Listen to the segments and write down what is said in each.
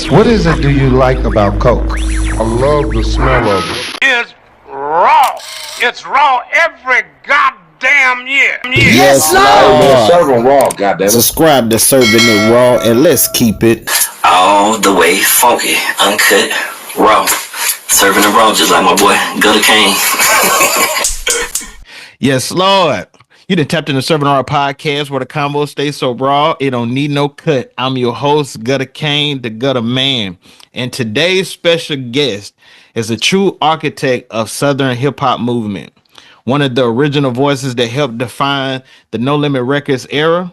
What is it do you like about Coke? I love the smell of it. It's raw. It's raw every goddamn year. Yes, Lord. Serv-On RAW, goddammit. Subscribe to Serv-On IT RAW and let's keep it all the way funky, uncut, raw. Serving it raw just like my boy Gutter Kane. Yes, Lord. You done tapped in the Serv-On IT RAW podcast where the combo stays so raw, it don't need no cut. I'm your host, Gutter Kane, the Gutter Man. And today's special guest is a true architect of Southern hip-hop movement. One of the original voices that helped define the No Limit Records era.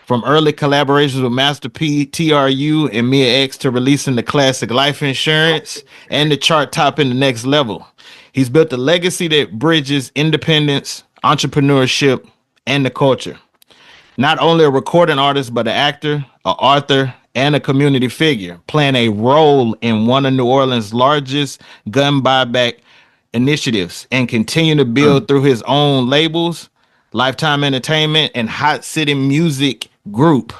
From early collaborations with MasterP, TRU, and Mia X to releasing the classic Life Insurance and the chart topping the Next Level. He's built a legacy that bridges independence, entrepreneurship, and the culture. Not only a recording artist, but an actor, an author, and a community figure, playing a role in one of New Orleans' largest gun buyback initiatives, and continue to build through his own labels, Lyfetime Entertainment and Hot City Music Group.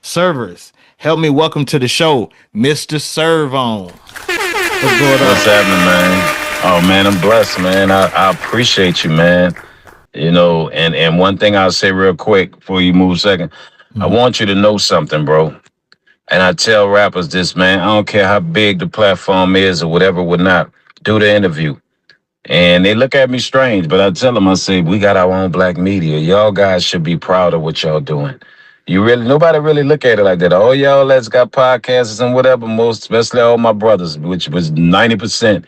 Servers, help me welcome to the show, Mr. Serv-On. What's going on? What's happening, man? Oh man, I'm blessed, man. I appreciate you, man. You know, and one thing I'll say real quick before you move a second, I want you to know something, bro. And I tell rappers this, man, I don't care how big the platform is or whatever, not do the interview. And they look at me strange, but I tell them, I say, we got our own black media. Y'all guys should be proud of what y'all doing. Nobody really look at it like that. Oh, y'all that's got podcasts and whatever, especially all my brothers, which was 90%,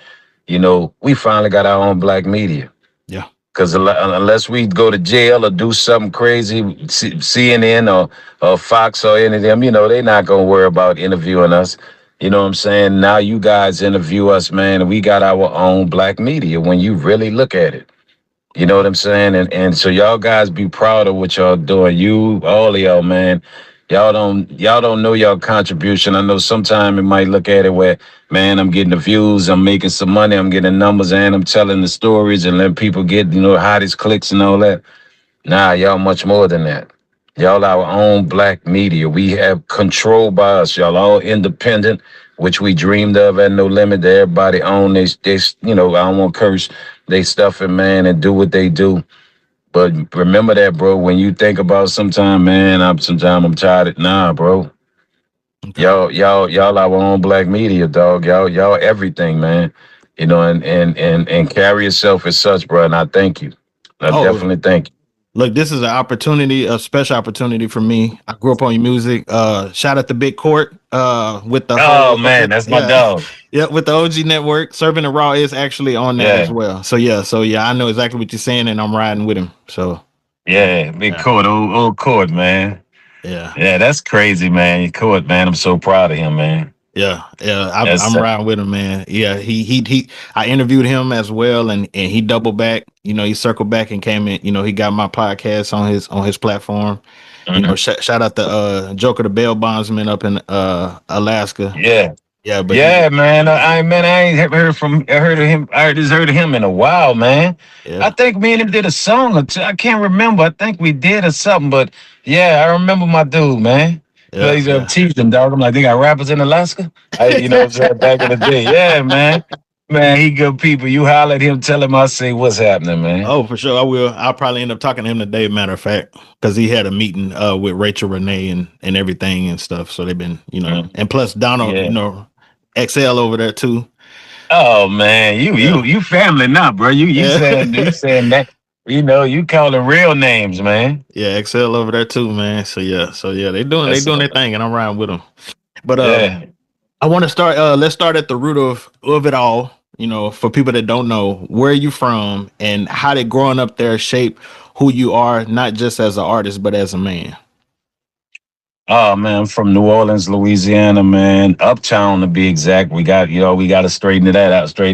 you know, we finally got our own black media. Yeah. Because unless we go to jail or do something crazy, CNN or Fox or any of them, you know, they're not going to worry about interviewing us. You know what I'm saying? Now you guys interview us, man, and we got our own black media when you really look at it. You know what I'm saying? And so y'all guys be proud of what y'all doing. You, all of y'all, man, y'all don't know y'all contribution. I know sometimes it might look at it where, man, I'm getting the views, I'm making some money, I'm getting numbers, and I'm telling the stories and letting people get, you know, hottest clicks and all that. Nah, y'all much more than that. Y'all our own black media. We have control by us. Y'all all independent, which we dreamed of at No Limit. That everybody own they, you know, I don't want to curse, they stuffing, man, and do what they do. But remember that, bro, when you think about sometime, man, I'm tired of, nah, bro. Okay. Y'all our own black media, dog. Y'all everything, man. You know, and carry yourself as such, bro. And I thank you. I definitely thank you. Look, this is an opportunity, a special opportunity for me. I grew up on your music. Shout out to Big Court with the man, that's my dog. Yeah, with the OG network. Serv-On IT RAW is actually on there as well. So yeah, I know exactly what you're saying, and I'm riding with him. So yeah, Big Court, old Court, man. Yeah, that's crazy, man. Court, man, I'm so proud of him, man. Yeah, I'm riding with him, man. Yeah, he I interviewed him as well, and he doubled back. You know, he circled back and came in. You know, he got my podcast on his platform. Mm-hmm. You know, shout out to Joker the Bail Bondsman up in Alaska. Yeah, but man. I ain't heard of him in a while, man. Yeah. I think me and him did a song or two. I can't remember. I think we did or something, but yeah, I remember my dude, man. Yeah. Teasing, dog. I'm like, they got rappers in Alaska? You know what I'm saying? Back in the day. Yeah, man. Man, he good people. You holler at him, tell him I say what's happening, man. Oh, for sure. I will. I'll probably end up talking to him today, matter of fact, because he had a meeting with Rachel Renee and everything and stuff. So they've been, you know, and plus Donald, you know, XL over there too. Oh man, you family now, bro. You saying that. You know, you calling real names, man. Yeah, XL over there too, man. So yeah, they doing their thing, and I'm riding with them. But I want to start. Let's start at the root of it all. You know, for people that don't know, where are you from, and how did growing up there shape who you are, not just as an artist, but as a man? Oh man, I'm from New Orleans, Louisiana, man. Uptown to be exact. We got to straighten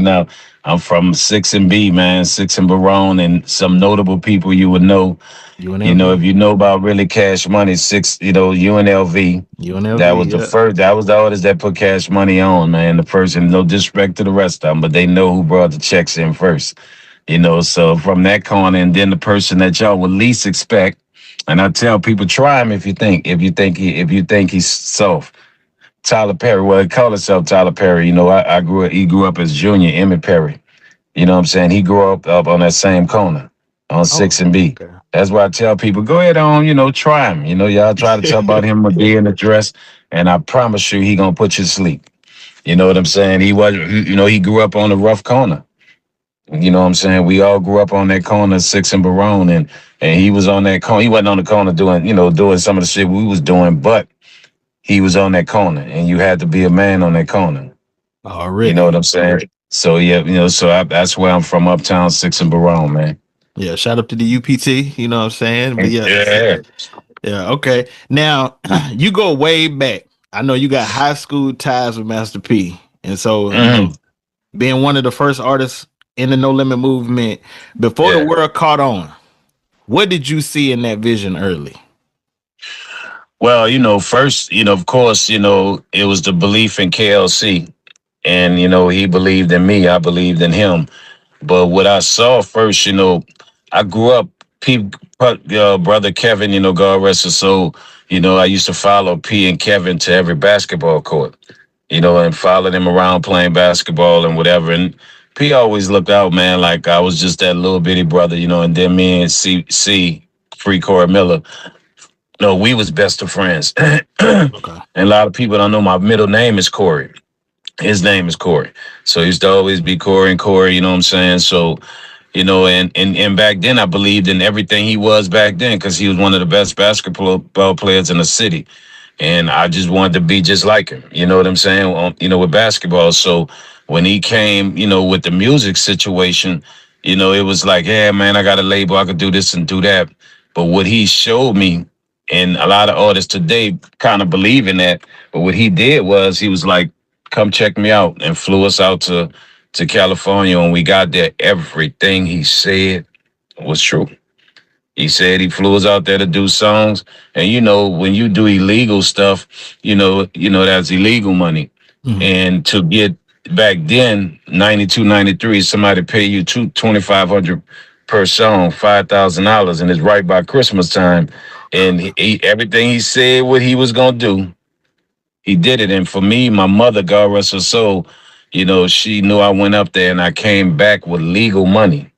out. I'm from 6 and B, man, 6 and Barone, and some notable people you would know. UNLV. You know, if you know about really Cash Money, 6, you know, UNLV. That was the first. That was the artist that put Cash Money on, man. The first, and no disrespect to the rest of them, but they know who brought the checks in first. You know, so from that corner, and then the person that y'all would least expect. And I tell people, try him if you think he's soft. Tyler Perry. Well, he called himself Tyler Perry. You know, he grew up as Junior Emmett Perry. You know what I'm saying? He grew up on that same corner on Oh, 6 and B. okay. That's why I tell people, go ahead on, try him. Y'all try to talk about him a day in the dress, and I promise you he gonna put you to sleep. You know what I'm saying? He grew up on the rough corner. You know what I'm saying? We all grew up on that corner, 6 and Barone, and he was on that corner. He wasn't on the corner doing some of the shit we was doing, but he was on that corner, and you had to be a man on that corner. You know Already. what I'm saying? So yeah, that's where I'm from, uptown 6 and Barone, man. Yeah, shout out to the UPT, you know what I'm saying? But yeah, Yeah. yeah, okay. Now, you go way back. I know you got high school ties with Master P. And so, Mhm. being one of the first artists in the No Limit movement, before the Yeah. world caught on, what did you see in that vision early? Well, first, of course, it was the belief in KLC. And, he believed in me. I believed in him. But what I saw first, I grew up, brother Kevin, God rest his soul. I used to follow P and Kevin to every basketball court, and follow them around playing basketball and whatever. And P always looked out, man, like I was just that little bitty brother, and then me and C, Free Corey Miller, no, we was best of friends. And Okay. a lot of people don't know my middle name is Corey. His name is Corey. So he used to always be Corey and Corey, you know what I'm saying? So, and back then I believed in everything he was back then because he was one of the best basketball players in the city. And I just wanted to be just like him, you know what I'm saying? With basketball. So when he came, with the music situation, it was like, yeah, man, I got a label, I could do this and do that. But what he showed me, and a lot of artists today kind of believe in that, but what he did was he was like, come check me out, and flew us out to California. When we got there, everything he said was true. He said he flew us out there to do songs. And when you do illegal stuff, that's illegal money. Mhm. And to get back then, 92, 93, somebody pay you $2,500 per song, $5,000, and it's right by Christmas time. And everything he said what he was gonna do, he did it. And for me, my mother, God rest her soul, she knew I went up there and I came back with legal money.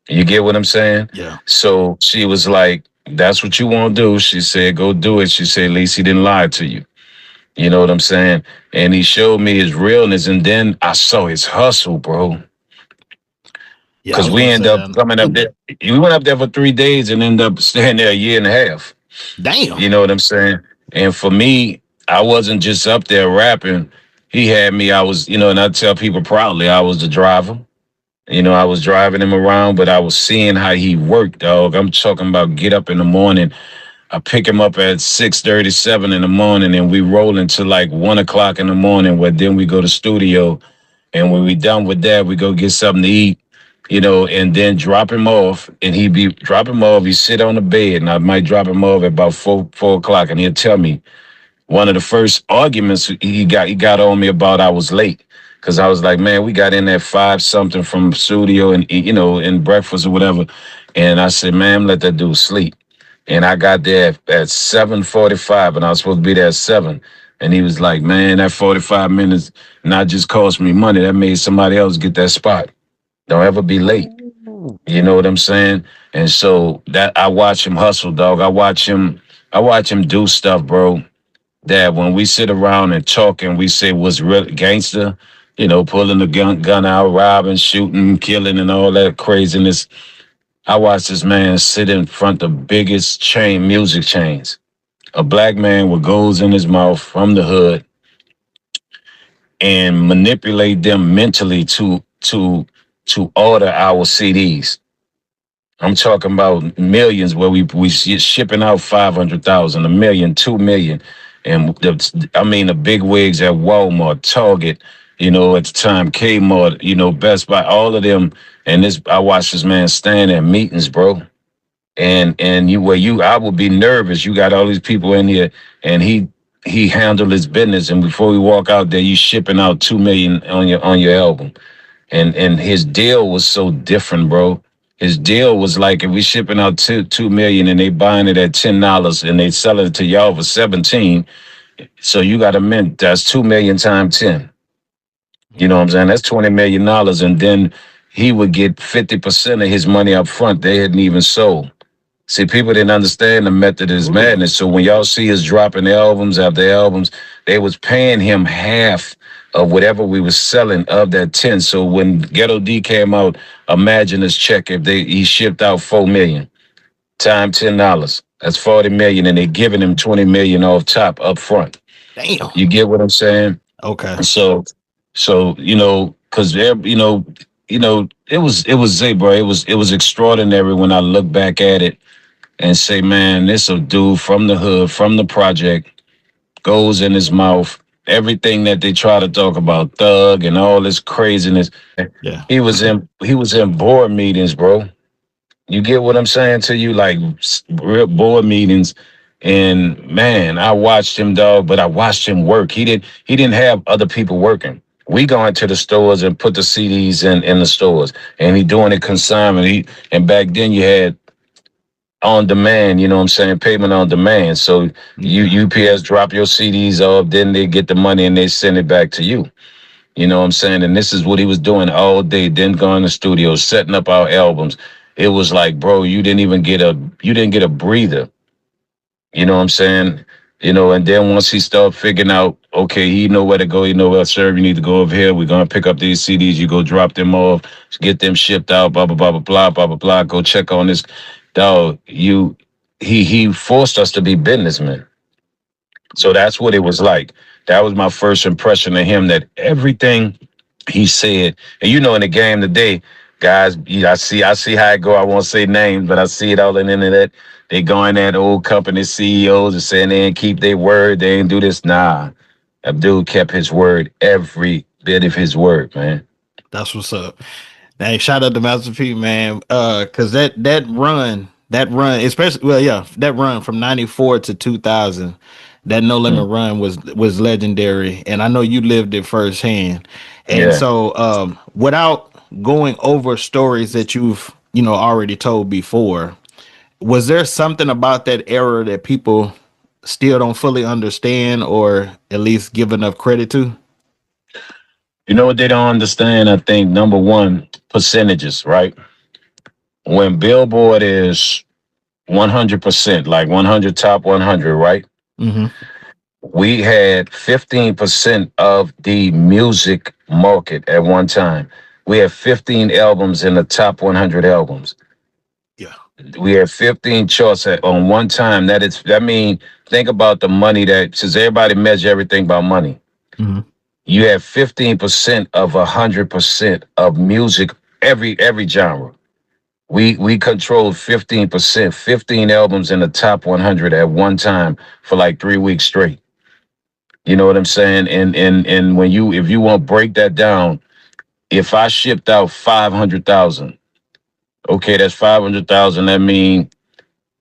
You get what I'm saying? Yeah. So she was like, that's what you want to do. She said, go do it. She said, at least he didn't lie to you. You know what I'm saying? And he showed me his realness. And then I saw his hustle, bro. Yeah, I Because was we gonna end say, up coming up there. We went up there for 3 days and ended up staying there a year and a half. damn. You know what I'm saying? And for me, I wasn't just up there rapping. He had me. I was, and I tell people proudly, I was the driver. I was driving him around, but I was seeing how he worked, dog. I'm talking about get up in the morning. I pick him up at 6:37 in the morning, and we roll into like 1 o'clock in the morning, where then we go to studio. And when we done with that, we go get something to eat, and then drop him off. And he be drop him off. He sit on the bed, and I might drop him off at about 4 o'clock, and he'll tell me one of the first arguments he got on me about I was late. Cause I was like, man, we got in at 5 something from studio and in breakfast or whatever. And I said, man, let that dude sleep. And I got there at 7:45 and I was supposed to be there at 7. And he was like, man, that 45 minutes not just cost me money, that made somebody else get that spot. Don't ever be late. You know what I'm saying? And so that I watch him hustle, dog. I watch him do stuff, bro, that when we sit around and talk and we say what's real gangster, pulling the gun out, robbing, shooting, killing, and all that craziness. I watched this man sit in front of biggest music chains. A black man with goals in his mouth from the hood and manipulate them mentally to order our CDs. I'm talking about millions where we shipping out 500,000, a million, 2 million. And the big wigs at Walmart, Target, at the time, Kmart, Best Buy, all of them. And I watched this man stand at meetings, bro. And I would be nervous. You got all these people in here, and he handled his business. And before we walk out there, you shipping out 2 million on your album. And his deal was so different, bro. His deal was like, if we shipping out 2 million and they buying it at $10 and they selling it to y'all for 17, So you got to mint that's 2 million times 10. You know what I'm saying? That's $20 million. And then he would get 50% of his money up front. They hadn't even sold. See, people didn't understand the method of his madness. So when y'all see us dropping albums after albums, they was paying him half of whatever we was selling of that 10. So when Ghetto D came out, imagine this check if he shipped out 4 million times $10. That's 40 million, and they giving him 20 million off top up front. Damn. You get what I'm saying? Okay. So because it was bro, it was extraordinary when I look back at it and say, man, this a dude from the hood, from the project, goes in his mouth. Everything that they try to talk about, thug and all this craziness. Yeah. He was in board meetings, bro. You get what I'm saying to you? Like real board meetings. And man, I watched him, dog, but I watched him work. He didn't have other people working. We go into the stores and put the CDs in the stores, and he doing it consignment. And back then you had on demand, you know what I'm saying, payment on demand. So you UPS drop your CDs off, then they get the money and they send it back to you. You know what I'm saying? And this is what he was doing all day, then going to the studio, setting up our albums. It was like, bro, you didn't get a breather. You know what I'm saying? And then once he started figuring out, okay, he know where to go, he know where to serve, you need to go over here. We're gonna pick up these CDs, you go drop them off, get them shipped out, blah, blah, blah, blah, blah, blah, blah, blah. Go check on this. Dog, he forced us to be businessmen. So that's what it was like. That was my first impression of him, that everything he said, and in the game today, guys, I see how it go. I won't say names, but I see it all on the internet. They going at old company CEOs and saying they ain't keep their word, they ain't do this. Nah, Abdul kept his word, every bit of his word, man. That's what's up. Hey, shout out to MasterP, man. Cause that run, especially that run from 94 to 2000, that No Limit run was legendary. And I know you lived it firsthand. And so without going over stories that you've, already told before, was there something about that era that people still don't fully understand or at least give enough credit to? You know what they don't understand? I think number one, percentages, right? When Billboard is 100%, like 100 top 100, right? Mm-hmm. We had 15% of the music market at one time. We had 15 albums in the top 100 albums. Yeah. We had 15 charts on one time. Think about the money since everybody measure everything by money. Mm-hmm. You have 15% of 100% of music, every genre. We controlled 15%, 15 albums in the top 100 at one time for like 3 weeks straight. You know what I'm saying? And when if you want to break that down, if I shipped out 500,000, okay, that's 500,000. That means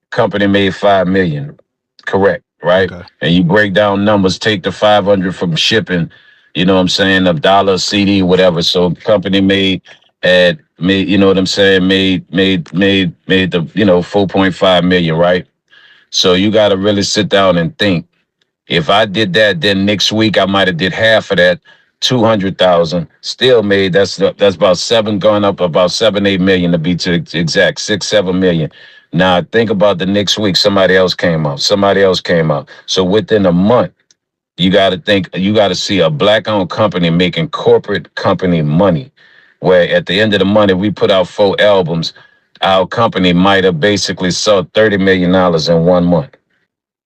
company made 5 million. Correct, right? Okay. And you break down numbers, take the 500 from shipping, you know what I'm saying, $1 CD, whatever. So company made, you know what I'm saying, made the, 4.5 million, right? So you got to really sit down and think. If I did that, then next week I might have did half of that, 200,000. Still made that's about going up about 7-8 million to be exact, 6-7 million. Now think about the next week, somebody else came out. So within a month, you got to see a black-owned company making corporate company money. Where at the end of the month, if we put out 4 albums, our company might have basically sold $30 million in 1 month.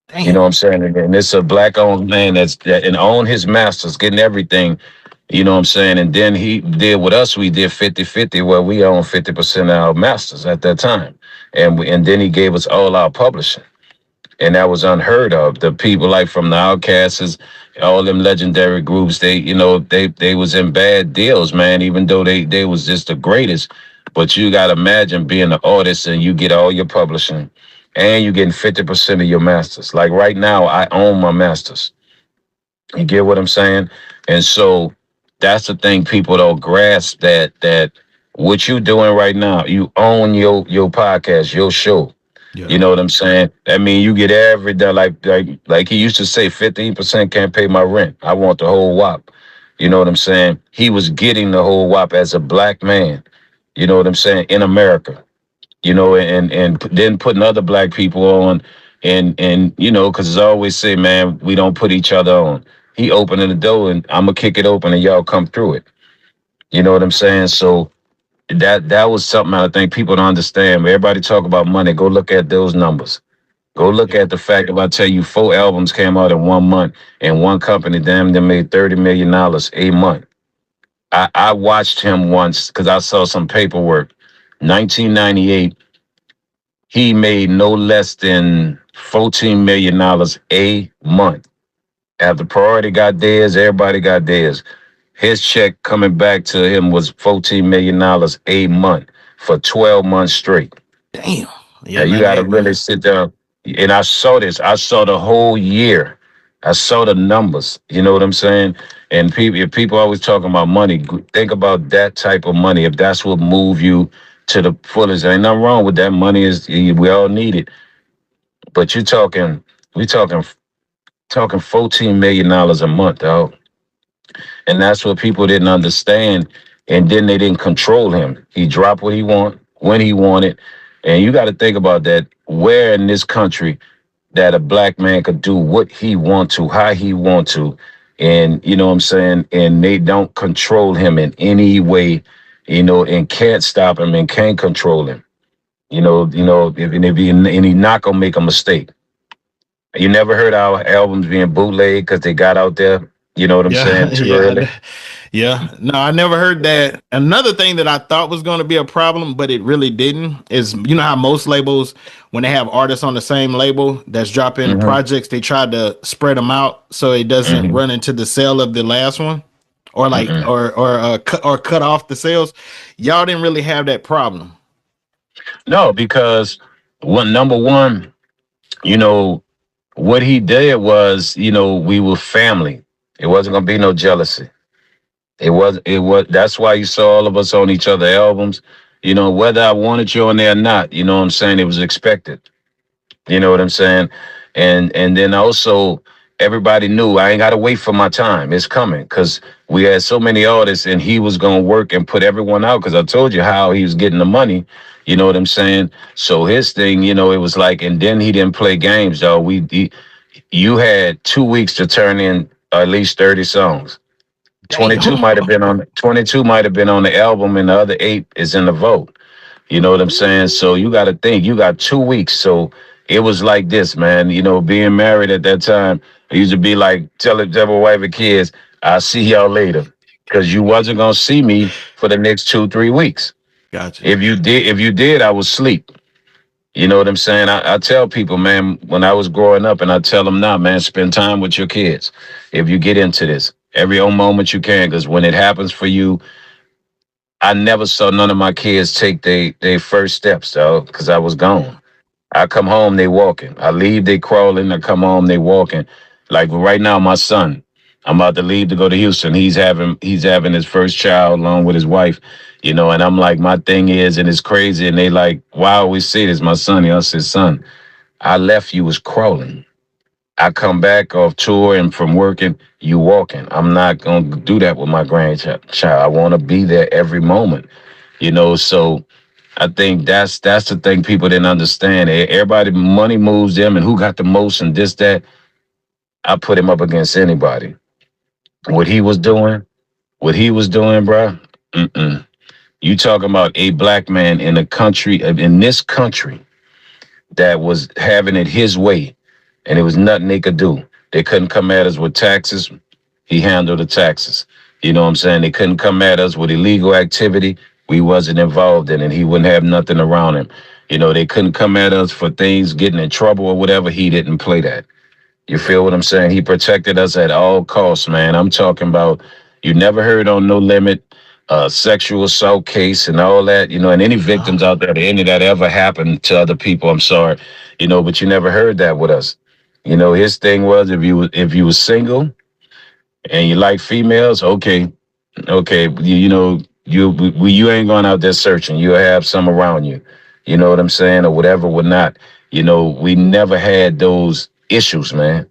Damn. You know what I'm saying? And it's a black-owned man and own his masters, getting everything. You know what I'm saying? And then he did with us, we did 50-50, where we own 50% of our masters at that time. And then he gave us all our publishing. And that was unheard of. The people like from the Outcasts, all them legendary groups, they was in bad deals, man, even though they was just the greatest. But you got to imagine being an artist and you get all your publishing and you getting 50% of your masters. Like right now, I own my masters. You get what I'm saying? And so that's the thing people don't grasp, that what you doing right now, you own your podcast, your show. Yeah. You know what I'm saying? I mean, you get every day, like he used to say, 15% can't pay my rent. I want the whole whop. You know what I'm saying? He was getting the whole whop as a black man. You know what I'm saying? In America. You know, and then putting other black people on, and you know, because I always say, man, we don't put each other on. He opening the door, and I'm gonna kick it open, and y'all come through it. You know what I'm saying? So that was something I think people don't understand. Everybody talk about money. Go look at those numbers. Go look Yeah. at the fact if I tell you 4 albums came out in 1 month, and one company damn near made $30 million a month. I watched him once because I saw some paperwork. 1998, he made no less than $14 million a month. After Priority got theirs, everybody got theirs. His check coming back to him was $14 million a month for 12 months straight. Damn. Now Yeah, you man. got to really sit down. And I saw this. I saw the whole year. I saw the numbers. You know what I'm saying? And people, if people always talking about money, think about that type of money. If that's what move you to the fullest, ain't nothing wrong with that. Money is we all need it. But we talking $14 million a month, dog. And that's what people didn't understand. And then they didn't control him. He dropped what he want when he wanted. And you got to think about that. Where in this country that a black man could do what he want to, how he want to, and you know what I'm saying, and they don't control him in any way, you know, and can't stop him and can't control him. If he not gonna make a mistake. You never heard our albums being bootleg because they got out there. You know what I'm Yeah, saying? Too early. yeah. No, I never heard that. Another thing that I thought was going to be a problem, but it really didn't, is you know how most labels, when they have artists on the same label that's dropping hmm projects, they try to spread them out so it doesn't hmm run into the sale of the last one, or like hmm or cut off the sales. Y'all didn't really have that problem. No, because number one, you know, what he did was, you know, we were family. It wasn't gonna be no jealousy. It was that's why you saw all of us on each other albums. You know, whether I wanted you on there or not, you know what I'm saying? It was expected. You know what I'm saying? And then also everybody knew I ain't gotta wait for my time. It's coming. Cause we had so many artists and he was gonna work and put everyone out because I told you how he was getting the money. You know what I'm saying? So his thing, you know, it was like, and then he didn't play games, though. You had 2 weeks to turn in at least 30 songs. 22 Damn. might have been on 22 might have been on the album, and the other 8 is in the vote. You know what I'm saying? So you got to think you got 2 weeks. So it was like this, man. You know, being married at that time, I used to be like, tell my wife and kids, I'll see y'all later, because you wasn't gonna see me for the next 2-3 weeks. Gotcha. If you did, I was asleep. You know what I'm saying? I tell people, man, when I was growing up, and I tell them now, man, spend time with your kids. If you get into this, every old moment you can, because when it happens for you, I never saw none of my kids take their first steps, though, because I was gone. I come home, they walking. I leave, they crawling. I come home, they walking. Like right now, my son, I'm about to leave to go to Houston. He's having his first child along with his wife, you know. And I'm like, my thing is, and it's crazy. And they like, why always say this, my son? I said, son, I left you was crawling. I come back off tour and from working, you walking. I'm not gonna do that with my grandchild. I want to be there every moment, you know. So I think that's the thing people didn't understand. Everybody, money moves them, and who got the most and this, that. I put him up against anybody. What he was doing, bro. Mm-mm. You talking about a black man in a country, in this country, that was having it his way, and it was nothing they could do. They couldn't come at us with taxes. He handled the taxes. You know what I'm saying? They couldn't come at us with illegal activity. We wasn't involved in it. He wouldn't have nothing around him. You know, they couldn't come at us for things getting in trouble or whatever. He didn't play that. You feel what I'm saying? He protected us at all costs, man. I'm talking about, you never heard on No Limit, sexual assault case and all that, you know, and any victims out there, any that ever happened to other people, I'm sorry, you know, but you never heard that with us. You know, his thing was, if you were single and you like females, okay, you know, you ain't going out there searching. You'll have some around you. You know what I'm saying, or whatever, or not. You know, we never had those issues, man,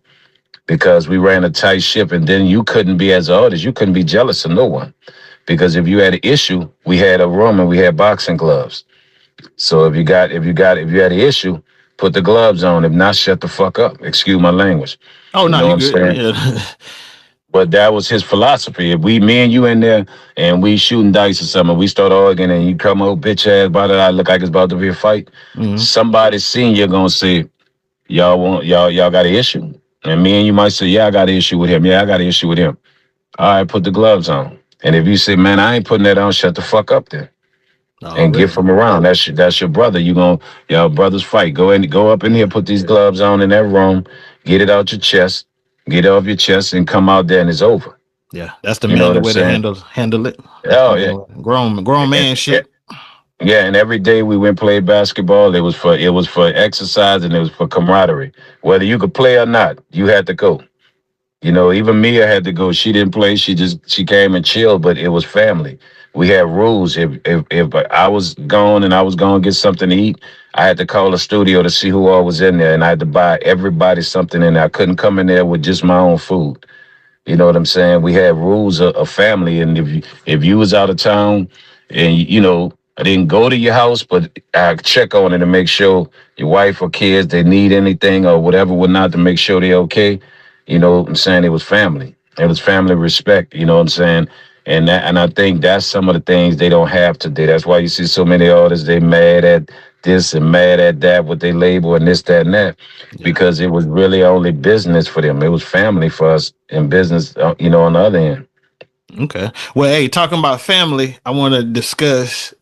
because we ran a tight ship, and then you couldn't be, as an artist, you couldn't be jealous of no one, because if you had an issue, we had a room and we had boxing gloves. So if you had an issue, put the gloves on. If not, shut the fuck up. Excuse my language. Oh You no, know what you I'm good. saying? Yeah. But that was his philosophy. If me and you in there and we shooting dice or something, we start arguing and you come up bitch ass about it, I look like it's about to be a fight. Mhm. Somebody senior gonna say, y'all got an issue. And me and you might say, yeah, I got an issue with him. Yeah, I got an issue with him. All right, put the gloves on. And if you say, man, I ain't putting that on, shut the fuck up then. And get Already. from around. That's your brother. Y'all brothers fight. Go up in here, put these gloves on in that room, get it out your chest, get it off your chest, and come out there and it's over. Yeah, that's the You know what manly I'm way to saying? handle it. Oh yeah. Grown man Yeah, shit. yeah, and every day we went play basketball. It was for exercise and it was for camaraderie. Whether you could play or not, you had to go. You know, even Mia had to go. She didn't play. She came and chilled, but it was family. We had rules. If I was gone and I was going to get something to eat, I had to call the studio to see who all was in there, and I had to buy everybody something in there. I couldn't come in there with just my own food. You know what I'm saying? We had rules of family, and if you was out of town, and I didn't go to your house, but I check on it to make sure your wife or kids they need anything or whatever would not to make sure they're okay. You know what I'm saying? It was family. It was family respect. You know what I'm saying? And I think that's some of the things they don't have today. That's why you see so many artists they mad at this and mad at that, what they label and this, that, and that, Yeah. because it was really only business for them. It was family for us and business, on the other end. Okay. Well, hey, talking about family, I want to discuss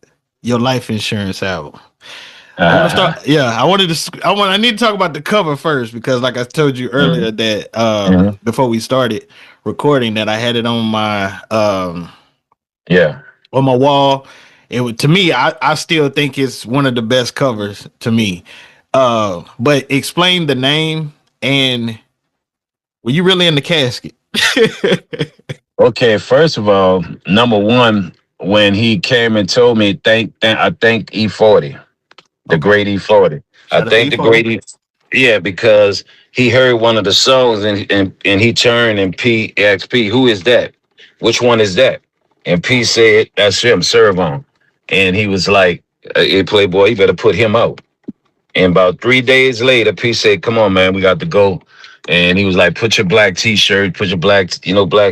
your life insurance album. I want to start. Yeah, I need to talk about the cover first because, like I told you earlier, that Mhm. before we started recording, that I had it on my Yeah. on my wall. To me, I still think it's one of the best covers to me. But explain the name and were you really in the casket? Okay, first of all, number one, when he came and told me, I thank E40, the Okay. great E40. I Shout out to thank the E40. great yeah, because he heard one of the songs and he turned and P asked P, who is that? Which one is that? And P said, that's him, Serv-On. And he was like, hey, Playboy, you better put him out. And about 3 days later, P said, come on, man, we got to go. And he was like, put your black t-shirt, put your black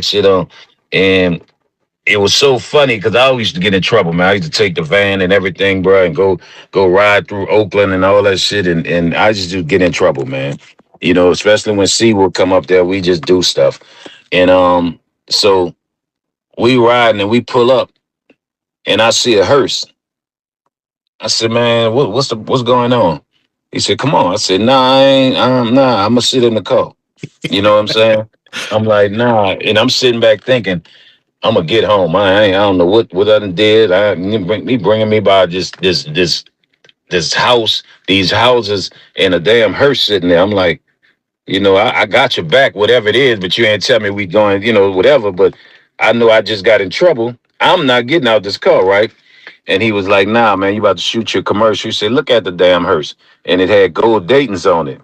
shit on. And it was so funny because I always used to get in trouble, man. I used to take the van and everything, bro, and go ride through Oakland and all that shit. And I just do get in trouble, man. Especially when C would come up there, we just do stuff. And so we riding and we pull up and I see a hearse. I said, man, what's going on? He said, come on. I said, nah, I ain't, nah, I'm gonna sit in the car. You know what I'm saying? I'm like, nah. And I'm sitting back thinking, I'm gonna get home. I don't know what I done did. Me bringing me by just this house, these houses, and a damn hearse sitting there. I'm like, I got your back, whatever it is, but you ain't tell me we going, whatever. But I know I just got in trouble. I'm not getting out this car, right? And he was like, nah, man, you about to shoot your commercial. He said, look at the damn hearse. And it had gold Dayton's on it.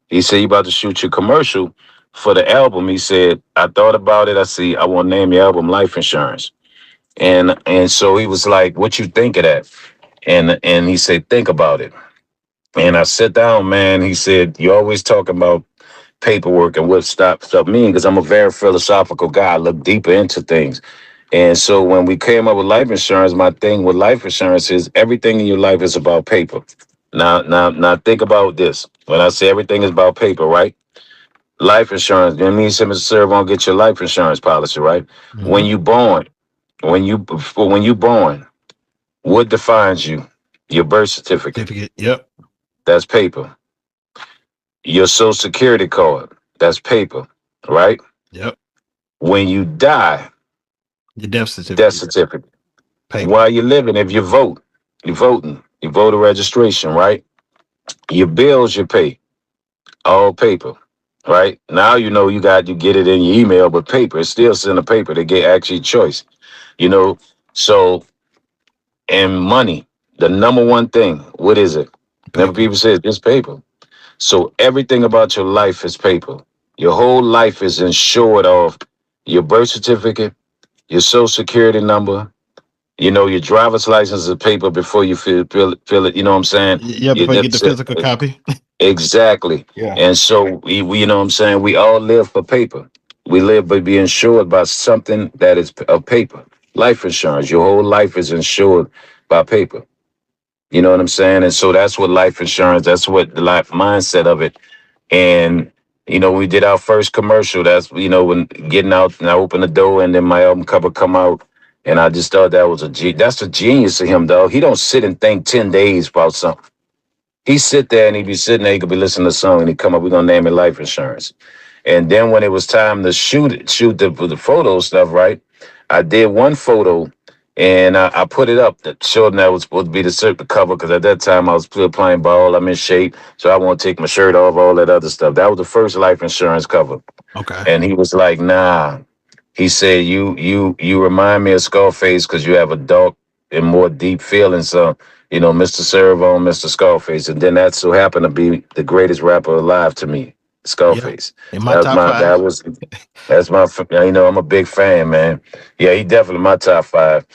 He said, you about to shoot your commercial for the album. He said, I thought about it. I want to name your album Life Insurance. And so he was like, what you think of that? And he said, think about it. And I sat down, man. He said, you always talk about paperwork and what stuff mean, because I'm a very philosophical guy. I look deeper into things. And so when we came up with life insurance, my thing with life insurance is everything in your life is about paper. Now think about this. When I say everything is about paper, right? Life insurance, that means Mr. Serv-On get your life insurance policy, right? When Mhm. you born, when you born, what defines you? Your birth certificate. Certificate. Yep. That's paper. Your social security card. That's paper, right? Yep. When you die, Your death death certificate. certificate. Paper. While you're living, if you vote, you're voting, your voter registration, right? Your bills you pay, all paper, right? Now you get it in your email, but paper, it's still send a paper to get actually choice, you know. So and money, the number one thing, what is it? And Paper. people say it's paper. So everything about your life is paper. Your whole life is insured of your birth certificate, your social security number, your driver's license is paper before you fill it. You know what I'm saying? Yeah, Yeah, before you get the that's it. physical copy. Exactly. Yeah. And so we, you know what I'm saying? We all live for paper. We live by being insured by something that is of paper. Life insurance. Your whole life is insured by paper. You know what I'm saying? And so that's what life insurance, that's what the life mindset of it. And, we did our first commercial. That's, when getting out and I opened the door and then my album cover come out. And I just thought that was that's the genius of him, dog. He don't sit and think 10 days about something. He sit there and he be sitting there, he could be listening to a song and he come up, we're gonna name it life insurance. And then when it was time to shoot the photo stuff, right? I did one photo and I put it up that showed that was supposed to be the cover because at that time I was still playing ball, I'm in shape, so I want to take my shirt off, all that other stuff. That was the first life insurance cover. Okay. And he was like, nah. He said, you remind me of Scarface because you have a dark and more deep feeling. So, Mr. Serv-On, Mr. Scarface. And then that so happened to be the greatest rapper alive to me, Yeah. Scarface. In my top five. I'm a big fan, man. Yeah, he definitely my top 5.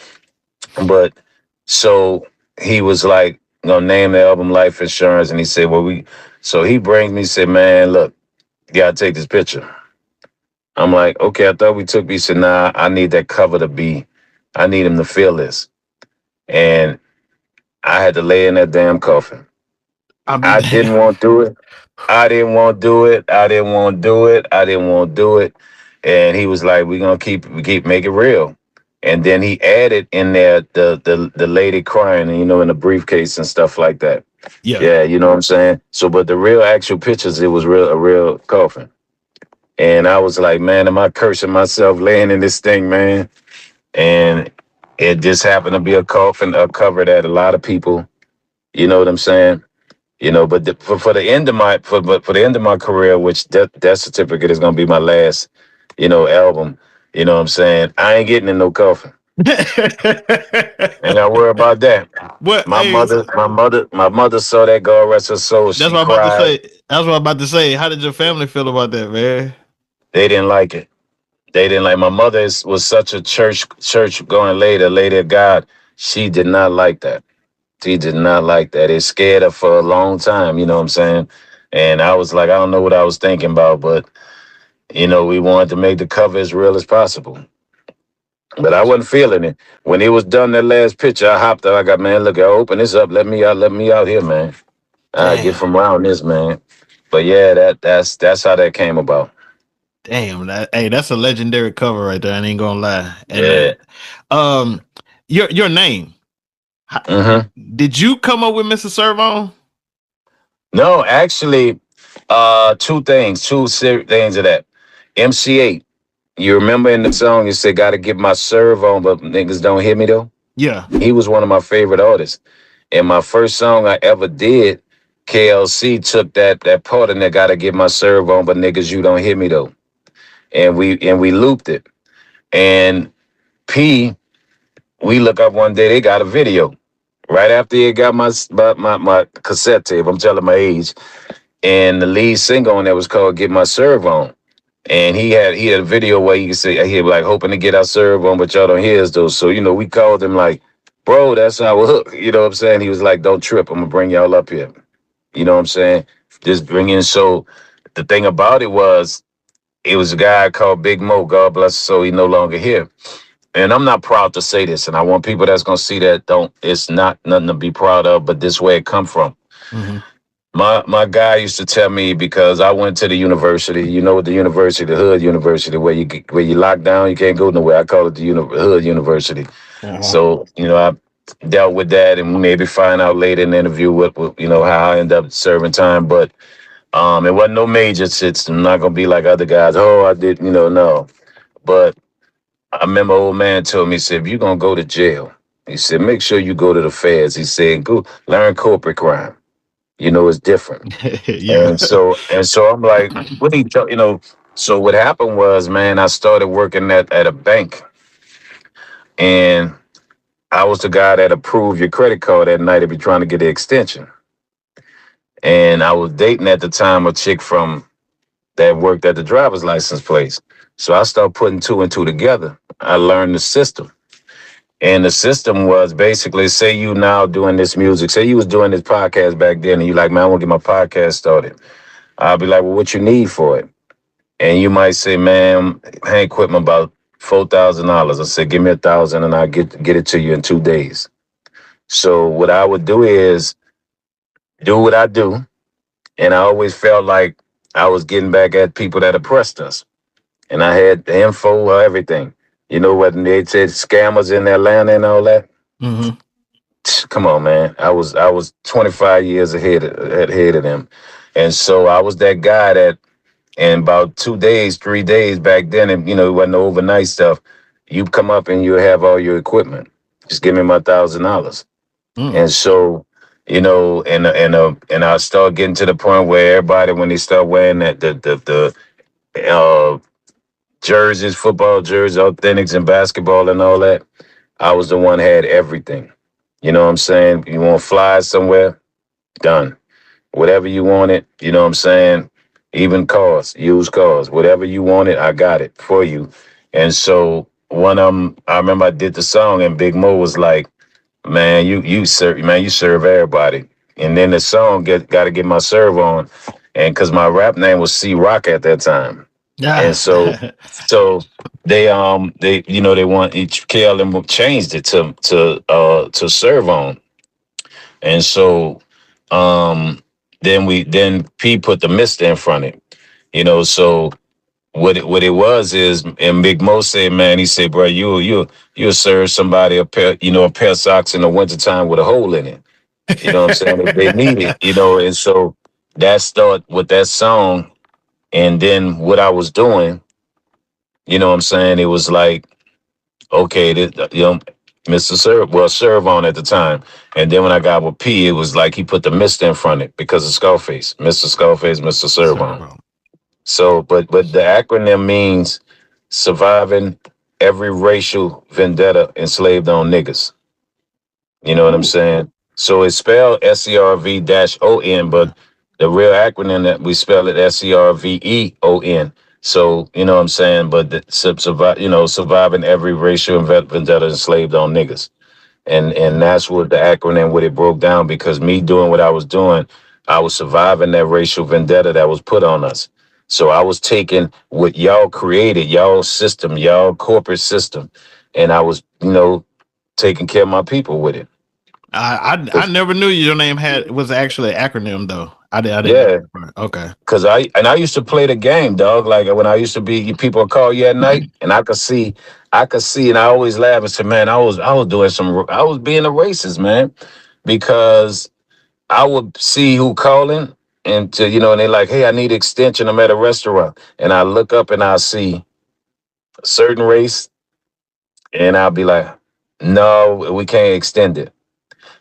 But so he was like, name the album Life Insurance. And he said, so he brings me, said, man, look, you gotta take this picture. I'm like, okay, I thought we took. He said, nah, I need that cover I need him to feel this. And I had to lay in that damn coffin. I mean, I didn't want to do it. I didn't want to do it. I didn't want to do it. I didn't want to do it. And he was like, we're gonna keep make it real. And then he added in there the lady crying, in the briefcase and stuff like that. yeah. Yeah, you know what I'm saying? So but the real actual pictures, it was a real coffin. And I was like, man, am I cursing myself laying in this thing, man? And it just happened to be a coffin, a cover that a lot of people, you know what I'm saying? But for the end of my career, which that certificate is gonna be my last, album. You know what I'm saying? I ain't getting in no coffin. Ain't gotta worry about that. What? My Hey, mother saw that, God rest her soul. that's She what I'm about to cried. say. That's what I'm about to say. How did your family feel about that, man? They didn't like it. They didn't like. My mother was such a church going lady of God. She did not like that. She did not like that. It scared her for a long time. You know what I'm saying? And I was like, I don't know what I was thinking about, but we wanted to make the cover as real as possible. But I wasn't feeling it. When it was done, that last picture, I hopped up. I got, man, look, I open this up. Let me out here, man. I get Damn. from around this, man. But yeah, that's how that came about. Damn. That's a legendary cover right there. I ain't gonna lie. And Yeah. your name. Mm-hmm. Did you come up with Mr. Serv-On? No, actually, two things of that. MC8. You remember in the song you said, "Gotta get my serve on, but niggas don't hear me though." Yeah. He was one of my favorite artists. And my first song I ever did, KLC took that part in there, "Gotta get my serve on, but niggas you don't hear me though," and we looped it. And P, we look up one day, they got a video right after he got my cassette tape. I'm telling my age. And the lead single on that was called "Get My Serve On." And he had a video where you can say he was like hoping to get our serve on, but y'all don't hear us though. So we called him like, bro, that's our hook. You know what I'm saying? He was like, don't trip, I'm gonna bring y'all up here. You know what I'm saying? Just bring in. So the thing about it was a guy called Big Mo, God bless his soul, he no longer here. And I'm not proud to say this, and I want people that's gonna see that it's not nothing to be proud of, but this way it come from. Mm-hmm. My guy used to tell me, because I went to the university, the university, the hood university, where you lock down, you can't go nowhere. I call it the hood university. Uh-huh. So, I dealt with that, and maybe find out later in the interview what how I ended up serving time. But it wasn't no major sits. I'm not gonna be like other guys. Oh, I did, no. But I remember old man told me, he said, if you're gonna go to jail, he said, make sure you go to the feds. He said, go learn corporate crime. It's different. Yeah. And so I'm like, what do you, so what happened was, man, I started working at a bank, and I was the guy that approved your credit card at night if you're trying to get the extension. And I was dating at the time a chick from that worked at the driver's license place. So I started putting two and two together. I learned the system. And the system was basically, say you now doing this music, say you was doing this podcast back then, and you like, man, I want to get my podcast started. I'll be like, well, what you need for it? And you might say, man, I ain't quitting about $4,000. I said, give me 1,000 and I'll get it to you in 2 days. So what I would do is do what I do. And I always felt like I was getting back at people that oppressed us. And I had the info or everything. You know what they said, scammers in Atlanta and all that? Mm-hmm. Come on, man. I was 25 years ahead of them. And so I was that guy that in about 2 days, 3 days back then, and it wasn't no overnight stuff. You come up and you have all your equipment. Just give me my $1,000. And so, and I start getting to the point where everybody, when they start wearing that the jerseys, football jerseys, authentics and basketball and all that, I was the one had everything. You know what I'm saying? You want to fly somewhere? Done. Whatever you wanted, you know what I'm saying? Even cars, used cars, whatever you wanted, I got it for you. And so I remember I did the song and Big Mo was like, man, you serve everybody. And then the song got to get my Serv-On. And because my rap name was C Rock at that time. And so they want each KLM changed it to Serv-On. And so then P put the Mister in front of it. So what it was is, and Big Mo said, man, he said, bro, you'll serve somebody a pair of socks in the wintertime with a hole in it. You know what I'm saying? If they need it, and so that started with that song. And then what I was doing, you know what I'm saying? It was like, okay, Mr. Serv-On at the time. And then when I got with P, it was like he put the Mr. in front of it because of Scarface. Mr. Scarface, Mr. Serv-On. So, but the acronym means surviving every racial vendetta enslaved on niggas. You know what I'm saying? So it's spelled SERV-ON, but the real acronym that we spell it SERVEON. So, you know what I'm saying? But surviving every racial vendetta enslaved on niggas. And that's what the acronym, what it broke down, because me doing what I was doing, I was surviving that racial vendetta that was put on us. So I was taking what y'all created, y'all system, y'all corporate system, and I was, taking care of my people with it. I never knew your name was actually an acronym though. I didn't. Yeah. Okay. Cause I used to play the game, dog. Like when I used to be, people call you at night, and I could see, and I always laugh and say, man, I was being a racist, man, because I would see who calling and and they like, hey, I need extension. I'm at a restaurant, and I look up and I see a certain race, and I'll be like, no, we can't extend it.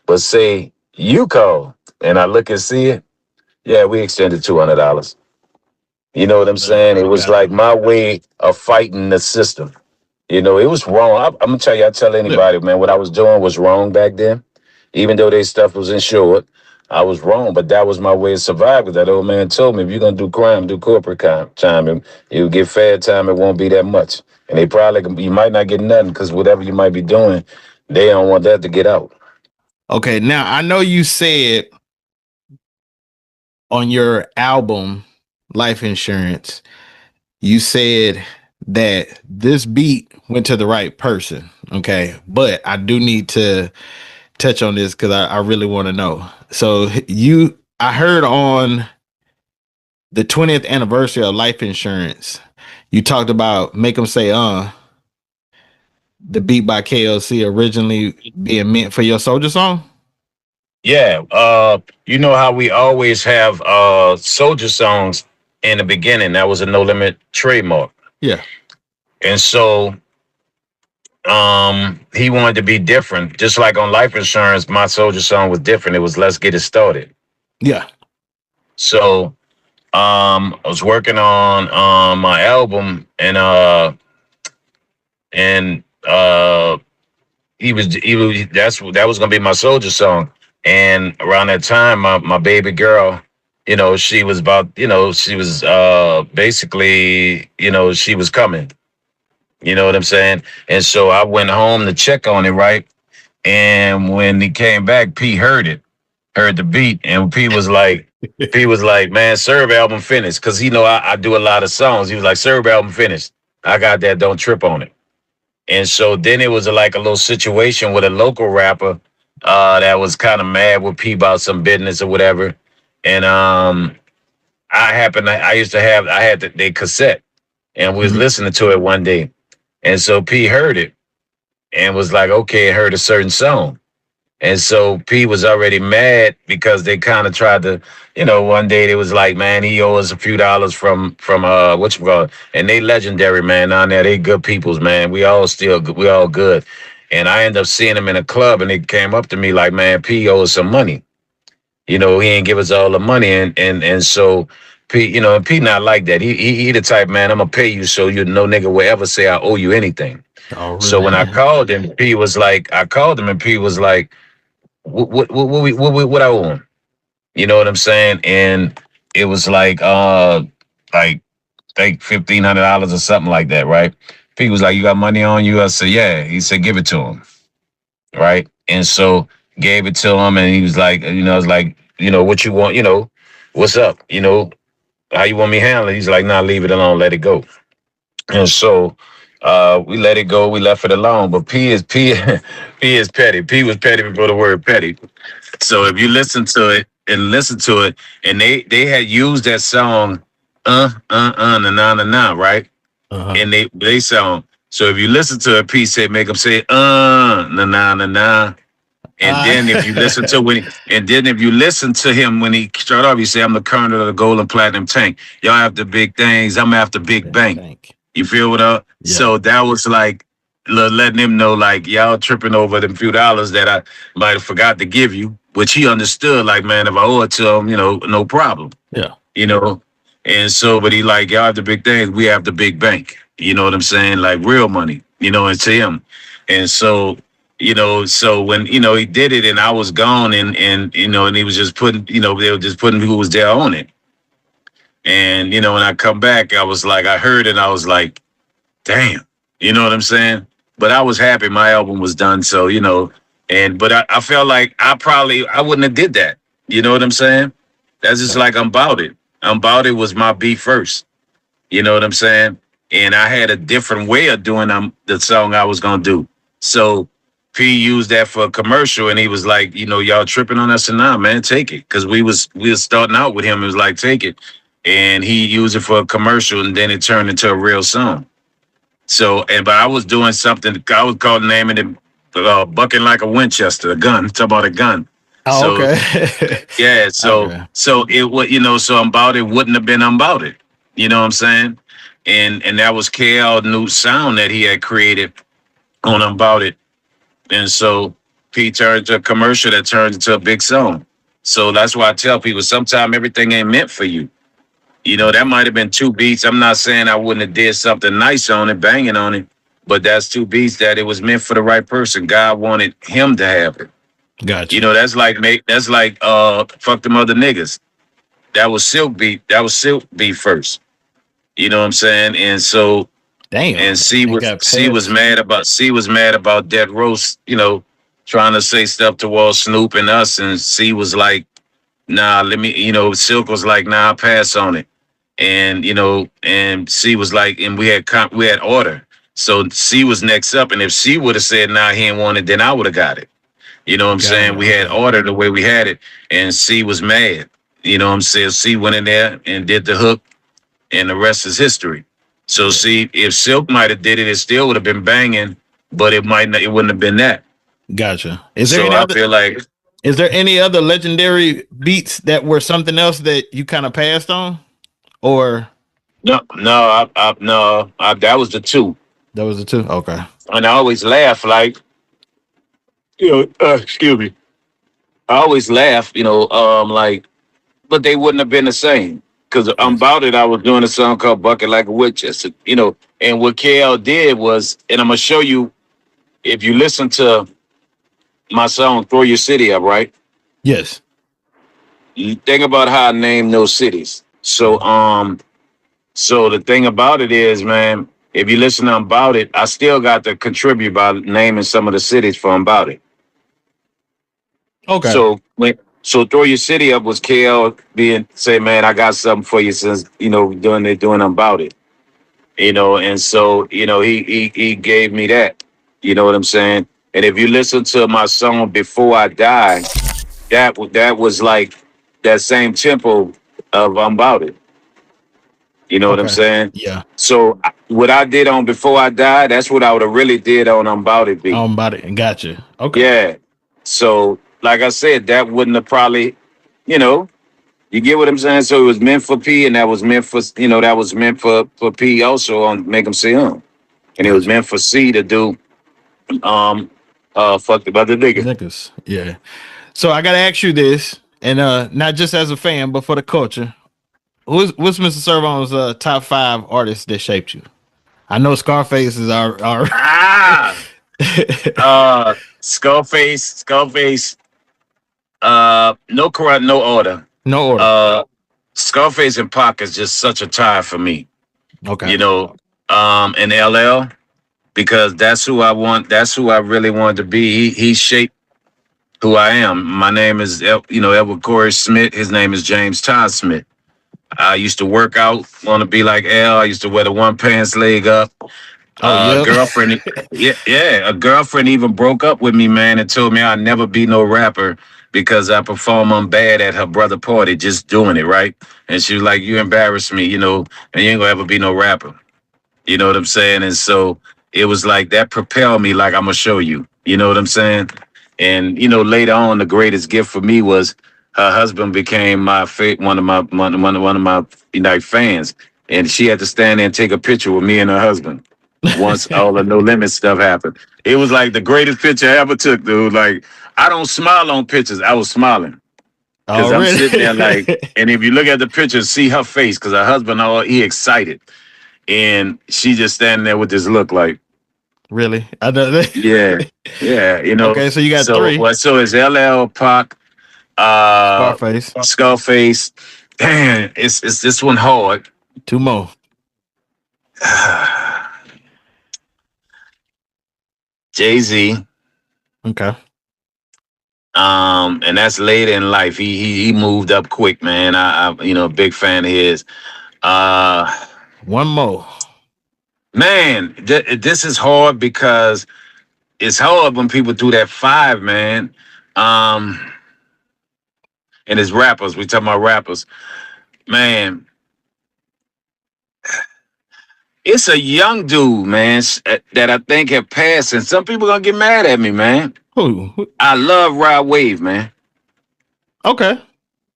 But say you call, and I look and see it, yeah, we extended $200. You know what I'm saying? It was like my way of fighting the system. It was wrong. I'm gonna tell you, I tell anybody, man, what I was doing was wrong back then. Even though their stuff was insured, I was wrong. But that was my way of surviving. That old man told me, if you're gonna do crime, do corporate time, and you get fair time, it won't be that much. And you might not get nothing because whatever you might be doing, they don't want that to get out. Okay, now I know you said on your album Life Insurance, you said that this beat went to the right person. Okay, but I do need to touch on this because I really want to know. So I heard on the 20th anniversary of Life Insurance, you talked about Make 'Em Say the beat by KLC originally being meant for your Soldier song. Yeah, you know how we always have soldier songs in the beginning. That was a No Limit trademark. Yeah. And so he wanted to be different. Just like on Life Insurance, my soldier song was different. It was Let's Get It Started. Yeah. So I was working on my album, and that was gonna be my soldier song. And around that time, my baby girl, she was about, she was basically, she was coming. You know what I'm saying? And so I went home to check on it, right? And when he came back, P heard the beat, and P was like, man, Serv album finished. Cause I do a lot of songs. He was like, Serv album finished. I got that, don't trip on it. And so then it was like a little situation with a local rapper that was kind of mad with P about some business or whatever. And I had the cassette and we was listening to it one day. And so P heard it and was like, okay, heard a certain song. And so P was already mad because they kind of tried to, one day they was like, man, he owes us a few dollars from whatchamacallit. And they legendary, man, down there. They good peoples, man. We all good. And I ended up seeing them in a club and they came up to me like, man, P owes some money. He ain't give us all the money. And so P, and P not like that. He the type, man, I'm gonna pay you so no nigga will ever say I owe you anything. Oh, really? So when I called him, P was like, what I owe him? You know what I'm saying? And it was like $1,500 or something like that, right? P was like, you got money on you? I said, yeah. He said, give it to him. Right. And so gave it to him and he was like, I was like, what you want, what's up? How you want me to handle it? He's like, nah, leave it alone, let it go. And so we let it go, we left it alone. But P is petty. P was petty before the word petty. So if you listen to it, and they had used that song, na na na na, right? And they song. So if you listen to it, P said, make them say, na na na na. And then if you listen to him when he started off, he said, I'm the colonel of the gold and platinum tank. Y'all have the big things. I'm after big bank. You feel what up? Yeah. So that was like letting him know, like, y'all tripping over them few dollars that I might have forgot to give you, which he understood, like, man, if I owe it to him, no problem. Yeah. And so, but he like, y'all have the big things. We have the big bank. You know what I'm saying? Like real money, and to him. And so, so when, he did it and I was gone and he was just putting, they were just putting who was there on it. And, when I come back, I was like, I heard it and I was like, damn, you know what I'm saying? But I was happy my album was done. So, but I felt like I wouldn't have did that. You know what I'm saying? That's just like I'm About It. I'm About It was my beat first. You know what I'm saying? And I had a different way of doing the song I was going to do. So P used that for a commercial and he was like, y'all tripping on us and nah, man, take it. Cause we was starting out with him. It was like, take it. And he used it for a commercial and then it turned into a real song. So, but I was doing something, I was called naming it Bucking Like a Winchester, a gun. Talk about a gun. Oh, so, okay. Yeah. So, okay. So it was, so I'm About It wouldn't have been I'm About It. You know what I'm saying? And that was KL's new sound that he had created on I'm About It. And so P turned to a commercial that turned into a big song. So that's why I tell people sometimes everything ain't meant for you. That might have been 2 beats. I'm not saying I wouldn't have did something nice on it, banging on it, but that's 2 beats that it was meant for the right person. God wanted him to have it. Gotcha. That's like fuck them other niggas. That was Silk beat. That was Silk beat first. You know what I'm saying? And so, damn. And C was mad about Dead Roast. Trying to say stuff towards Snoop and us, and C was like, nah, let me. Silk was like, nah, pass on it. And and C was like, and we had order. So C was next up, and if C would have said, nah, he ain't want it, then I would have got it. You know what I'm saying? We had order the way we had it, and C was mad. You know what I'm saying? C went in there and did the hook, and the rest is history. So see, if Silk might have did it, it still would have been banging, but it wouldn't have been that. Gotcha. Is there any other legendary beats that were something else that you kind of passed on, or no? That was the 2. That was the 2. Okay. And I always laugh like, excuse me. I always laugh, like, but they wouldn't have been the same. Because I'm About It, I was doing a song called Bucket Like a Winchester, and what KL did was, and I'm going to show you, if you listen to my song, Throw Your City Up, right? Yes. you think about how I name those cities. So the thing about it is, man, if you listen to About It, I still got to contribute by naming some of the cities for About It. Okay. So throw your city up was KL being say, man, I got something for you since doing About It. And so he gave me that. You know what I'm saying? And if you listen to my song Before I Die, that was like that same tempo of About It. You know what I'm Okay. saying? Yeah. So what I did on Before I Die, that's what I would have really did on About It beat. About it. Gotcha. Okay. Yeah. So like I said, that wouldn't have probably, you get what I'm saying? So it was meant for P, and that was meant for P also on Make 'Em Say and it was Gotcha. meant for C to do fuck the other nigga. Niggas. Yeah. So I gotta ask you this, and not just as a fan, but for the culture. What's Mr. Serv-On's top 5 artists that shaped you? I know Scarface is our Skullface, no corrupt, no order. no order. Scarface and Pac is just such a tie for me. Okay. And LL, because that's who I want. That's who I really wanted to be. He shaped who I am. My name is, Edward Corey Smith. His name is James Todd Smith. I used to work out, want to be like L. I used to wear the one pants leg up. Yeah. Girlfriend, a girlfriend even broke up with me, man, and told me I'd never be no rapper because I perform on bad at her brother party, just doing it, right? And she was like, "You embarrass me, and you ain't gonna ever be no rapper." You know what I'm saying? And so it was like that propelled me, like I'm gonna show you. You know what I'm saying? And later on, the greatest gift for me was her husband became one of my fans, and she had to stand there and take a picture with me and her husband. Once all the No Limit stuff happened, it was like the greatest picture I ever took, dude. Like I don't smile on pictures. I was smiling because I'm really? sitting there like, and if you look at the picture, see her face because her husband, he excited, and she just standing there with this look like, really? I know that. yeah. Okay, so you got 3. So it's LL, Pac, Scarface. Skullface. Damn, it's this one hard. 2 more. Jay-Z. Okay. And that's later in life. He moved up quick, man. I a big fan of his. 1 more. Man, this is hard because it's hard when people do that 5, man. And it's rappers. We talking about rappers, man. It's a young dude, man, that I think have passed, and some people gonna get mad at me, man. Who? I love Rod Wave, man. Okay.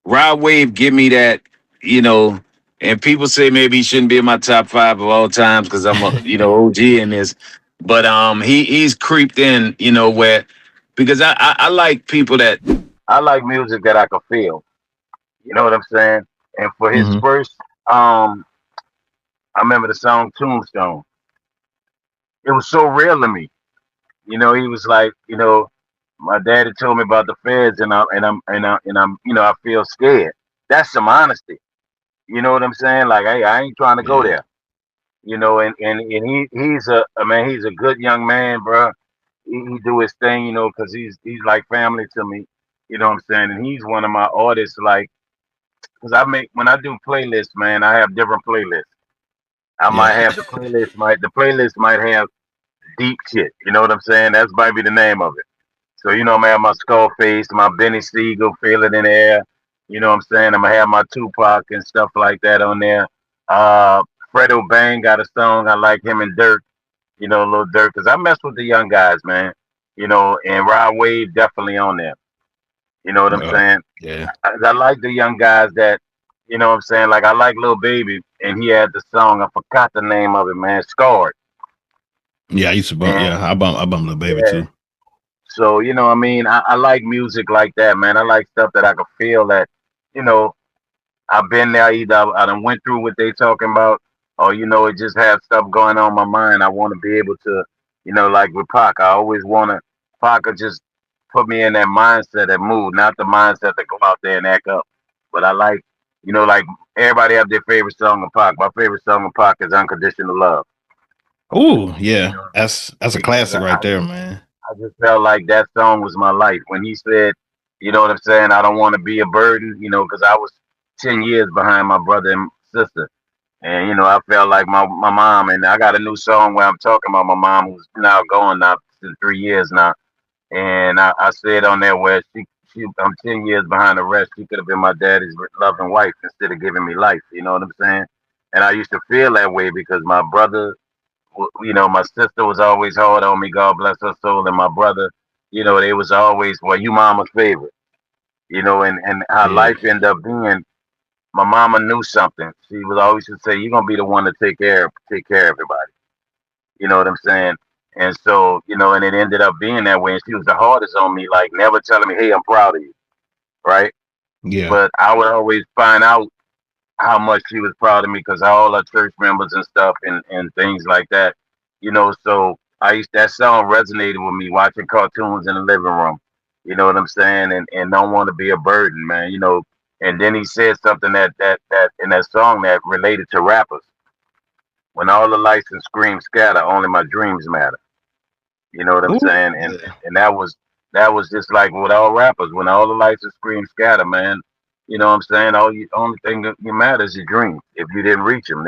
Rod Wave give me that, and people say maybe he shouldn't be in my top 5 of all times because I'm a, OG in this. But he's creeped in, where because I like people that I like music that I can feel. You know what I'm saying? And for his first, I remember the song Tombstone. It was so real to me. He was like, my daddy told me about the feds, and I'm, I feel scared. That's some honesty. You know what I'm saying? Like, hey, I ain't trying to go there. He's he's a good young man, bro. He do his thing, because he's like family to me. You know what I'm saying? And he's one of my artists, like, because when I do playlists, man, I have different playlists. I might have the playlist might have deep shit. You know what I'm saying? That's might be the name of it. So, I'm gonna have my Skullface, my Benny Siegel, Feel It in the Air. You know what I'm saying? I'm gonna have my Tupac and stuff like that on there. Fredo Bang got a song. I like him and Dirk, Lil Dirk, because I mess with the young guys, man. And Rod Wave definitely on there. You know what I'm saying? Yeah. I like the young guys that, you know what I'm saying? Like I like Lil Baby, and he had the song. I forgot the name of it, man. Scarred. Yeah, I used to bump. Yeah, I bump Lil Baby too. So, I like music like that, man. I like stuff that I can feel that, I've been there. Either I done went through what they talking about, or, it just has stuff going on in my mind. I want to be able to, like with Pac, I always want to, Pac could just put me in that mindset, that mood, not the mindset to go out there and act up. But I like, like everybody have their favorite song of Pac. My favorite song of Pac is "Unconditional Love." Oh You yeah, know, that's a because classic right there, man. I just felt like that song was my life. When he said, you know what I'm saying, I don't want to be a burden, because I was 10 years behind my brother and sister. And, I felt like my mom, and I got a new song where I'm talking about my mom who's now gone now since 3 years now. And I said on there where I'm 10 years behind the rest. She could have been my daddy's loving wife instead of giving me life. You know what I'm saying? And I used to feel that way because my brother, my sister was always hard on me. God bless her soul. And my brother, they was always, well, you mama's favorite. And how Yeah, life ended up being. My mama knew something. She was always to say, "You're gonna be the one to take care of everybody." You know what I'm saying? And so, and it ended up being that way. And she was the hardest on me, like never telling me, "Hey, I'm proud of you," right? yeah, But I would always find out how much she was proud of me because all our church members and stuff and things like that. So that song resonated with me watching cartoons in the living room. You know what I'm saying? And don't want to be a burden, man. And then he said something that in that song that related to rappers. When all the lights and screams scatter, only my dreams matter. You know what I'm ooh, saying? And yeah, and that was just like with all rappers. When all the lights and screams scatter, man, you know what I'm saying? Only thing that you matter is your dream. If you didn't reach them,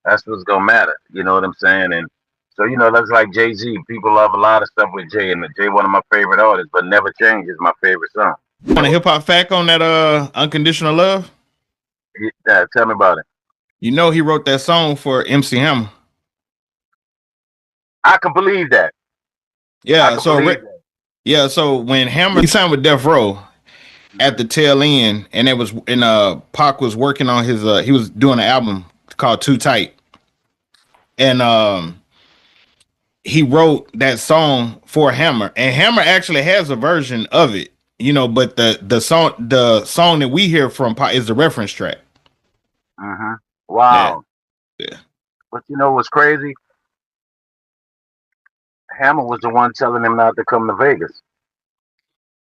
that's what's gonna matter. You know what I'm saying? And so that's like Jay-Z. People love a lot of stuff with Jay, and Jay one of my favorite artists, but Never Change is my favorite song. want a hip hop fact on that unconditional love? Tell me about it. You know he wrote that song for MC Hammer. I can believe that. I Yeah, can so believe that. yeah, so when Hammer he signed with Death Row at the tail end, and it was and Pac was working on his he was doing an album called Too Tight, and he wrote that song for Hammer, and Hammer actually has a version of it, but the song that we hear from Pac is the reference track. Hmm. Yeah, Wow. yeah. But you know what's crazy? Hammer was the one telling him not to come to Vegas.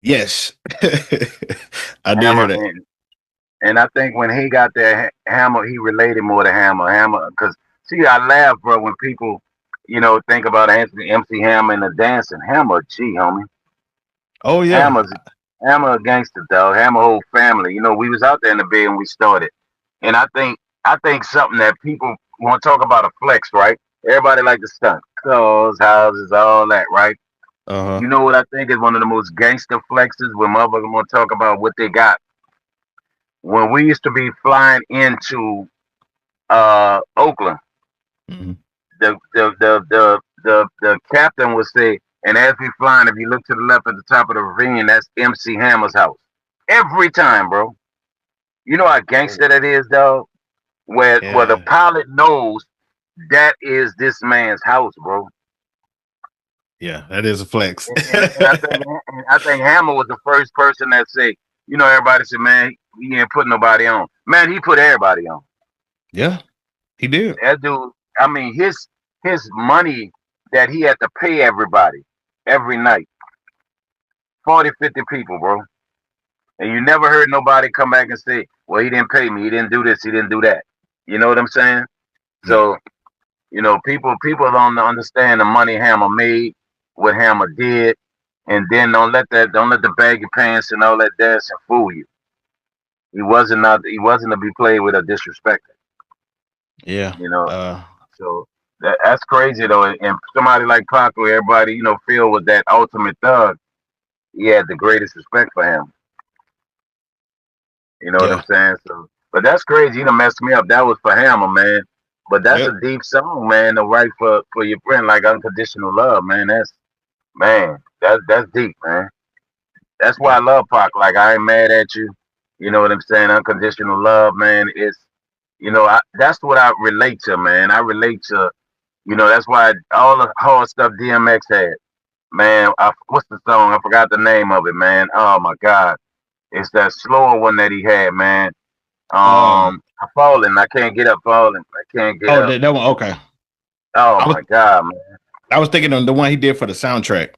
Yes. I did hear Hammer that. and I think when he got there, Hammer, he related more to Hammer. Hammer, because see, I laugh, bro, when people, think about MC Hammer and the dancing. Hammer, gee, homie. Oh yeah. Hammer's Hammer a gangster, dog. Hammer whole family. We was out there in the bed and we started. And I think something that people want to talk about a flex, right? Everybody like to stunt. Cars, houses, all that, right? Uh-huh. You know what I think is one of the most gangster flexes when motherfuckers want to talk about what they got? When we used to be flying into Oakland, Mhm. the captain would say, and as we flying, if you look to the left at the top of the ravine, that's MC Hammer's house. Every time, bro. You know how gangster that is, though? Where the Yeah. pilot knows that is this man's house, bro. Yeah, that is a flex. And I think Hammer was the first person that say, everybody said, man, he ain't put nobody on. Man, he put everybody on. Yeah, he did. That dude, I mean, his money that he had to pay everybody every night, 40, 50 people, bro. And you never heard nobody come back and say, well, he didn't pay me, he didn't do this, he didn't do that. You know what I'm saying? Yeah. So, people don't understand the money Hammer made, what Hammer did, and then don't let the baggy pants and all that dancing fool you. He wasn't to be played with or disrespected. Yeah. You know, so that's crazy though. And somebody like Pac, who everybody feel was that ultimate thug, he had the greatest respect for him. You know what I'm Yeah. saying? So, but that's crazy. You done messed me up. That was for Hammer, man. But that's Yep. a deep song, man, to write for your friend, like Unconditional Love, man. That's deep, man. That's why I Yeah. love Pac. Like, I ain't mad at you. You know what I'm saying? Unconditional love, man. That's what I relate to, man. I relate to, that's why all the hard stuff DMX had, man. What's the song? I forgot the name of it, man. Oh my God, it's that slower one that he had, man. Um. I'm falling. I can't get up, falling. I can't get Oh, up. that one. Okay. Oh I was my God, man. I was thinking on the one he did for the soundtrack.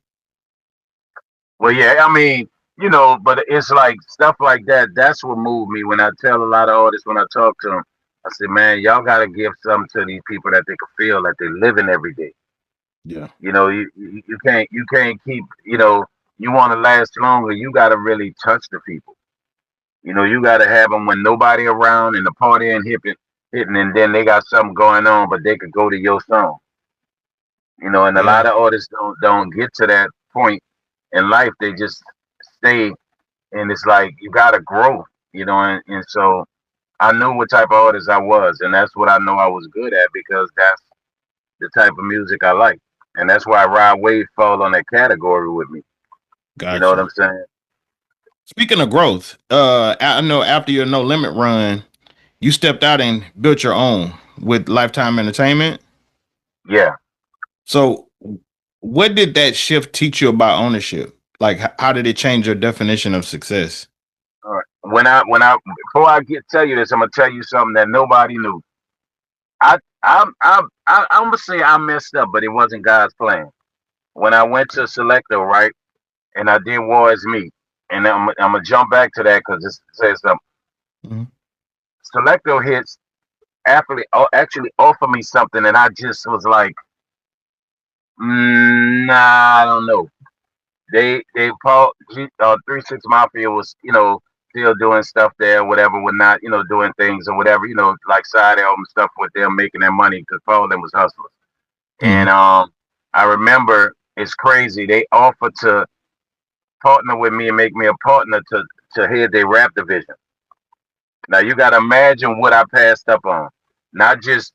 Well, yeah. I mean, you know, but it's like stuff like that. That's what moved me when I tell a lot of artists when I talk to them. I say, man, y'all got to give something to these people that they can feel like they're living every day. Yeah. You know, you can't keep, you know, you want to last longer. You got to really touch the people. You know, you got to have them when nobody around and the party ain't hitting, and then they got something going on, but they could go to your song. You know, and a Yeah. lot of artists don't get to that point in life. They just stay, and it's like you got to grow. You know, and so I knew what type of artist I was, and that's what I know I was good at because that's the type of music I like, and that's why Rod Wave fall on that category with me. You know what Gotcha. I'm saying? Speaking of growth, I know after your No Limit run, you stepped out and built your own with Lifetime Entertainment. Yeah. So, what did that shift teach you about ownership? Like, how did it change your definition of success? All right. When I before I get tell you this, I'm gonna tell you something that nobody knew. I'm gonna say I messed up, but it wasn't God's plan. When I went to Selecto, right, and I did War Is Me, and I'm gonna jump back to that because it says something. Mhm. Selecto hits actually offered me something, and I just was like, nah, I don't know. They Paul 36 Mafia was, you know, still doing stuff there, whatever, would not, you know, doing things or whatever, you know, like side album stuff with them making their money because Paul them was hustlers. And Mhm. I remember it's crazy. They offered to partner with me and make me a partner to head their rap division. Now you gotta imagine what I passed up on. Not just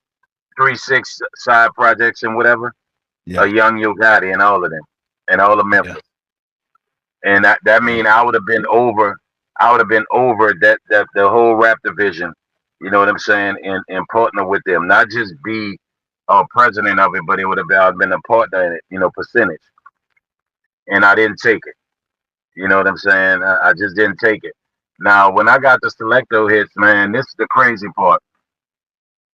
3 6 side projects and whatever, a Yeah. young Yo Gotti and all of them and all of Yeah. Memphis. And that Yeah. mean I would have been over that the whole rap division, you know what I'm saying, and partner with them. Not just be president of it, but it would have been I'd been a partner in it, you know, percentage. And I didn't take it. You know what I'm saying? I just didn't take it. Now when I got the Selecto hits, man, this is the crazy part.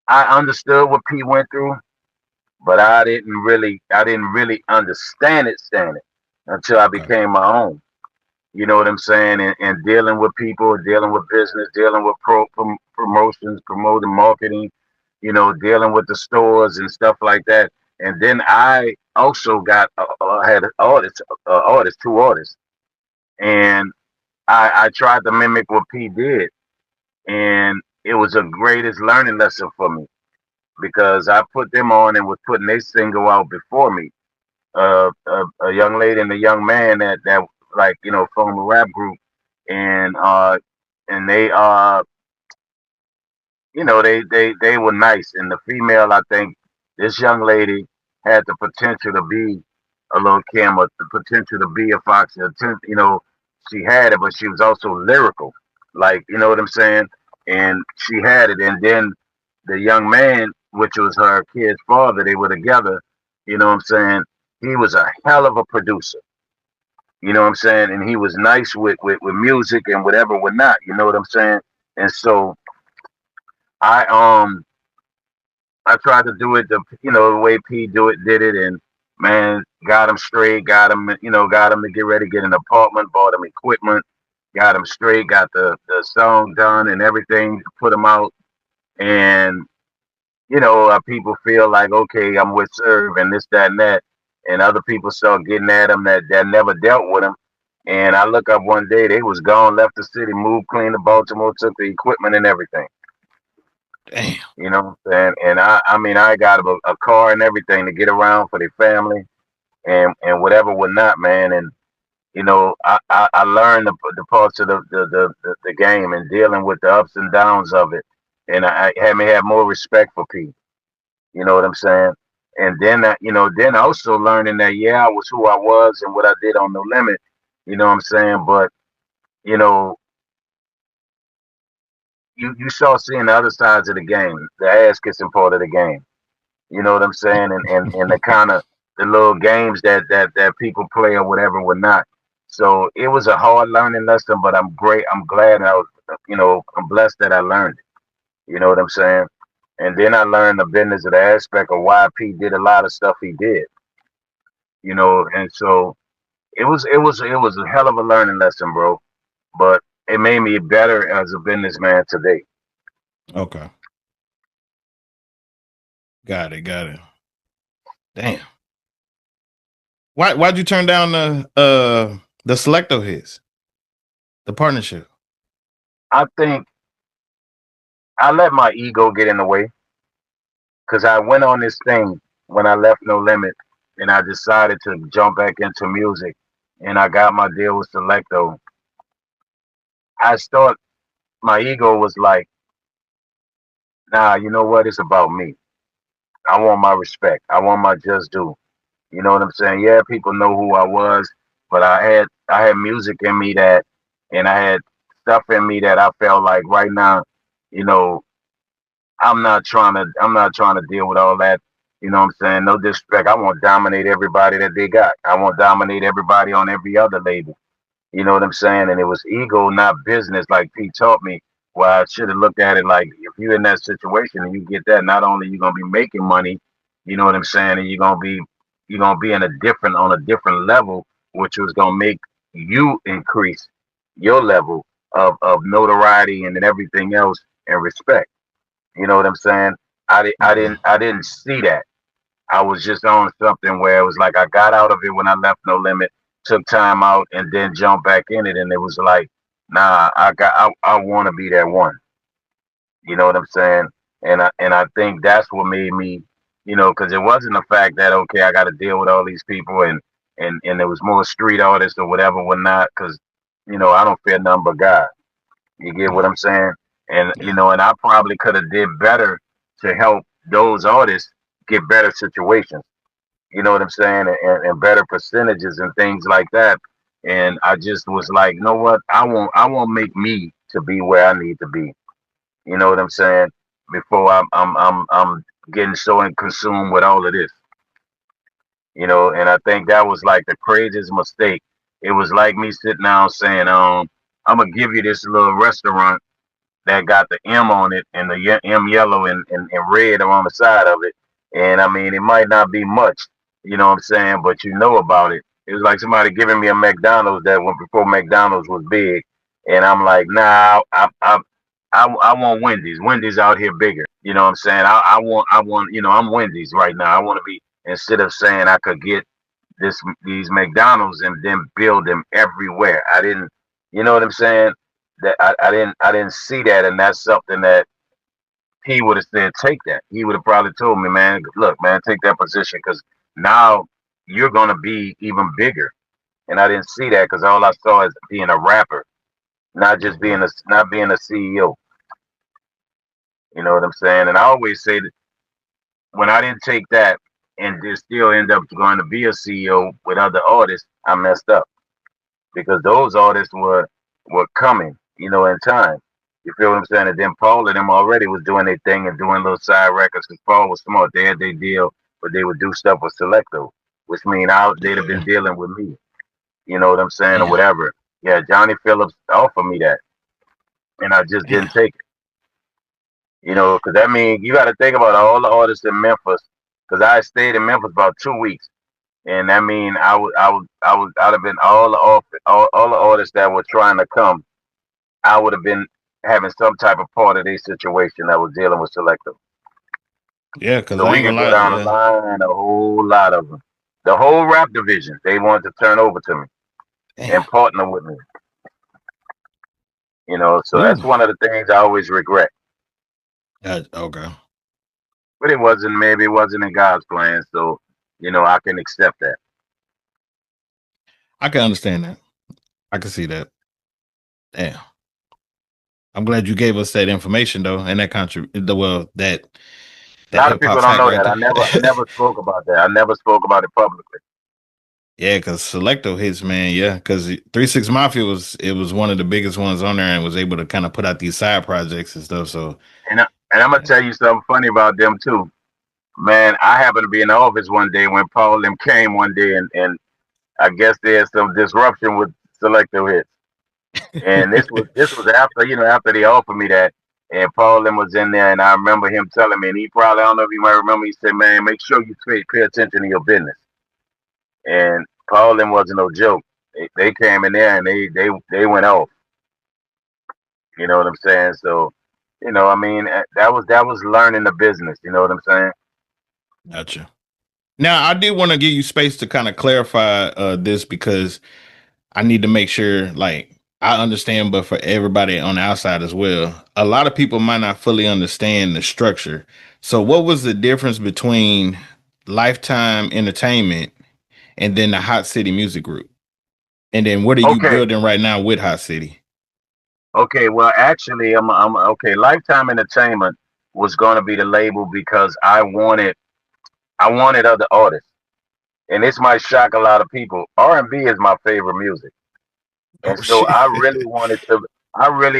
I understood what P went through, but I didn't really stand it until I Okay. became my own. You know what I'm saying? And dealing with people, dealing with business, dealing with promotions, promoting marketing, you know, dealing with the stores and stuff like that. And then I also got had two artists, and I tried to mimic what P did, and it was a greatest learning lesson for me because I put them on and was putting their single out before me. A young lady and a young man that like, you know, formed a rap group, and they you know, they were nice, and the female, I think this young lady had the potential to be a little Kim, or the potential to be a Fox, you know, she had it, but she was also lyrical, like, you know what I'm saying, and she had it. And then the young man, which was her kid's father, they were together, you know what I'm saying, he was a hell of a producer. You know what I'm saying? And he was nice with music and whatever, whatnot. You know what I'm saying? And so I I tried to do it the way P did it, and man, got him straight, got him to get ready, get an apartment, bought him equipment, got him straight, got the song done and everything, put him out, and you know, people feel like, okay, I'm with Serv and this, that, and that, and other people start getting at him that never dealt with him. And I look up one day, they was gone, left the city, moved clean to Baltimore, took the equipment and everything. Damn. You know what I'm saying? And I mean, I got a car and everything to get around for their family and whatever, whatnot, man. And you know, I learned the parts of the game and dealing with the ups and downs of it, and I had me have more respect for people. You know what I'm saying? And then, then also learning that, yeah, I was who I was and what I did on No Limit. You know what I'm saying? But, you know, you start seeing the other sides of the game, the ass kissing part of the game. You know what I'm saying? And the kind of the little games that people play or whatever were not. So it was a hard learning lesson, but I'm great. I'm glad I was, I'm blessed that I learned it. You know what I'm saying? And then I learned the business of the aspect of why P did a lot of stuff he did. You know, and so it was a hell of a learning lesson, bro. But it made me better as a businessman today. Okay. Got it. Got it. Damn. Why'd you turn down the Selecto hits? The partnership. I think I let my ego get in the way because I went on this thing when I left No Limit, and I decided to jump back into music, and I got my deal with Selecto. I thought my ego was like, nah, you know what? It's about me. I want my respect. I want my just due. You know what I'm saying? Yeah, people know who I was, but I had music in me that, and I had stuff in me that I felt like right now, you know, I'm not trying to deal with all that. You know what I'm saying? No disrespect. I want to dominate everybody that they got. I want to dominate everybody on every other label. You know what I'm saying? And it was ego, not business, like Pete taught me. Well, I should have looked at it like if you're in that situation and you get that, not only you gonna be making money, you know what I'm saying, and you're gonna be in a different on a different level, which was gonna make you increase your level of notoriety and then everything else and respect. You know what I'm saying? I didn't see that. I was just on something where it was like I got out of it when I left No Limit, took time out, and then jumped back in it, and it was like, nah, I want to be that one. You know what I'm saying? And I think that's what made me, because it wasn't the fact that okay, I got to deal with all these people and there was more street artists or whatever, whatnot, because I don't fear nothing but God. You get what Right. I'm saying? And Yeah. and I probably could have did better to help those artists get better situations. You know what I'm saying? And better percentages and things like that. And I just was like, you know what? I won't make me to be where I need to be. You know what I'm saying? Before I'm getting so consumed with all of this. And I think that was like the craziest mistake. It was like me sitting down saying, I'm gonna give you this little restaurant that got the M on it and the M yellow and red on the side of it. And I mean, it might not be much, you know what I'm saying, but you know about it. It was like somebody giving me a McDonald's that went before McDonald's was big, and I'm like, nah, I want Wendy's. Wendy's out here bigger. You know what I'm saying? I want, I'm Wendy's right now. I want to be instead of saying I could get these McDonald's and then build them everywhere. I didn't, you know what I'm saying? That I didn't see that, and that's something that he would have said, take that. He would have probably told me, man, look, man, take that position because now you're gonna be even bigger. And I didn't see that because all I saw is being a rapper, not just Okay. being a CEO. You know what I'm saying? And I always say that when I didn't take that and just still end up going to be a CEO with other artists, I messed up because those artists were coming, in time. You feel what I'm saying? And then Paul and them already was doing their thing and doing little side records because Paul was smart. They had their deal, but they would do stuff with Selecto, which mean they'd have been Yeah. dealing with me. You know what I'm saying, or Damn. whatever. Yeah, Johnny Phillips offered me that, and I just Damn. didn't take it. Because that means you got to think about all the artists in Memphis. Because I stayed in Memphis about 2 weeks, and that mean I'd have been all the artists that were trying to come. I would have been having some type of part of their situation that was dealing with Selective. Yeah, because So I we ain't could gonna go lie. down the line, a whole lot of them. The whole rap division, they wanted to turn over to me Damn. and partner with me. So Ooh. that's one of the things I always regret. Okay. But maybe it wasn't in God's plan, so I can accept that. I can understand that. I can see that. Damn. I'm glad you gave us that information though, and that A that lot of hip hop people don't fact know right that. I there. never spoke about that. I never spoke about it publicly. Yeah, because Selecto hits, man. Yeah, because 36 Mafia was one of the biggest ones on there and was able to kind of put out these side projects and stuff. So And I'm gonna tell you something funny about them too. Man, I happened to be in the office one day when Paul them came one day, and I guess there's some disruption with Selective Hits. And this was after they offered me that, and Paul them was in there, and I remember him telling me, and he probably I don't know if you might remember, he said, "Man, make sure you pay attention to your business." And Paulding wasn't no joke. They came in there and they went off. You know what I'm saying? So, I mean, that was learning the business. You know what I'm saying? Gotcha. Now, I did want to give you space to kind of clarify this because I need to make sure, like, I understand, but for everybody on the outside as well, a lot of people might not fully understand the structure. So, what was the difference between Lifetime Entertainment and then the Hot City Music Group? And then what are you Okay. building right now with Hot City? Okay. Well, actually, I'm okay. Lifetime Entertainment was going to be the label because I wanted other artists, and this might shock a lot of people. R&B is my favorite music. Oh And so shit. I really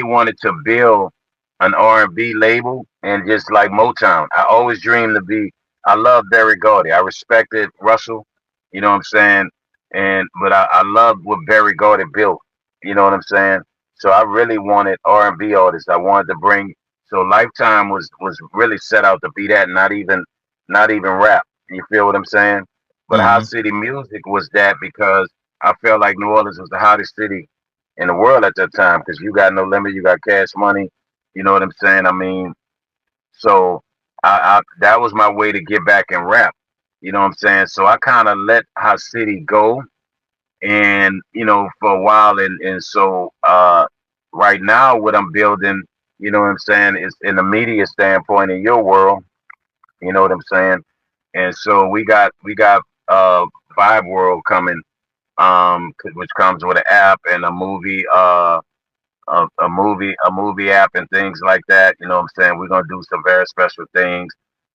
wanted to build an R&B label and just like Motown. I always dreamed to be. I love Barry Gordy. I respected Russell. You know what I'm saying? But I loved what Barry Gordy built. You know what I'm saying? So I really wanted R&B artists. I wanted to bring. So Lifetime was really set out to be that, not even rap. You feel what I'm saying? But Hot Hmm. City Music was that because I felt like New Orleans was the hottest city in the world at that time because you got no limit, you got cash money. You know what I'm saying? I mean, so I that was my way to get back and rap. You know what I'm saying? So I kind of let Hot City go, and for a while, and so right now what I'm building, you know what I'm saying, is in the media standpoint in your world. You know what I'm saying? And so we got Vibe World coming, which comes with an app and a movie app and things like that. You know what I'm saying? We're gonna do some very special things.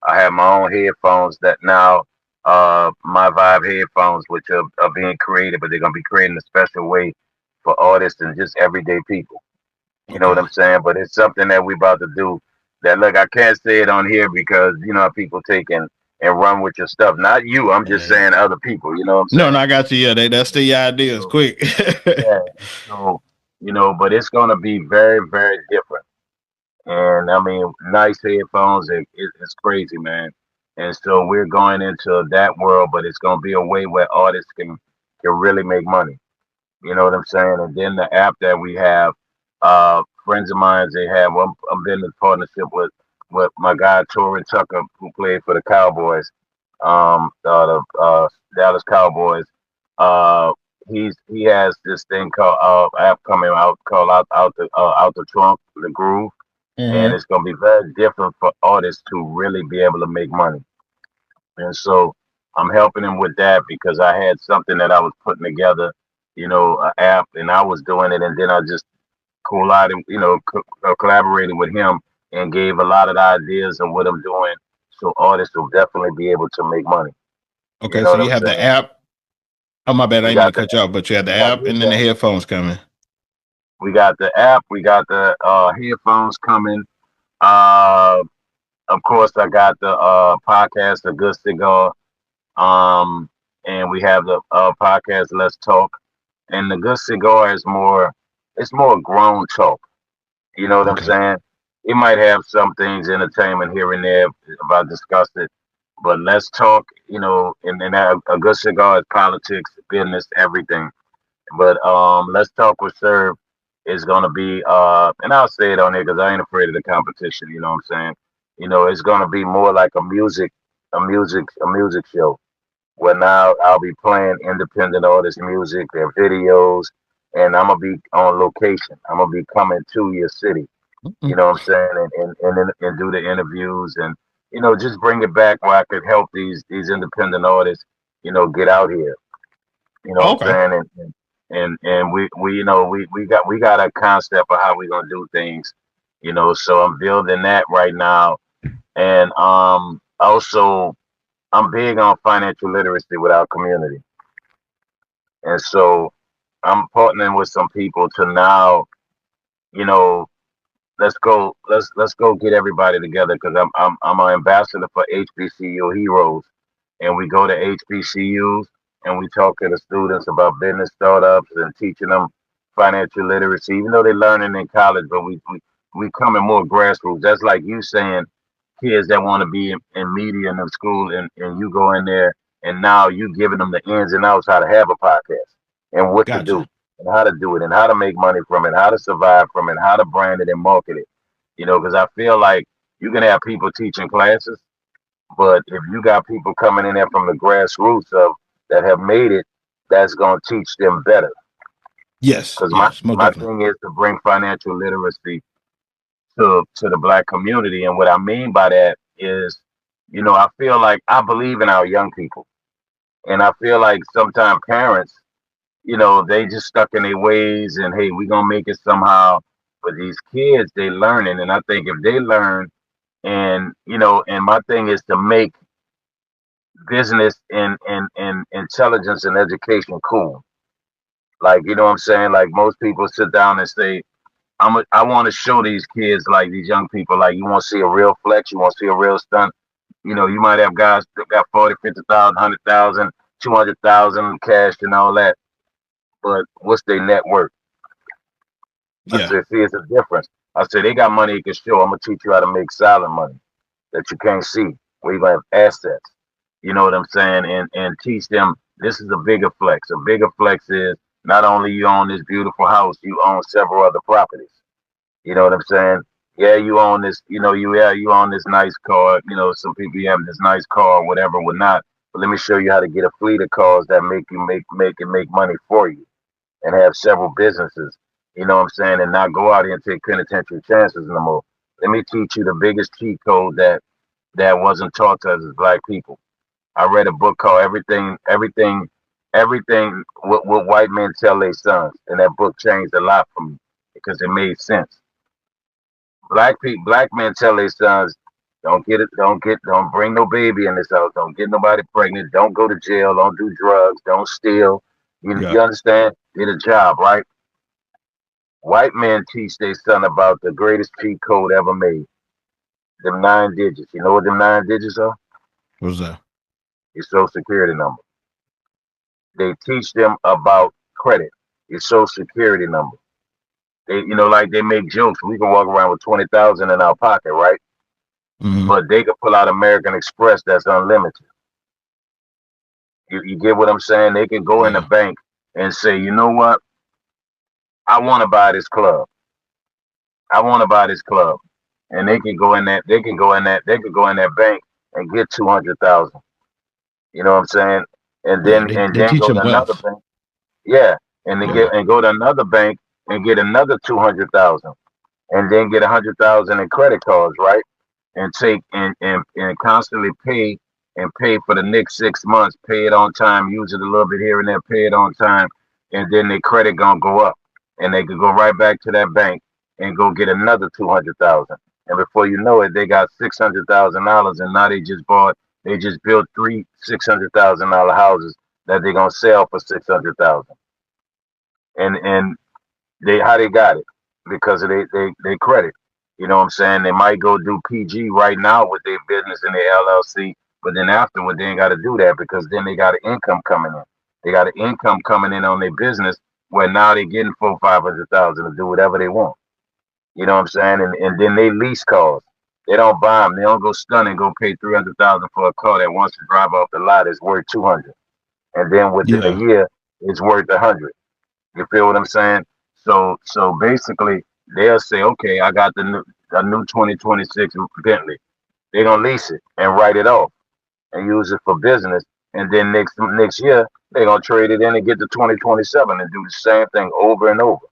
I have my own headphones that now my Vibe headphones, which are being created, but they're gonna be created in a special way for artists and just everyday people. You know what Okay. I'm saying? But it's something that we about to do. That look, I can't say it on here because how people take and run with your stuff. Not you. I'm just Yeah. saying other people. You know what I'm No, no, saying? I got you. Yeah, that's the ideas. So Quick. yeah. So but it's gonna be very, very different. And I mean, nice headphones. It's crazy, man. And so we're going into that world, but it's going to be a way where artists can really make money. You know what I'm saying? And then the app that we have, friends of mine, they have. I'm in a partnership with my guy Torrin Tucker, who played for the Cowboys, the Dallas Cowboys. Uh, he has this thing called app coming out called out the trunk, the groove, and Hmm. it's going to be very different for artists to really be able to make money. And so I'm helping him with that because I had something that I was putting together, an app, and I was doing it, and then I just collided, collaborated with him and gave a lot of the ideas of what I'm doing, so artists will definitely be able to make money. You Okay, know so what you I'm have the saying? app. Oh, my bad. I We didn't mean to got the cut you off, but you have the no, app you and then the got headphones coming. we got the app, we got the headphones coming. Uh, of course, I got the podcast, The Good Cigar. Um, and we have the podcast Let's Talk. And the Good Cigar is it's more grown talk. You know what I'm Okay. saying? It might have some things entertainment here and there if I discuss it, but Let's Talk. And a Good Cigar is politics, business, everything. But Let's Talk with Serv is gonna be and I'll say it on here because I ain't afraid of the competition. You know what I'm saying? It's gonna be more like a music show where now I'll be playing independent artist music, their videos, and I'm gonna be on location. I'm gonna be coming to your city. You Mm. know what I'm saying, and do the interviews and just bring it back where I could help these independent artists, get out here. You know what I'm Okay. saying, and we we got a concept of how we're gonna do things. So I'm building that right now, and also I'm big on financial literacy with our community. And so I'm partnering with some people to now, you know, let's go get everybody together because I'm an ambassador for HBCU Heroes, and we go to HBCUs and we talk to the students about business startups and teaching them financial literacy, even though they're learning in college, but we come in more grassroots. That's like you saying kids that want to be in media in the school, and you go in there and now you giving them the ins and outs how to have a podcast and what to do Gotcha. and how to do it and how to make money from it, how to survive from it, how to brand it and market it. Because I feel like you can have people teaching classes, but if you got people coming in there from the grassroots of that have made it, that's gonna teach them better. Yes, Because my yes, most my definitely. thing is to bring financial literacy to the black community, and what I mean by that is, I feel like I believe in our young people, and I feel like sometimes parents, they just stuck in their ways, and hey, we gonna make it somehow. But these kids, they learning, and I think if they learn, and my thing is to make business and intelligence and education cool. Like, you know what I'm saying? Like most people sit down and say, I want to show these kids, like these young people, like you want to see a real flex, you want to see a real stunt. You might have guys that got 40, 50,000, 100,000, 200,000 cash and all that. But what's their net worth? I Yeah. said, see, it's a difference. I said, they got money you can show. I'm going to teach you how to make silent money that you can't see, where you're going to have assets. You know what I'm saying? And teach them this is a bigger flex. A bigger flex is not only you own this beautiful house, you own several other properties. You know what I'm saying? Yeah, you own this, you own this nice car. Some people you have this nice car, whatever, whatnot. But let me show you how to get a fleet of cars that make money for you and have several businesses. You know what I'm saying? And not go out here and take penitentiary chances no more. Let me teach you the biggest cheat code that wasn't taught to us as black people. I read a book called Everything what white men tell their sons, and that book changed a lot for me because it made sense. Black men tell their sons, don't bring no baby in this house, don't get nobody pregnant, don't go to jail, don't do drugs, don't steal. Yeah. You understand? Get a job, right? White men teach their son about the greatest cheat code ever made. Them 9 digits. You know what them 9 digits are? What's that? Your social security number. They teach them about credit, your social security number. They, like they make jokes. We can walk around with 20,000 in our pocket, right? Hmm. But they can pull out American Express that's unlimited. You get what I'm saying? They can go in the Yeah. bank and say, you know what? I want to buy this club. I want to buy this club, and they can go in that. They can go in that. They can go in that bank and get 200,000. You know what I'm saying? And Yeah. then They and they then teach go them to another wealth. bank. Yeah, and then Yeah. go to another bank and get another 200,000, and then get 100,000 in credit cards, right? And take and constantly pay for the next 6 months, pay it on time, use it a little bit here and there, pay it on time, and then their credit gonna go up, and they could go right back to that bank and go get another 200,000, and before you know it, they got $600,000, and now they just built three $600,000 houses that they're gonna sell for 600,000, and they how they got it because of they credit. You know what I'm saying? They might go do PG right now with their business and their LLC, but then afterward they ain't got to do that because then they got an income coming in. They got an income coming in on their business where now they're getting 400,000, 500,000 to do whatever they want. You know what I'm saying? And then they lease cars. They don't buy them. They don't go stun and go pay 300,000 for a car that once you drive off the lot is worth 200, and then within a Yeah. year it's worth 100. You feel what I'm saying? So basically, they'll say, okay, I got a new 2026 Bentley. They're gonna lease it and write it off and use it for business. And then next year, they're gonna trade it in and get the 2027 and do the same thing over and over.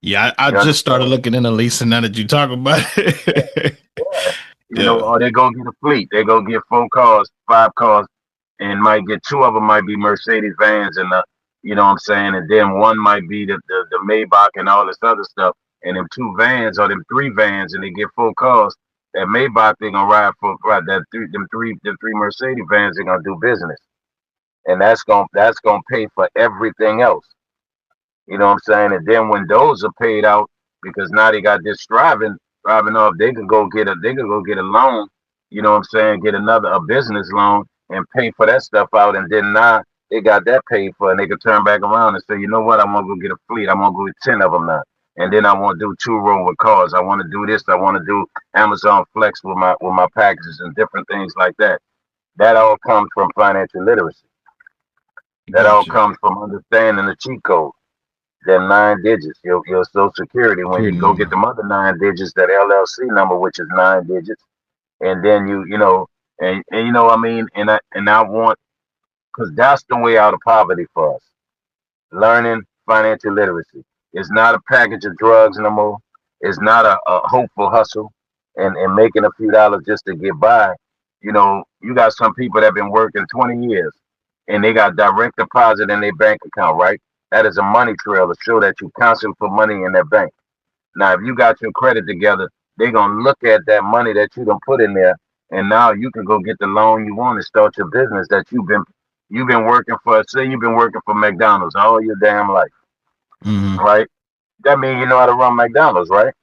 Yeah. I You just started understand? looking into leasing now that you talk about it. Yeah. Yeah. Or they go get a fleet. They go get 4 cars, 5 cars, and might get 2 of them might be Mercedes vans and you know what I'm saying, and then one might be the Maybach and all this other stuff, and them 2 vans or them 3 vans, and they get 4 cars. That Maybach they gonna ride for right that them three Mercedes vans they're gonna do business, and that's gonna pay for everything else. You know what I'm saying? And then when those are paid out, because now they got this driving off, they could go get a loan. You know what I'm saying? Get a business loan and pay for that stuff out, and then now they got that paid for, and they could turn back around and say, you know what? I want to go get a fleet. I want to go get 10 of them now, and then I want to do 2 row with cars. I want to do this. I want to do Amazon Flex with my packages and different things like that. That all comes from financial literacy. That all Gotcha. comes from understanding the cheat code. That 9 digits, your Social Security. When you Security go get number. the other 9 digits, that LLC number, which is 9 digits, and then and you know what I mean. And I want, because that's the way out of poverty for us. Learning financial literacy. It's not a package of drugs no more. It's not a hopeful hustle and making a few dollars just to get by. You got some people that have been working 20 years and they got direct deposit in their bank account, right? That is a money trail to show that you constantly put money in that bank. Now, if you got your credit together, they're gonna look at that money that you done put in there, and now you can go get the loan you want to start your business that you've been working for. Say you've been working for McDonald's all your damn life, Mm-hmm. right? That means you know how to run McDonald's, right?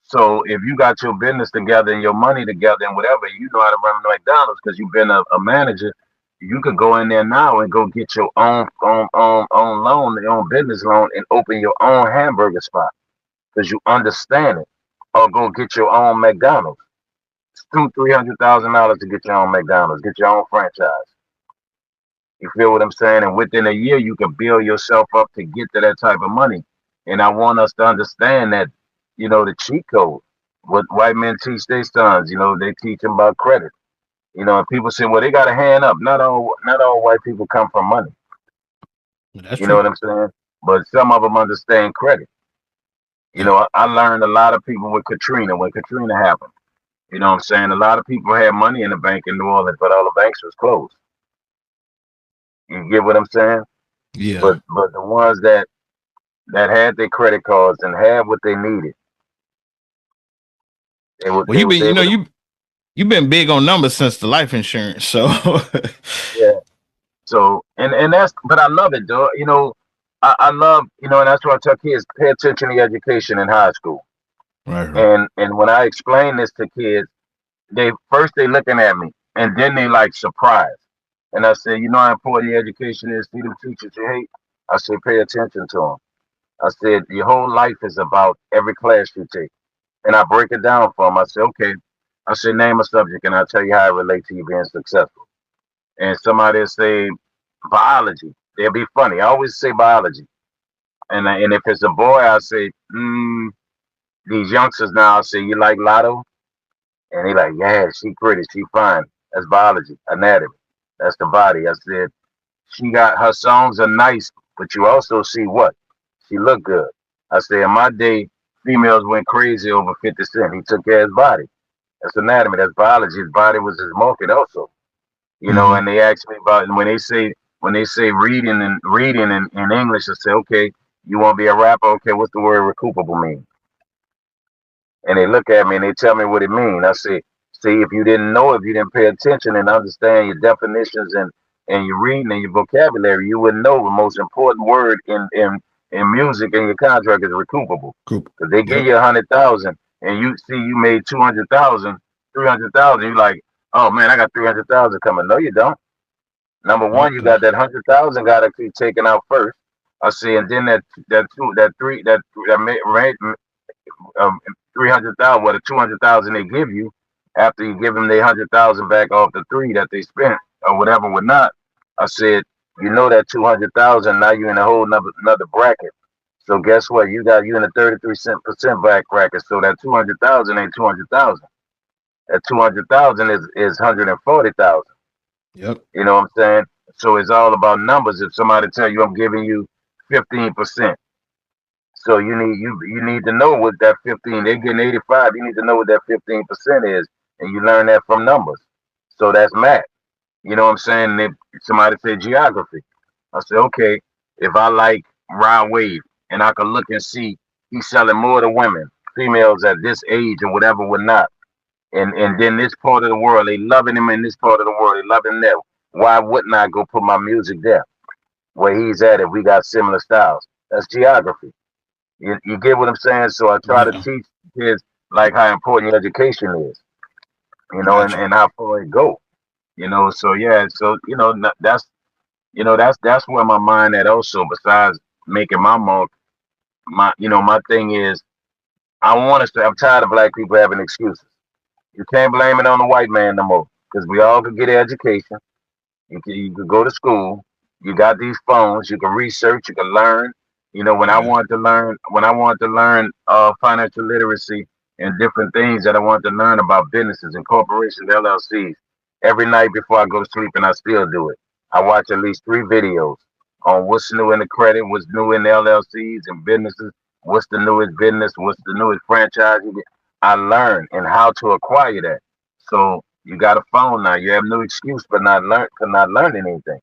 So if you got your business together and your money together and whatever, you know how to run McDonald's because you've been a manager. You could go in there now and go get your own loan, your own business loan, and open your own hamburger spot because you understand it. Or go get your own McDonald's. It's $200,000-$300,000 to get your own McDonald's, get your own franchise. You feel what I'm saying? And within a year, you can build yourself up to get to that type of money. And I want us to understand that, the cheat code. What white men teach their sons, they teach them about credit. And people say, well, they got a hand up. Not all white people come from money. That's You know true. what I'm saying? But some of them understand credit. Yeah. I learned a lot of people with Katrina when Katrina happened. You know what I'm saying? A lot of people had money in the bank in New Orleans, but all the banks was closed. You get what I'm saying? Yeah. But the ones that had their credit cards and had what they needed, Well, they you've was been, able to. you've been big on numbers since the life insurance. So Yeah. So and that's, but I love it, though. I love, and that's why I tell kids, pay attention to education in high school. right. And when I explain this to kids, they looking at me and then they like surprised. And I say, you know how important your education is. See them teachers you hate. I say, pay attention to them. I said, your whole life is about every class you take. And I break it down for them. I say, okay. I say, name a subject, and I'll tell you how it relates to you being successful. And somebody will say biology. They'll be funny. I always say biology. And if it's a boy, I say, these youngsters now, I say, you like Lotto? And they like, yeah, she pretty, she fine. That's biology, anatomy. That's the body. I said, she got, her songs are nice, but you also see what? She look good. I said, in my day, females went crazy over 50 Cent. He took care of his body. That's anatomy. That's biology. His body was his market also. Mm-hmm. And they ask me about, and when they say reading in English, I say, okay, you want to be a rapper? Okay, what's the word recoupable mean? And they look at me and they tell me what it means. I say, see, if you didn't know, if you didn't pay attention and understand your definitions and your reading and your vocabulary, you wouldn't know the most important word in music and your contract is recoupable. Group. Because they give Yep. you 100,000 and you see you made 200,000, 300,000. You're like, oh man, I got 300,000 coming. No, you don't. Number one, you Okay. got that 100,000 got to be taken out first. I see, and then that two that three that 300,000, what the 200,000 they give you after you give them their 100,000 back off the three that they spent or whatever, would not. I said, that 200,000, now you're in a whole another bracket. So guess what? You in a 33% back bracket. So that 200,000 ain't 200,000. That 200,000 is 140,000. Yep. You know what I'm saying? So it's all about numbers. If somebody tell you I'm giving you 15%. So you need to know what that 15. They're getting 85. You need to know what that 15% is, and you learn that from numbers. So that's math. You know what I'm saying? And if somebody say geography, I say, okay, if I like Rod Wave and I can look and see he's selling more to women, females at this age or whatever, whatnot, and then this part of the world, they loving him in this part of the world, they loving that. Why wouldn't I go put my music there where he's at if we got similar styles? That's geography. You get what I'm saying? So I try to Yeah. teach kids like how important your education is, Gotcha. and how far it go. So yeah, so that's where my mind at also. Besides making my mark, my thing is I want us to. I'm tired of black people having excuses. You can't blame it on the white man no more. because we all could get an education. You could go to school. You got these phones. You can research. You can learn. You know, Yeah. when I wanted to learn financial literacy and different things that I wanted to learn about businesses and corporations, LLCs, every night before I go to sleep, and I still do it. I watch at least 3 videos on what's new in the credit, what's new in the LLCs and businesses, what's the newest business, what's the newest franchise. I learn and how to acquire that. So you got a phone now. You have no excuse for not learning anything.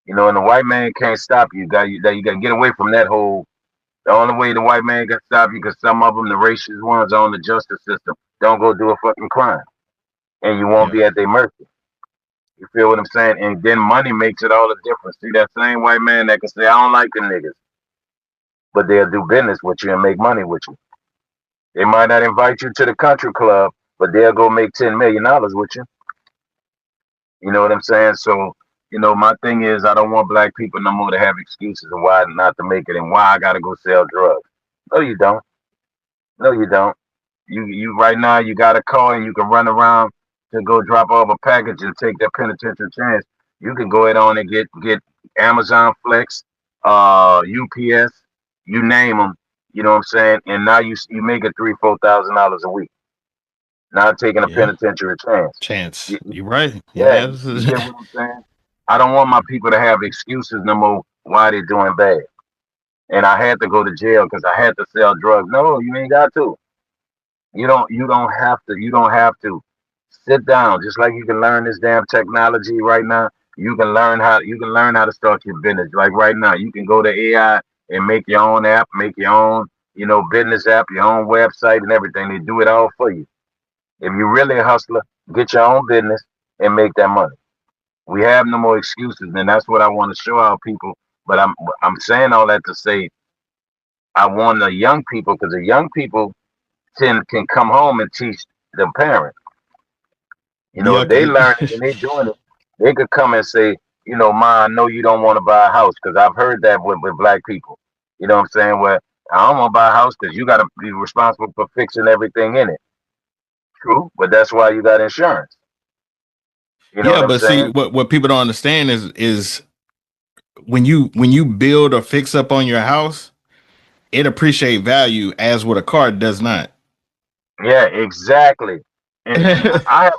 You know, and the white man can't stop you. You got to get away from that whole. The only way the white man can stop you, because some of them, the racist ones on the justice system, don't go do a fucking crime, and you won't Yeah. be at their mercy. You feel what I'm saying? And then money makes it all the difference. See, that same white man that can say, I don't like the niggas, but they'll do business with you and make money with you. They might not invite you to the country club, but they'll go make $10 million with you. You know what I'm saying? So, you know, my thing is, I don't want black people no more to have excuses of why not to make it and why I gotta go sell drugs. No, you don't. No, you don't. You right now, you got a car and you can run around to go drop off a package and take that penitentiary chance. You can go ahead on and get Amazon Flex, UPS, you name them. You know what I'm saying? And now you make it $3,000-4,000 a week. Not taking a Yeah. penitentiary chance. Chance. You're right. Yeah, Yeah. This you is- get what I'm saying? I don't want my people to have excuses no more why they're doing bad. And I had to go to jail because I had to sell drugs. No, you ain't got to. You don't have to. You don't have to. Sit down. Just like you can learn this damn technology right now, you can learn how to start your business. Like right now, you can go to AI and make your own app, make your own, business app, your own website and everything. They do it all for you. If you're really a hustler, get your own business and make that money. We have no more excuses, and that's what I want to show our people. But I'm saying all that to say I want the young people, because the young people can come home and teach the parents. You know, yeah. if they learn it and they doing it, they could come and say, Ma, I know you don't want to buy a house, because I've heard that with black people. You know what I'm saying? Well, I don't want to buy a house because you got to be responsible for fixing everything in it. True, but that's why you got insurance. You know Yeah, what I'm but see, saying? what people don't understand is when you build or fix up on your house, it appreciate value as what a car does not. Yeah, exactly. And I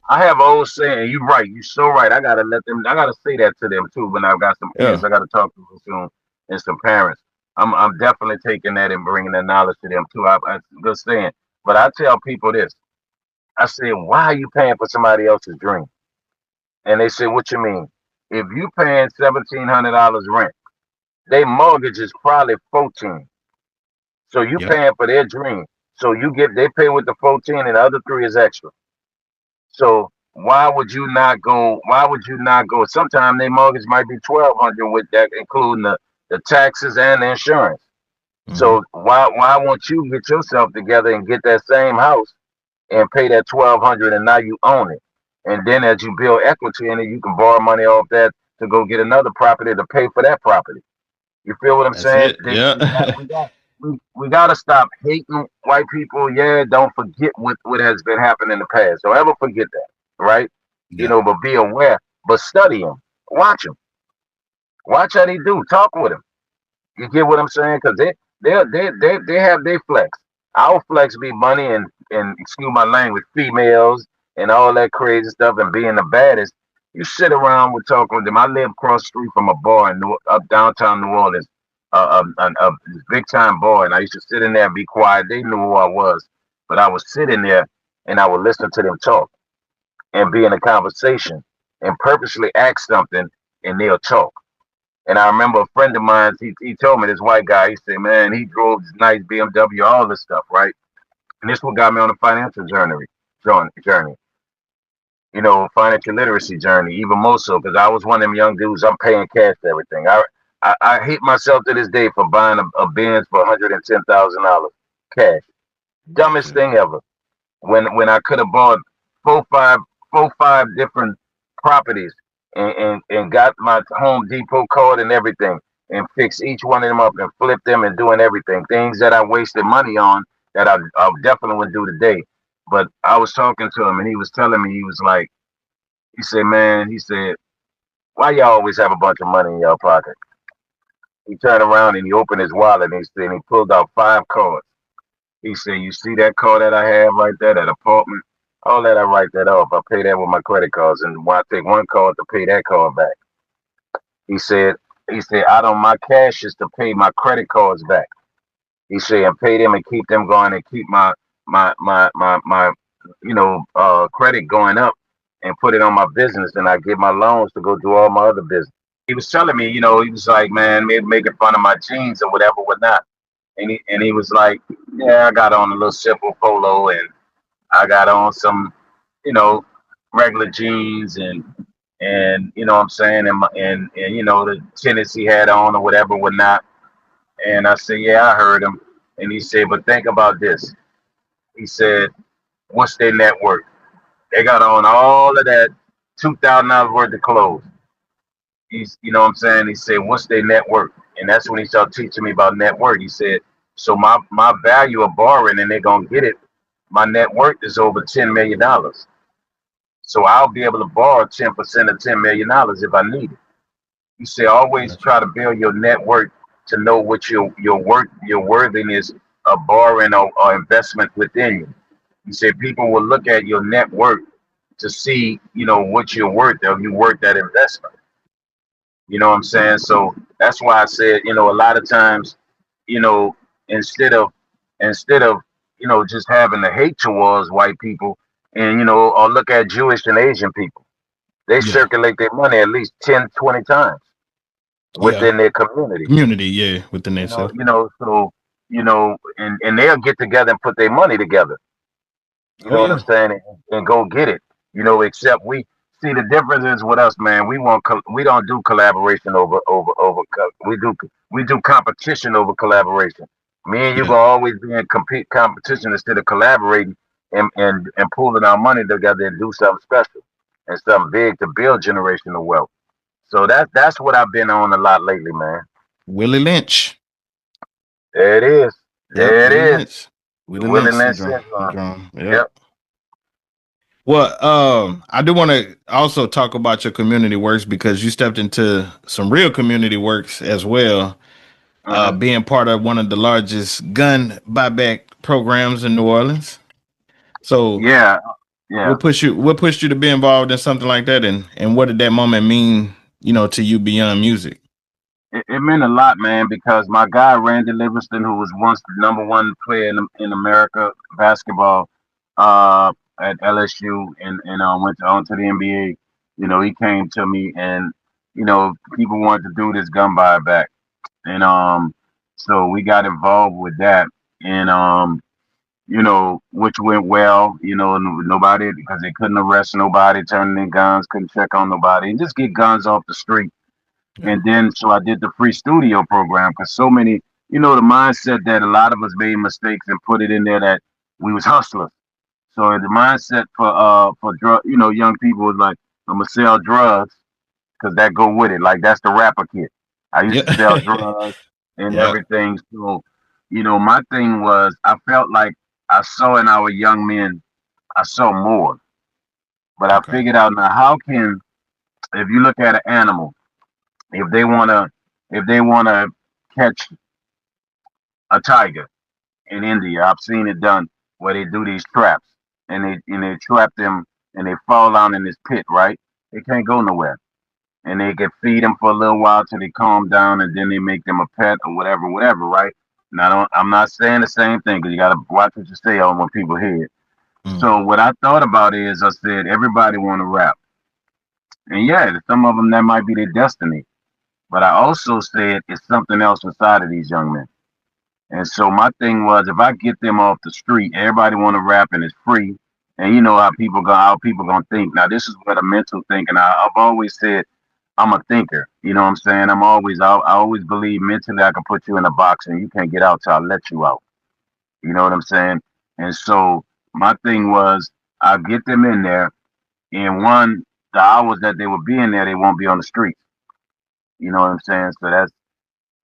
have an old saying. You're right. You're so right. I gotta let them. I gotta say that to them too. When I've got some kids, Yeah. I gotta talk to them soon, and some parents. I'm definitely taking that and bringing that knowledge to them too. I good saying. But I tell people this. I say, why are you paying for somebody else's dream? And they say, what you mean? If you paying $1,700 rent, they mortgage is probably 14. So you Yep. paying for their dream. So they pay with the 14 and the other three is extra. So why would you not go? Why would you not go? Sometimes their mortgage might be 1,200 with that, including the taxes and the insurance. Hmm. So why won't you get yourself together and get that same house and pay that 1,200 and now you own it? And then as you build equity in it, you can borrow money off that to go get another property to pay for that property. You feel what I'm That's saying? it. Yeah. We got to stop hating white people. Yeah, don't forget what has been happening in the past. Don't ever forget that, right? Yeah. But be aware. But study them. Watch them. Watch how they do. Talk with them. You get what I'm saying? Because they have their flex. Our flex be money and excuse my language, females and all that crazy stuff and being the baddest. You sit around with talking with them. I live across the street from a bar up downtown New Orleans, a big time bar, and I used to sit in there and be quiet. They knew who I was, but I was sitting there and I would listen to them talk and be in a conversation and purposely ask something and they'll talk. And I remember a friend of mine, he told me, this white guy, he said, man, he drove this nice BMW, all this stuff, right? And this what got me on a financial journey, financial literacy journey, even more so, because I was one of them young dudes, I'm paying cash for everything. I hate myself to this day for buying a Benz for $110,000 cash. That's Dumbest it. thing ever. When I could have bought four, five, different properties and got my Home Depot card and everything and fixed each one of them up and flipped them and doing everything. Things that I wasted money on that I definitely wouldn't do today. But I was talking to him and he was telling me, he was like, He said, man, he said, why y'all always have a bunch of money in y'all pocket? He turned around and he opened his wallet and he said, and he pulled out 5 cards. He said, you see that car that I have right there, that apartment? All that I write that off. I pay that with my credit cards, and when I take one card to pay that card back. He said, I don't, my cash is to pay my credit cards back. He said, and pay them and keep them going and keep my credit going up and put it on my business, and I get my loans to go do all my other business. He was telling me, he was like, man, maybe making fun of my jeans or whatever, whatnot. And he was like, yeah, I got on a little simple polo and I got on some, you know, regular jeans and you know what I'm saying, and the tennis he had on or whatever, whatnot. And I said, yeah, I heard him. And he said, but think about this. He said, what's their net worth? They got on all of that $2,000 worth of clothes. You know what I'm saying? He said, what's their net worth? And that's when he started teaching me about net worth. He said, so my value of borrowing and they're gonna get it, my net worth is over $10 million. So I'll be able to borrow 10% of $10 million if I need it. You say always try to build your net worth to know what your worthiness of borrowing or investment within you. You say people will look at your net worth to see, what you're worth, or you worth that investment. You know what I'm saying? So that's why I said, a lot of times, you know, instead of just having the hate towards white people and or look at Jewish and Asian people. They Yeah. circulate their money at least 10, 20 times Yeah. within their community. Community, yeah, within themselves. So and they'll get together and put their money together. You Oh know what I'm yeah. saying? And go get it. Except we see the difference is with us, man. We don't do collaboration we do competition over collaboration. Me and you Yeah. gonna always be in competition instead of collaborating and pooling our money together and do something special and something big to build generational wealth. So that's what I've been on a lot lately, man. Willie Lynch. There it is. Yep, There it Willie is. Lynch. The Willie Willie Lynch Lynch syndrome. syndrome. Yep. Yep. Well, I do want to also talk about your community works because you stepped into some real community works as well, Hmm. being part of one of the largest gun buyback programs in New Orleans. So, Yeah. Yeah. what pushed you to be involved in something like that, and what did that moment mean, to you beyond music? It meant a lot, man, because my guy Randy Livingston, who was once the number one player in America basketball, at LSU and went on to the NBA. He came to me and people wanted to do this gun buyback, and so we got involved with that, and which went well. Nobody, because they couldn't arrest nobody, turning in guns, couldn't check on nobody, and just get guns off the street. Yeah. And then so I did the free studio program because so many, the mindset that a lot of us made mistakes and put it in there that we was hustlers. So the mindset for drug, young people was like, I'm gonna sell drugs because that go with it. Like that's the rapper kid. I used to sell Yeah. drugs and Yeah. everything. So, my thing was I felt like I saw in our young men, I saw more. But I Okay. figured out now how can, if you look at an animal, if they wanna catch a tiger in India, I've seen it done where they do these traps and they trap them and they fall down in this pit, right? They can't go nowhere. And they can feed them for a little while till they calm down and then they make them a pet or whatever, right? Now I'm not saying the same thing because you gotta watch what you say on when people hear it. Mm. So what I thought about is I said everybody wanna rap. And yeah, some of them that might be their destiny. But I also said it's something else inside of these young men. And so my thing was, if I get them off the street, everybody want to rap and it's free, and you know how people gonna think. Now this is where the mental thinking. I've always said I'm a thinker. You know what I'm saying? I always believe mentally I can put you in a box and you can't get out till I let you out. You know what I'm saying? And so my thing was, I'll get them in there, and the hours that they will be in there, they won't be on the streets. You know what I'm saying? So that's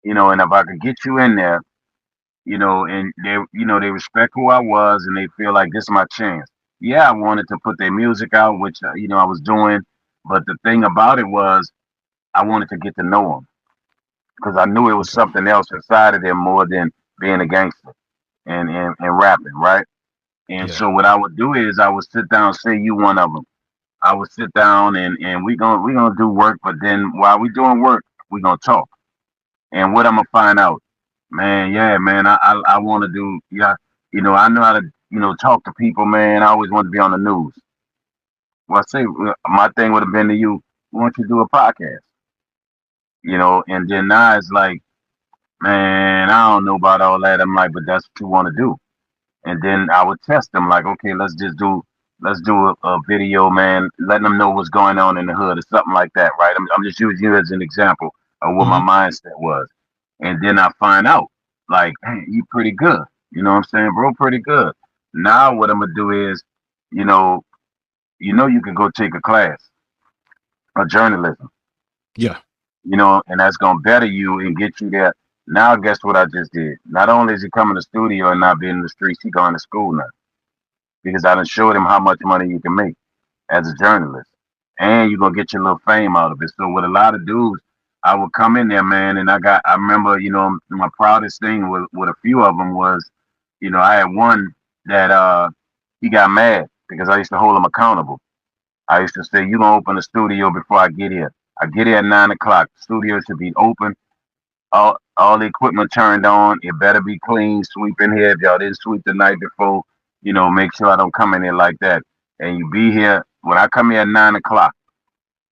and if I could get you in there, and they respect who I was and they feel like this is my chance. Yeah, I wanted to put their music out, which I was doing, But the thing about it was, I wanted to get to know them because I knew it was Okay. something else inside of them more than being a gangster and rapping, right? And Yeah. so what I would do is I would sit down, say you one of them. I would sit down and we gonna do work, but then while we doing work, we gonna talk. And what I'm gonna find out, man, yeah, man, I want to do, yeah, I know how to, talk to people, man. I always want to be on the news. Well, I say my thing would have been to you, why don't you do a podcast? And then now it's like, man, I don't know about all that. I'm like, but that's what you want to do. And then I would test them like, okay, let's do a video, man, letting them know what's going on in the hood or something like that, right? I'm just using you as an example of what my Hmm. mindset was. And then I find out, like, hey, you pretty good. You know what I'm saying, bro? Pretty good. Now what I'm gonna do is, you know, you can go take a class of journalism, Yeah. and that's gonna better you and get you there. Now guess what I just did? Not only is he coming to the studio and not being in the streets, he going to school now because I done showed him how much money you can make as a journalist, and you're gonna get your little fame out of it. So with a lot of dudes, I would come in there, man, and I remember, my proudest thing with a few of them was, I had one that he got mad because I used to hold him accountable. I used to say, "You gonna open the studio before I get here? I get here at 9 o'clock. The studio should be open. All the equipment turned on. It better be clean. Sweep in here. If y'all didn't sweep the night before, make sure I don't come in here like that. And you be here when I come here at 9 o'clock.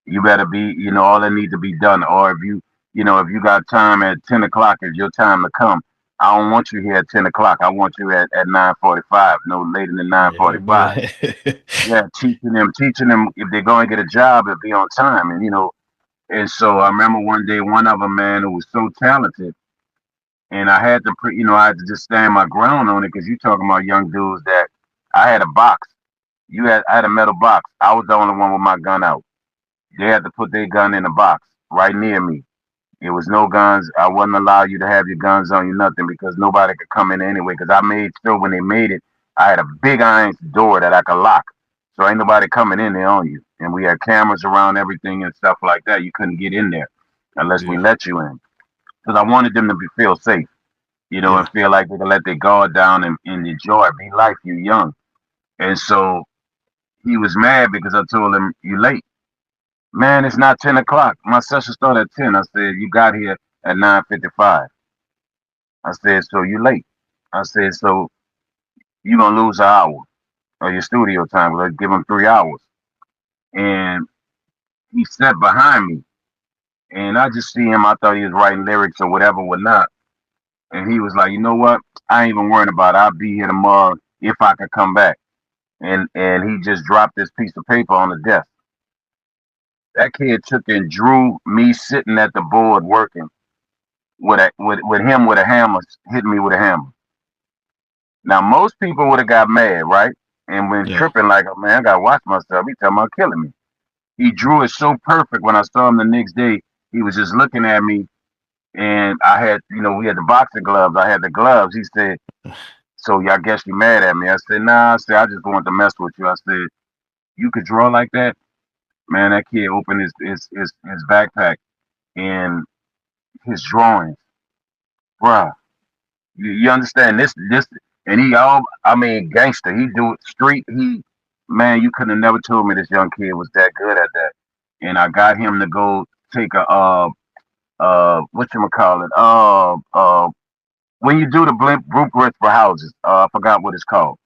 You better be, all that needs to be done. Or if you got time at 10 o'clock, it's your time to come. I don't want you here at 10 o'clock. I want you at 9:45. No later than nine Yeah, forty-five. man. Yeah, teaching them if they're going to get a job, to be on time. And so I remember one day, one of them, man, who was so talented, and I had to, I had to just stand my ground on it because you talking about young dudes that I had a box. I had a metal box. I was the only one with my gun out. They had to put their gun in a box right near me. It was no guns. I wouldn't allow you to have your guns on you, nothing, because nobody could come in anyway. Because I made sure when they made it, I had a big iron door that I could lock. So ain't nobody coming in there on you. And we had cameras around everything and stuff like that. You couldn't get in there unless we Yeah. let you in. Because I wanted them to feel safe, and Yeah. feel like they could let their guard down and enjoy, be life, you young. And so he was mad because I told him, you late. Man, it's not 10 o'clock. My session started at 10. I said, you got here at 9:55. I said, so you late. I said, so you going to lose an hour of your studio time. Let's give him 3 hours. And he sat behind me. And I just see him. I thought he was writing lyrics or whatever, whatnot. And he was like, you know what? I ain't even worrying about it. I'll be here tomorrow if I could come back. And he just dropped this piece of paper on the desk. That kid took and drew me sitting at the board working with him with a hammer, hitting me with a hammer. Now most people would have got mad, right? And been Yeah. tripping like, oh man, I gotta watch myself. He talking about killing me. He drew it so perfect. When I saw him the next day, he was just looking at me, and I had, we had the boxing gloves. I had the gloves. He said, "So I guess you mad at me?" I said, "Nah." I said, "I just wanted to mess with you." I said, "You could draw like that, man." That kid opened his backpack and his drawings, bruh. You understand this, and he all, I mean, gangster. He do it street. Man, you could have never told me this young kid was that good at that. And I got him to go take a what you call it, when you do the blueprint for houses, I forgot what it's called.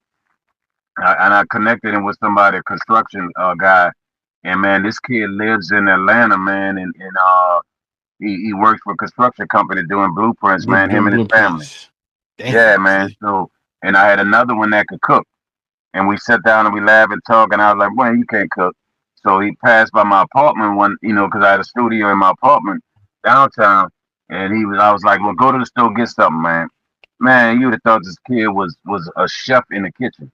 And I connected him with somebody, a construction guy. And man, this kid lives in Atlanta, man, and he works for a construction company doing blueprints, man. Him Doing and his family. blueprints. Yeah, Damn. man. See. So, and I had another one that could cook, and we sat down and we laughed and talked. And I was like, "Man, you can't cook." So he passed by my apartment one, because I had a studio in my apartment downtown, and I was like, "Well, go to the store, get something, man." Man, you'd have thought this kid was a chef in the kitchen.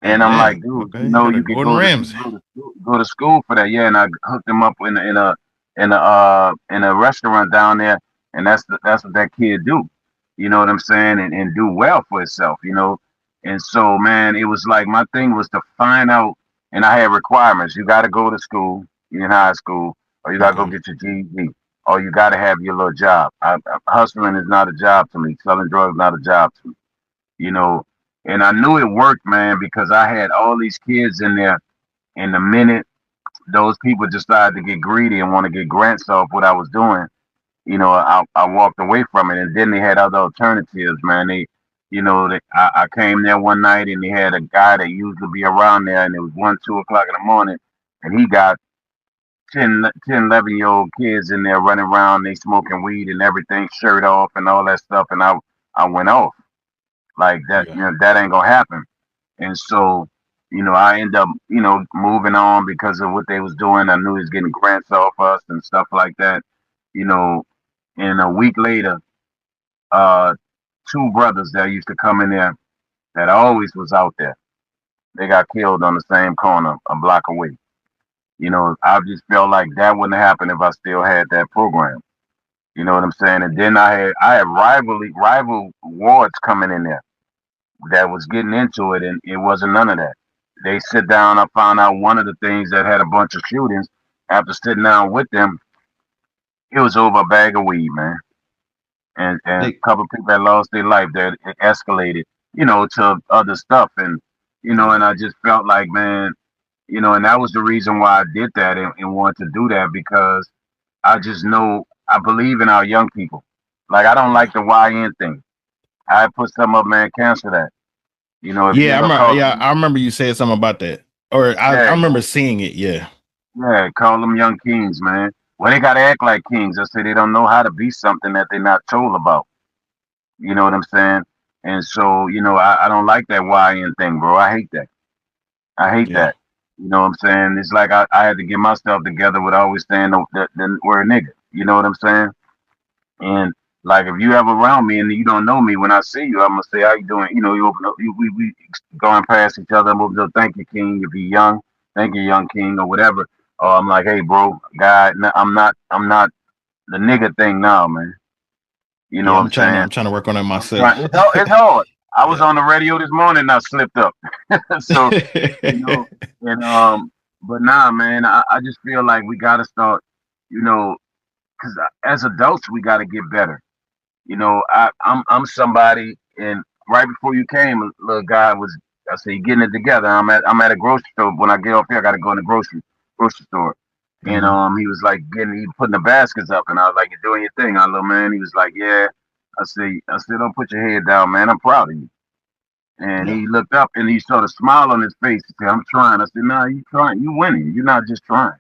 Oh And I'm like, man. dude, Okay. You got a you could Gordon go to Ramsay. go to school for that. Yeah, and I hooked him up in a restaurant down there, and that's what that kid do. You know what I'm saying? And do well for himself. And so, man, it was like my thing was to find out. And I had requirements. You got to go to school in high school, or you got to go Okay. get your GED, or you got to have your little job. Hustling is not a job to me. Selling drugs is not a job to me. You know, and I knew it worked, man, because I had all these kids in there. And the minute those people decided to get greedy and want to get grants off what I was doing, I walked away from it. And then they had other alternatives, man. I came there one night and they had a guy that used to be around there, and it was 1, 2 o'clock in the morning, and he got 10, 10, 11-year-old kids in there running around. They smoking weed and everything, shirt off and all that stuff. And I went off like that. Yeah. That ain't gonna happen. And so, I end up, moving on because of what they was doing. I knew he was getting grants off us and stuff like that. You know, and a week later, uh, two brothers that used to come in there that always was out there, they got killed on the same corner a block away. I just felt like that wouldn't happen if I still had that program. You know what I'm saying? And then I had rival wards coming in there that was getting into it, and it wasn't none of that. They sit down. I found out one of the things that had a bunch of shootings. After sitting down with them, it was over a bag of weed, man, and a They, couple of people that lost their life. That it escalated, to other stuff, and and yeah. I just felt like, man, and that was the reason why I did that and wanted to do that because I just know I believe in our young people. Like I don't Yeah. like the YN thing. I put some up, man, cancel that. If you Yeah, ain't gonna call yeah, them, I remember you said something about that. Or I yeah, remember seeing it, yeah. yeah, call them young kings, man. Well, they gotta act like kings. I say they don't know how to be something that they're not told about. You know what I'm saying? And so, I don't like that YN thing, bro. I hate that. I hate Yeah. that. You know what I'm saying? It's like I had to get myself together with always saying the word nigga. You know what I'm saying? And like if you ever around me and you don't know me, when I see you, I'm gonna say, "How you doing?" You open up, we going past each other. I'm gonna thank you, King. If you young, thank you, young King, or whatever. Or I'm like, "Hey, bro, guy, I'm not the nigga thing now, man." You know Yeah, what I'm saying? I'm trying to work on it I'm trying. myself. It's hard. I was Yeah. on the radio this morning and I slipped up. So you know, and but nah, man, I just feel like we gotta start, because as adults we gotta get better. I'm somebody, and right before you came, a little guy was, I say, getting it together. I'm at a grocery store. When I get off here, I got to go in the grocery store. And Mhm. he was like he putting the baskets up, and I was like, "You're doing your thing, huh, little man." He was like, "Yeah." I said, "Don't put your head down, man. I'm proud of you." And Yeah. he looked up and he saw a smile on his face. He said, "I'm trying." I said, "Nah, you trying. You winning. You're not just trying."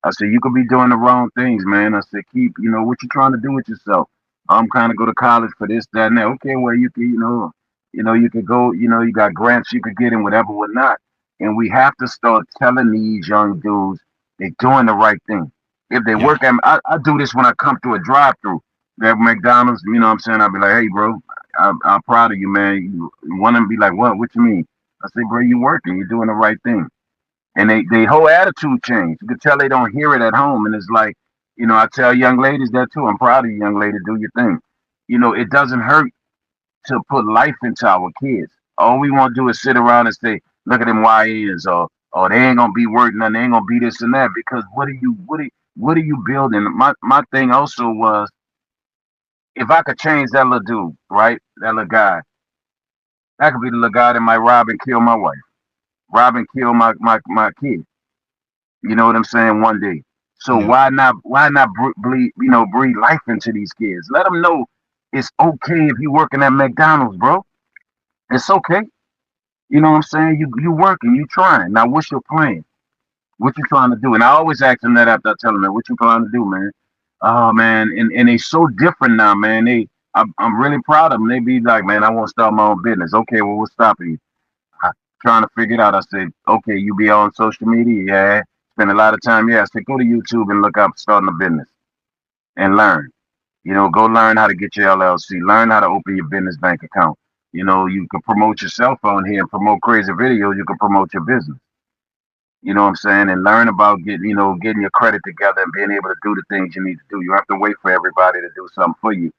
I said, "You could be doing the wrong things, man." I said, "Keep, what you trying to do with yourself. I'm kind of go to college for this, that, and that. Okay, well, you can, you could go, you got grants you could get and whatever, whatnot. And we have to start telling these young dudes they're doing the right thing. If they Yeah. work at, I do this when I come through a drive-through. At McDonald's, you know what I'm saying? I'll be like, "Hey, bro, I'm proud of you, man." You want to be like, "What? What you mean?" I say, "Bro, you working. You're doing the right thing." And they whole attitude change. You can tell they don't hear it at home, and it's like, I tell young ladies that too. I'm proud of you, young lady. Do your thing. It doesn't hurt to put life into our kids. All we want to do is sit around and say, "Look at them YNs," or they ain't gonna be working, and they ain't gonna be this and that. Because what are you building? My thing also was, if I could change that little dude, right, that little guy, that could be the little guy that might rob and kill my wife, rob and kill my kid. You know what I'm saying? One day. So Yeah. why not breathe life into these kids? Let them know it's okay if you working at McDonald's, bro. It's okay. You know what I'm saying? You working, you trying. Now what's your plan? What you trying to do? And I always ask them that after I tell them that. What you trying to do, man? Oh man, and they so different now, man. I'm really proud of them. They be like, "Man, I want to start my own business." Okay, well, what's stopping you? Trying to figure it out. I said, "Okay, you be on social media, yeah. Spend a lot of time, yeah." I said, "Go to YouTube and look up starting a business and learn. Go learn how to get your LLC. Learn how to open your business bank account. You can promote yourself on here and promote crazy videos. You can promote your business. You know what I'm saying? And learn about getting your credit together and being able to do the things you need to do. You have to wait for everybody to do something for you.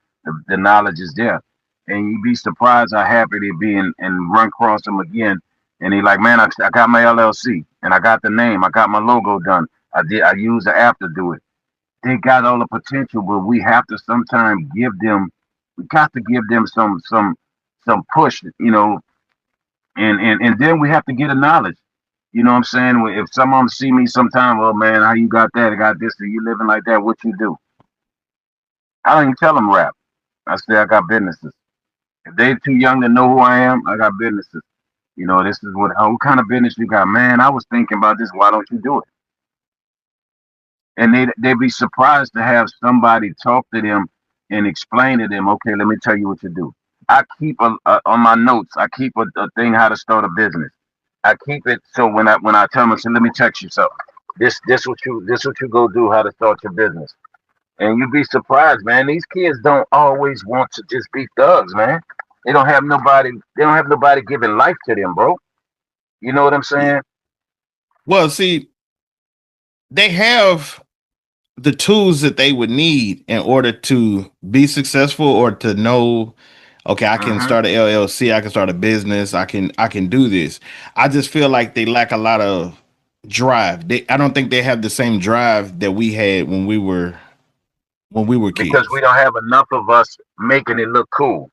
The knowledge is there, and you'd be surprised how happy they be and run across them again. And he like, man, I got my LLC and I got the name, I got my logo done. I used the app to do it. They got all the potential, but we have to sometimes give them. We got to give them some push, and then we have to get a knowledge. You know what I'm saying? If some of them see me sometime, well, man, how you got that? I got this. Are you living like that? What you do? I don't even tell them rap. I say I got businesses. If they too young to know who I am, I got businesses. This is what kind of business you got, man. I was thinking about this. Why don't you do it? And they'd be surprised to have somebody talk to them and explain to them. Okay, let me tell you what to do. I keep on my notes. I keep a thing how to start a business. I keep it so when I tell them, I say, let me text you something. This what you go do how to start your business. And you'd be surprised, man. These kids don't always want to just be thugs, man. They don't have nobody. They don't have nobody giving life to them, bro. You know what I'm saying? Well, see, they have the tools that they would need in order to be successful or to know, okay, I can start an LLC, I can start a business, I can do this. I just feel like they lack a lot of drive. I don't think they have the same drive that we had when we were Because kids. we don't have enough of us making it look cool.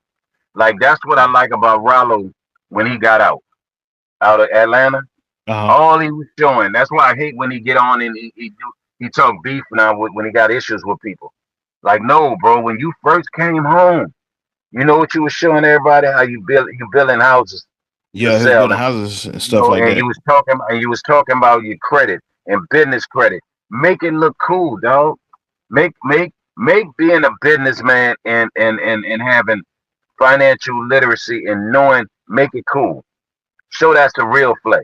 Like that's what I like about Rollo when he got out of Atlanta. Uh-huh. All he was showing. That's why I hate when he get on and he talk beef now when he got issues with people. Like no, bro. When you first came home, you know what you was showing everybody how you building houses to Yeah, he was sell building them. houses and stuff like And that. you was talking about your credit and business credit. Make it look cool, dog. Make being a businessman and having financial literacy and knowing, make it cool. Show that's the real flex.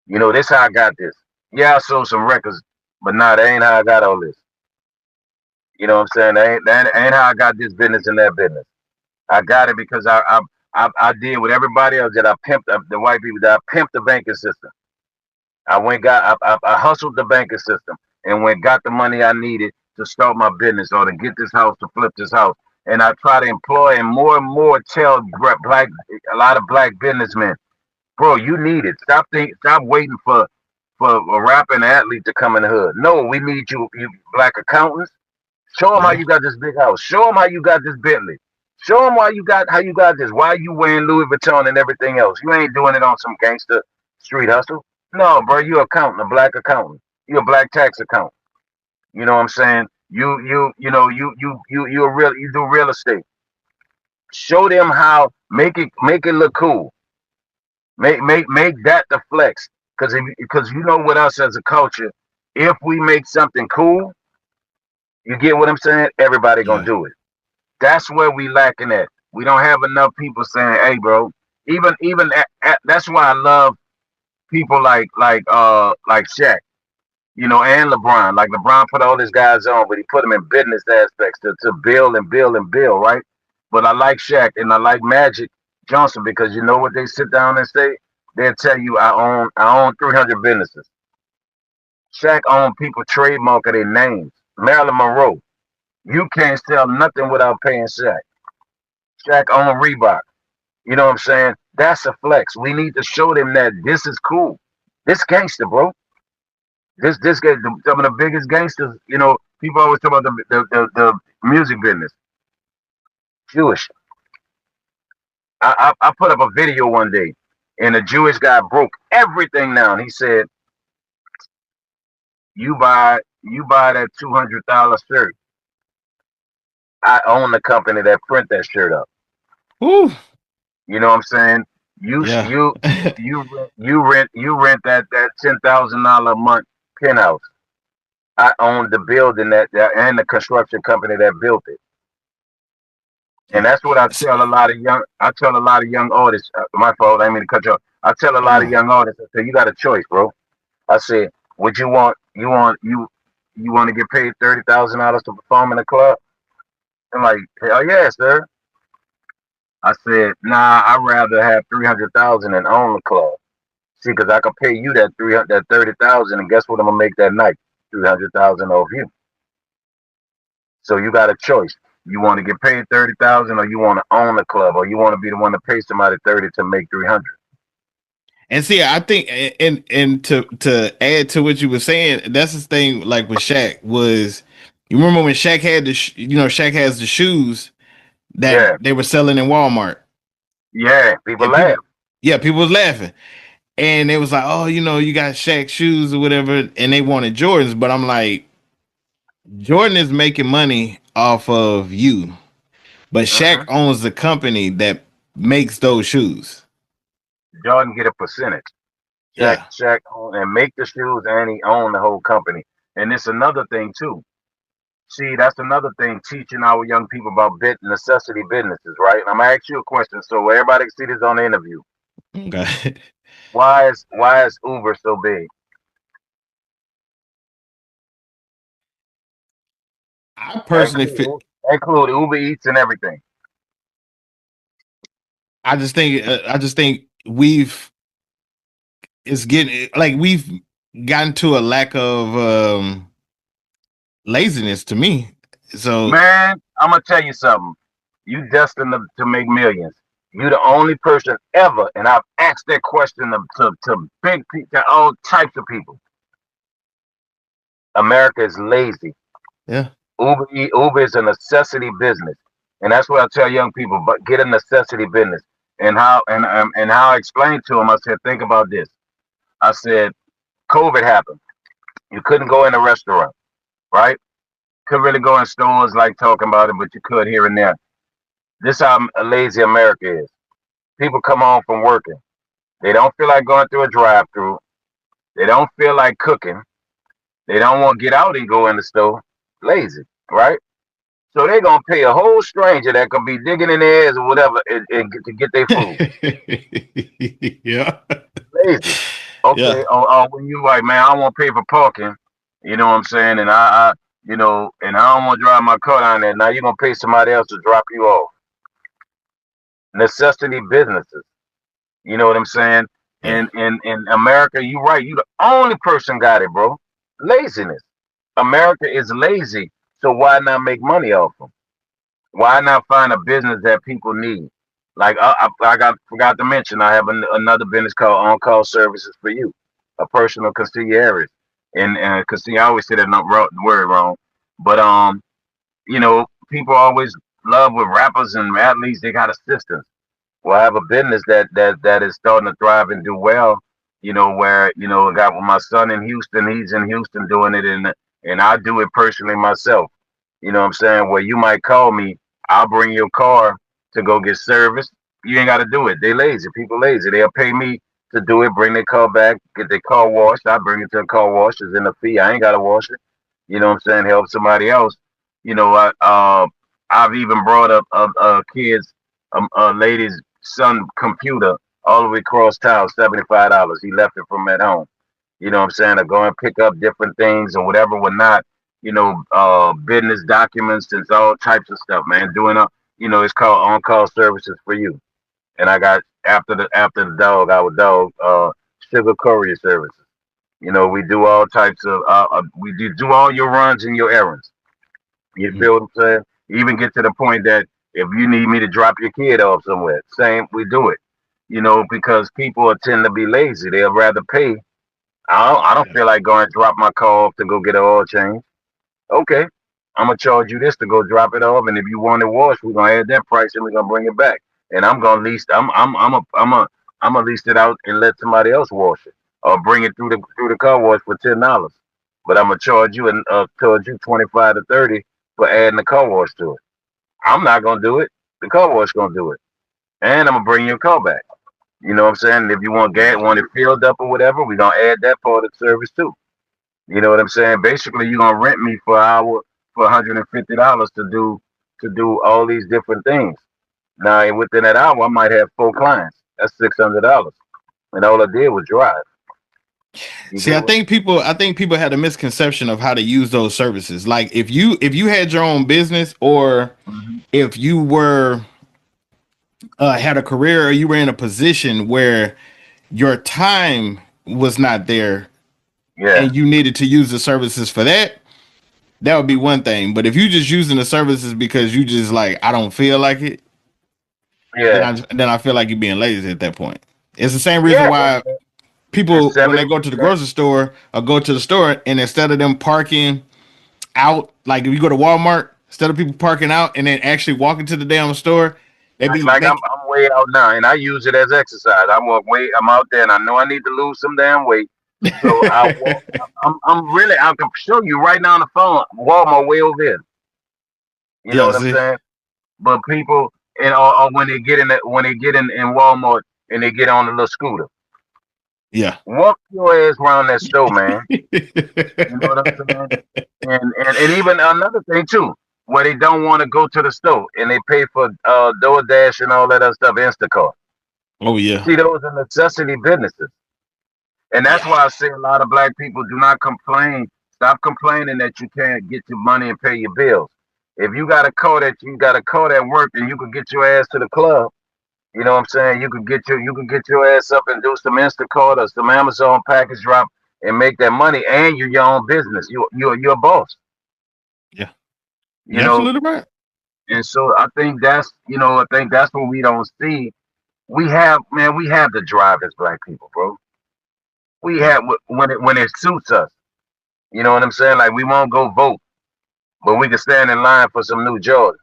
This how I got this. Yeah, I sold some records, but nah, that ain't how I got all this. You know what I'm saying? That ain't how I got this business and that business. I got it because I did with everybody else that I pimped the white people that I pimped the banking system. I hustled the banking system and went got the money I needed to start my business or to get this house to flip this house. And I try to employ and more tell a lot of black businessmen, bro, you need it. Stop waiting for a rapper and athlete to come in the hood. No, we need you black accountants. Show them how Yeah. you got this big house. Show them how you got this Bentley. Show them how you got this. Why you wearing Louis Vuitton and everything else? You ain't doing it on some gangster street hustle. No, bro, you accountant, a black accountant. You a black tax accountant. You know what I'm saying? You do real estate. Show them how make it look cool. Make that the flex. Because with us as a culture, if we make something cool, you get what I'm saying? Everybody gonna Yeah. do it. That's where we lacking at. We don't have enough people saying, "Hey, bro." Even that's why I love people like Shaq, and LeBron. Like LeBron put all his guys on, but he put them in business aspects to build and build and build, right? But I like Shaq and I like Magic Johnson because you know what they sit down and say? They'll tell you, I own 300 businesses. Shaq owned people trademark their names. Marilyn Monroe. You can't sell nothing without paying Shaq. Shaq owned Reebok. You know what I'm saying? That's a flex. We need to show them that this is cool. This gangster, bro. This guy, some of the biggest gangsters. People always talk about the music business. Jewish. I put up a video one day, and a Jewish guy broke everything down. He said, "You buy that $200 shirt. I own the company that print that shirt up." Woo. You know what I'm saying? You Yeah. you you rent that $10,000 a month penthouse. I own the building and the construction company that built it. And Yeah. that's what I tell a lot of young artists. My fault, I didn't mean to cut you off. I tell a Oh lot of no. young artists, I say, you got a choice, bro. I said, would you want to get paid $30,000 to perform in a club? I'm like, hell yeah, sir. I said, nah, I'd rather have 300,000 and own the club. See, because I could pay you that 30,000, and guess what I'm gonna make that night? 300,000 off you. So you got a choice. You want to get paid 30,000, or you want to own the club, or you want to be the one to pay somebody 30 to make 300. And see, I think, and to add to what you were saying, that's the thing. Like with Shaq was, you remember when Shaq had Shaq has the shoes that Yeah, they were selling in Walmart, yeah. People and laugh. people was laughing, and it was like, oh, you got Shaq shoes or whatever, and they wanted Jordans, but I'm like, Jordan is making money off of you, but Shaq Hmm. owns the company that makes those shoes. Jordan get a percentage. Yeah. Shaq own and make the shoes, and he own the whole company. And it's another thing too. See, that's another thing, teaching our young people about necessity businesses, right? And I'm gonna ask you a question, so everybody can see this on the interview. Okay. Why is Uber so big? I personally feel. Include Uber Eats and everything. I just think we've gotten to a lack of laziness to me. So Man, I'm gonna tell you something. You destined to make millions. You the only person ever, and I've asked that question to big people, to all types of people. America is lazy. yeah. Uber is a necessity business, and that's what I tell young people. But get a necessity business, and how I explained to them. I said, think about this. I said, COVID happened. You couldn't go in a restaurant, right? Couldn't really go in stores like talking about it, but you could here and there. This how lazy America is. People come home from working. They don't feel like going through a drive-through. They don't feel like cooking. They don't want to get out and go in the store. Lazy, right? So they're gonna pay a whole stranger that could be digging in their ears or whatever to get their food. Yeah. Lazy. Yeah. Okay. When you like, man, I don't want to pay for parking. You know what I'm saying? And and I don't want to drive my car down there. Now you're gonna pay somebody else to drop you off. Necessity businesses. You know what I'm saying? Yeah. In America, you right. You the only person got it, bro. Laziness. America is lazy. So why not make money off them? Why not find a business that people need? Like forgot to mention, I have another business called On Call Services for You, a personal concierge. And I always say that word wrong, but people always love with rappers and athletes. They got assistants. Well, I have a business that is starting to thrive and do well. Where I got my son in Houston. He's in Houston doing it, and I do it personally myself. You know what I'm saying? Where you might call me, I'll bring your car to go get service. You ain't got to do it. They lazy. People lazy. They'll pay me to do it, bring their car back, get their car washed. I bring it to a car wash. It's in a fee. I ain't got to wash it. You know what I'm saying? Help somebody else. I've even brought up a kid's, a lady's son computer all the way across town, $75. He left it from at home. You know what I'm saying? I go and pick up different things or whatever, whatnot. Business documents and all types of stuff, man. It's called On Call Services for You. And I got after the dog, our dog, Sugar Courier Services. We do all types of do all your runs and your errands. You feel what I'm saying? Even get to the point that if you need me to drop your kid off somewhere, same, we do it. Because people tend to be lazy. They'll rather pay. I don't feel like going to drop my car off to go get an oil change. Okay, I'm gonna charge you this to go drop it off, and if you want it washed, we're gonna add that price and we're gonna bring it back. And I'm gonna lease. I'm gonna lease it out and let somebody else wash it, or bring it through the car wash for $10. But I'm gonna charge you 25 to 30 for adding the car wash to it. I'm not gonna do it. The car wash gonna do it, and I'm gonna bring your car back. You know what I'm saying? If you want it filled up or whatever, we're gonna add that part of the service too. You know what I'm saying? Basically, you're gonna rent me for an hour for $150 to do all these different things. Now, within that hour, I might have 4 clients. That's $600, and all I did was drive. See, I think people had a misconception of how to use those services. Like if you had your own business, or if you were had a career, or you were in a position where your time was not there, Yeah, and you needed to use the services for that, that would be one thing. But if you just using the services because you just like, I don't feel like it, yeah, then I feel like you're being lazy at that point. It's the same reason yeah. why people when they 70%. go to the grocery store or go to the store, and instead of them parking out, like if you go to Walmart, instead of people parking out and then actually walking to the damn store, Like I'm way out now, and I use it as exercise. I'm out there, and I know I need to lose some damn weight. So I walk. I can show you right now on the phone. Walmart way over here. You know yeah, what I'm see, saying? But people, or when they get in Walmart and they get on the little scooter, yeah. walk your ass around that store, man. You know what I'm saying? And even another thing too, where they don't want to go to the store and they pay for DoorDash and all that other stuff, Instacart. Oh yeah, See, those are necessity businesses. And that's why I say a lot of black people do not complain. Stop complaining that you can't get your money and pay your bills. If you got a code at work and you can get your ass to the club, you know what I'm saying? You can get your ass up and do some Instacart or some Amazon package drop and make that money, and you're your own business. You're a boss. yeah. You You're know, absolutely right. and so I think that's what we don't see. We have the drive as black people, bro. We have when it suits us. You know what I'm saying? Like we won't go vote, but we can stand in line for some new Jordans.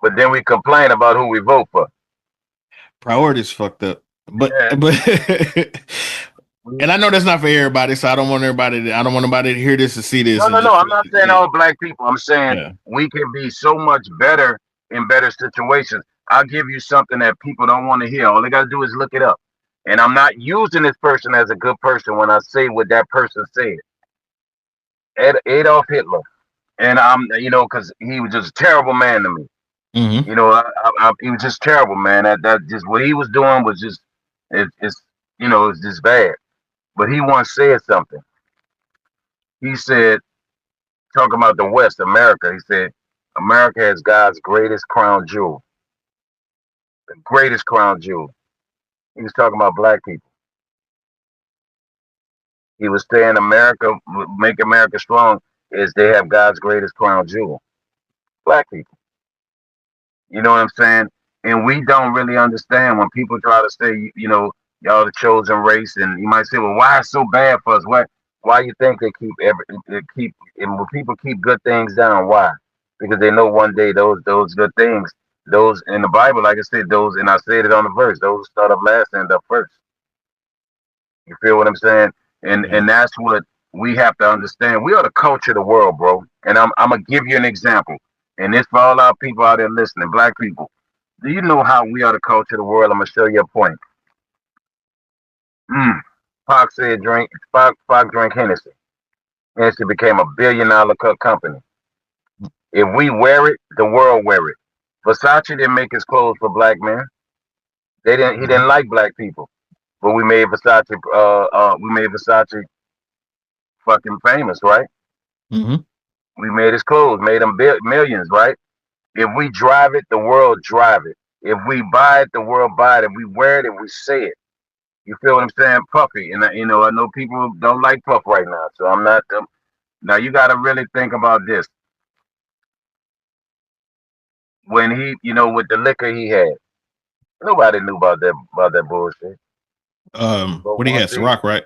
But then we complain about who we vote for. Priorities fucked up, but Yeah. and I know that's not for everybody, so I don't want anybody to hear this and see this. No. I'm not saying all black people. I'm saying yeah. we can be so much better in better situations. I'll give you something that people don't want to hear. All they got to do is look it up. And I'm not using this person as a good person when I say what that person said. Adolf Hitler. And because he was just a terrible man to me. Mm-hmm. You know, he was just terrible, man. That just what he was doing was just it's just bad. But he once said something. He said, talking about the West, America, he said, America has God's greatest crown jewel. The greatest crown jewel. He was talking about black people. He was saying America, make America strong, is they have God's greatest crown jewel. Black people. You know what I'm saying? And we don't really understand when people try to say, y'all the chosen race, and you might say, well, why it's so bad for us? Why you think and when people keep good things down? Why? Because they know one day those good things, those in the Bible, like I said, those, and I said it on the verse, those start up last and end up first. You feel what I'm saying? And that's what we have to understand. We are the culture of the world, bro. And I'm gonna give you an example. And this for all our people out there listening, black people. Do you know how we are the culture of the world? I'm gonna show you a point. Pac said Pac drank Hennessy. Hennessy became a $1 billion company. If we wear it, the world wear it. Versace didn't make his clothes for black men. He didn't like black people. But we made Versace fucking famous, right? Mm-hmm. We made his clothes, made him millions, right? If we drive it, the world drive it. If we buy it, the world buy it. If we wear it, if we say it. You feel what I'm saying? Puffy. And I know people don't like Puff right now. So I'm not now you gotta really think about this. When he, with the liquor he had, nobody knew about that bullshit. But What he has, Ciroc, right?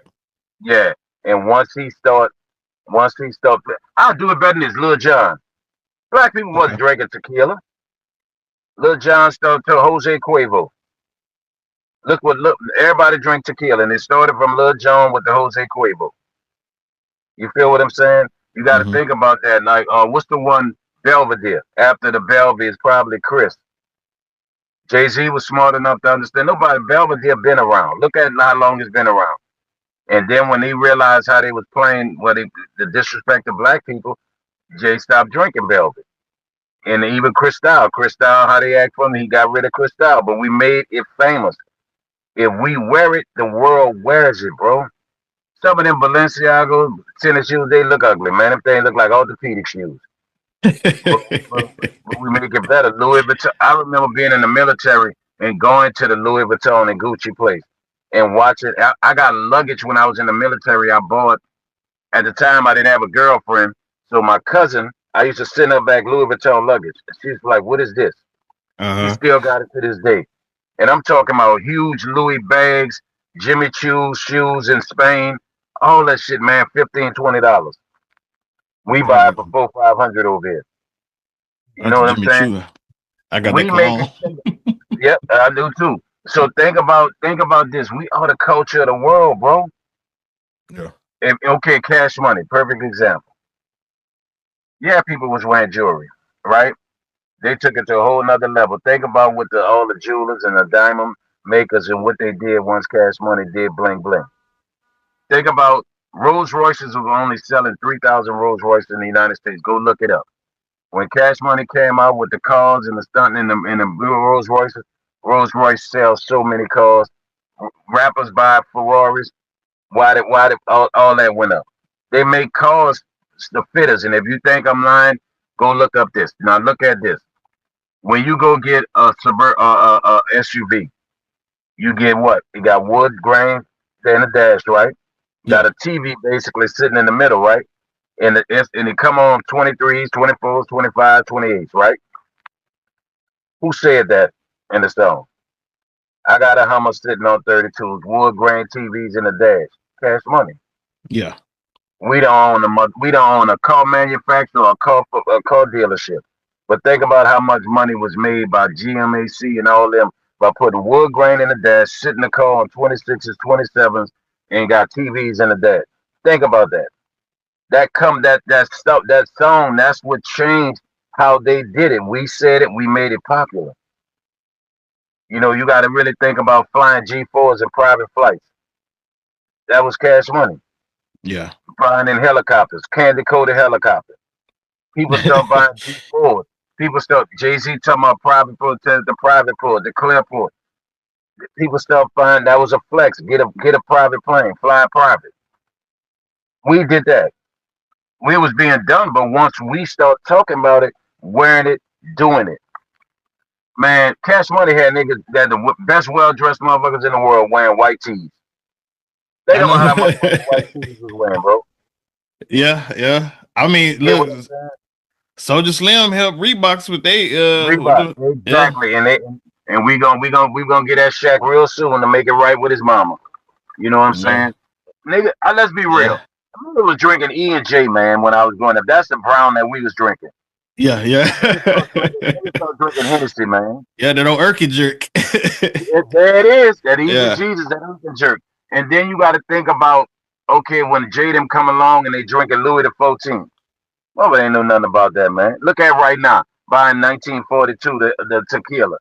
Yeah. And once he started, I'll do it better than this, Lil Jon. Black people wasn't drinking tequila. Lil Jon started to Jose Cuervo. Look, everybody drank tequila, and it started from Lil Jon with the Jose Cuervo. You feel what I'm saying? You got to think about that. Like, what's the one, Belvedere? After the Belvedere is probably Chris. Jay-Z was smart enough to understand. Belvedere been around. Look at how long it's been around. And then when he realized how they was playing, the disrespect of black people, Jay stopped drinking Belvedere. And even Cristal, how they act for him, he got rid of Cristal. But we made it famous. If we wear it, the world wears it, bro. Some of them Balenciaga tennis shoes, they look ugly, man. Them things look like orthopedic shoes. but we make it better. Louis Vuitton. I remember being in the military and going to the Louis Vuitton and Gucci place and watching. I got luggage when I was in the military. I bought. At the time, I didn't have a girlfriend, so my cousin, I used to send her back Louis Vuitton luggage. She's like, "What is this?" She still got it to this day. And I'm talking about huge Louis bags, Jimmy Choo's shoes in Spain, all that shit, man, $15, $20. We buy it for 400, 500 over here. You That's know what I'm Jimmy saying? Choo. I got that We make cologne. it. Yep, I do too. So think about this. We are the culture of the world, bro. Yeah. Okay, Cash Money, perfect example. Yeah, people was wearing jewelry, right? They took it to a whole nother level. Think about what all the jewelers and the diamond makers and what they did once Cash Money did bling bling. Think about Rolls Royces were only selling 3,000 Rolls Royces in the United States. Go look it up. When Cash Money came out with the cars and the stunt in the blue Rolls Royces, Rolls Royce sells so many cars. Rappers buy Ferraris. Why did all that went up? They make cars, the fitters, and if you think I'm lying, go look up this. Now look at this. When you go get a SUV, you get what? You got wood grain in the dash, right? You got Yeah. a TV basically sitting in the middle, right? And it come on 23s, 24s, 25s, 28s, right? Who said that in the song? I got a Hummer sitting on 32s, wood grain TVs in the dash. Cash Money. Yeah. We don't own a car manufacturer or a car dealership. But think about how much money was made by GMAC and all them by putting wood grain in the dash, sitting the car on 26s, 27s, and got TVs in the dash. Think about that. That song, that's what changed how they did it. We said it, we made it popular. You know, you got to really think about flying G4s and private flights. That was Cash Money. Yeah. Flying in helicopters, candy coated helicopters. People start buying G4s. People start Jay-Z talking about the private port, the clear port. People start buying that was a flex. Get a private plane, fly private. We did that. We was being done, but once we start talking about it, wearing it, doing it. Man, Cash Money had niggas that the best well dressed motherfuckers in the world wearing white tees. They I don't know how much money white know. tees was wearing, bro. Yeah, yeah. I mean, You get what I'm look, saying? Soldier Slim helped Reeboks with they Reebok, yeah, exactly. And we gonna get that Shaq real soon to make it right with his mama. You know what I'm yeah, saying? Nigga, let's be real. yeah, I remember was drinking E&J, man, when I was growing up. That's the brown that we was drinking. yeah, Then we start drinking Hennessy, man. yeah, that old Erky jerk. There it is. That easy Yeah, Jesus, that Uncle jerk. And then you got to think about, okay, when Jadem come along and they drinking Louis the 14th. Well, they ain't know nothing about that, man. Look at right now, buying 1942 the tequila.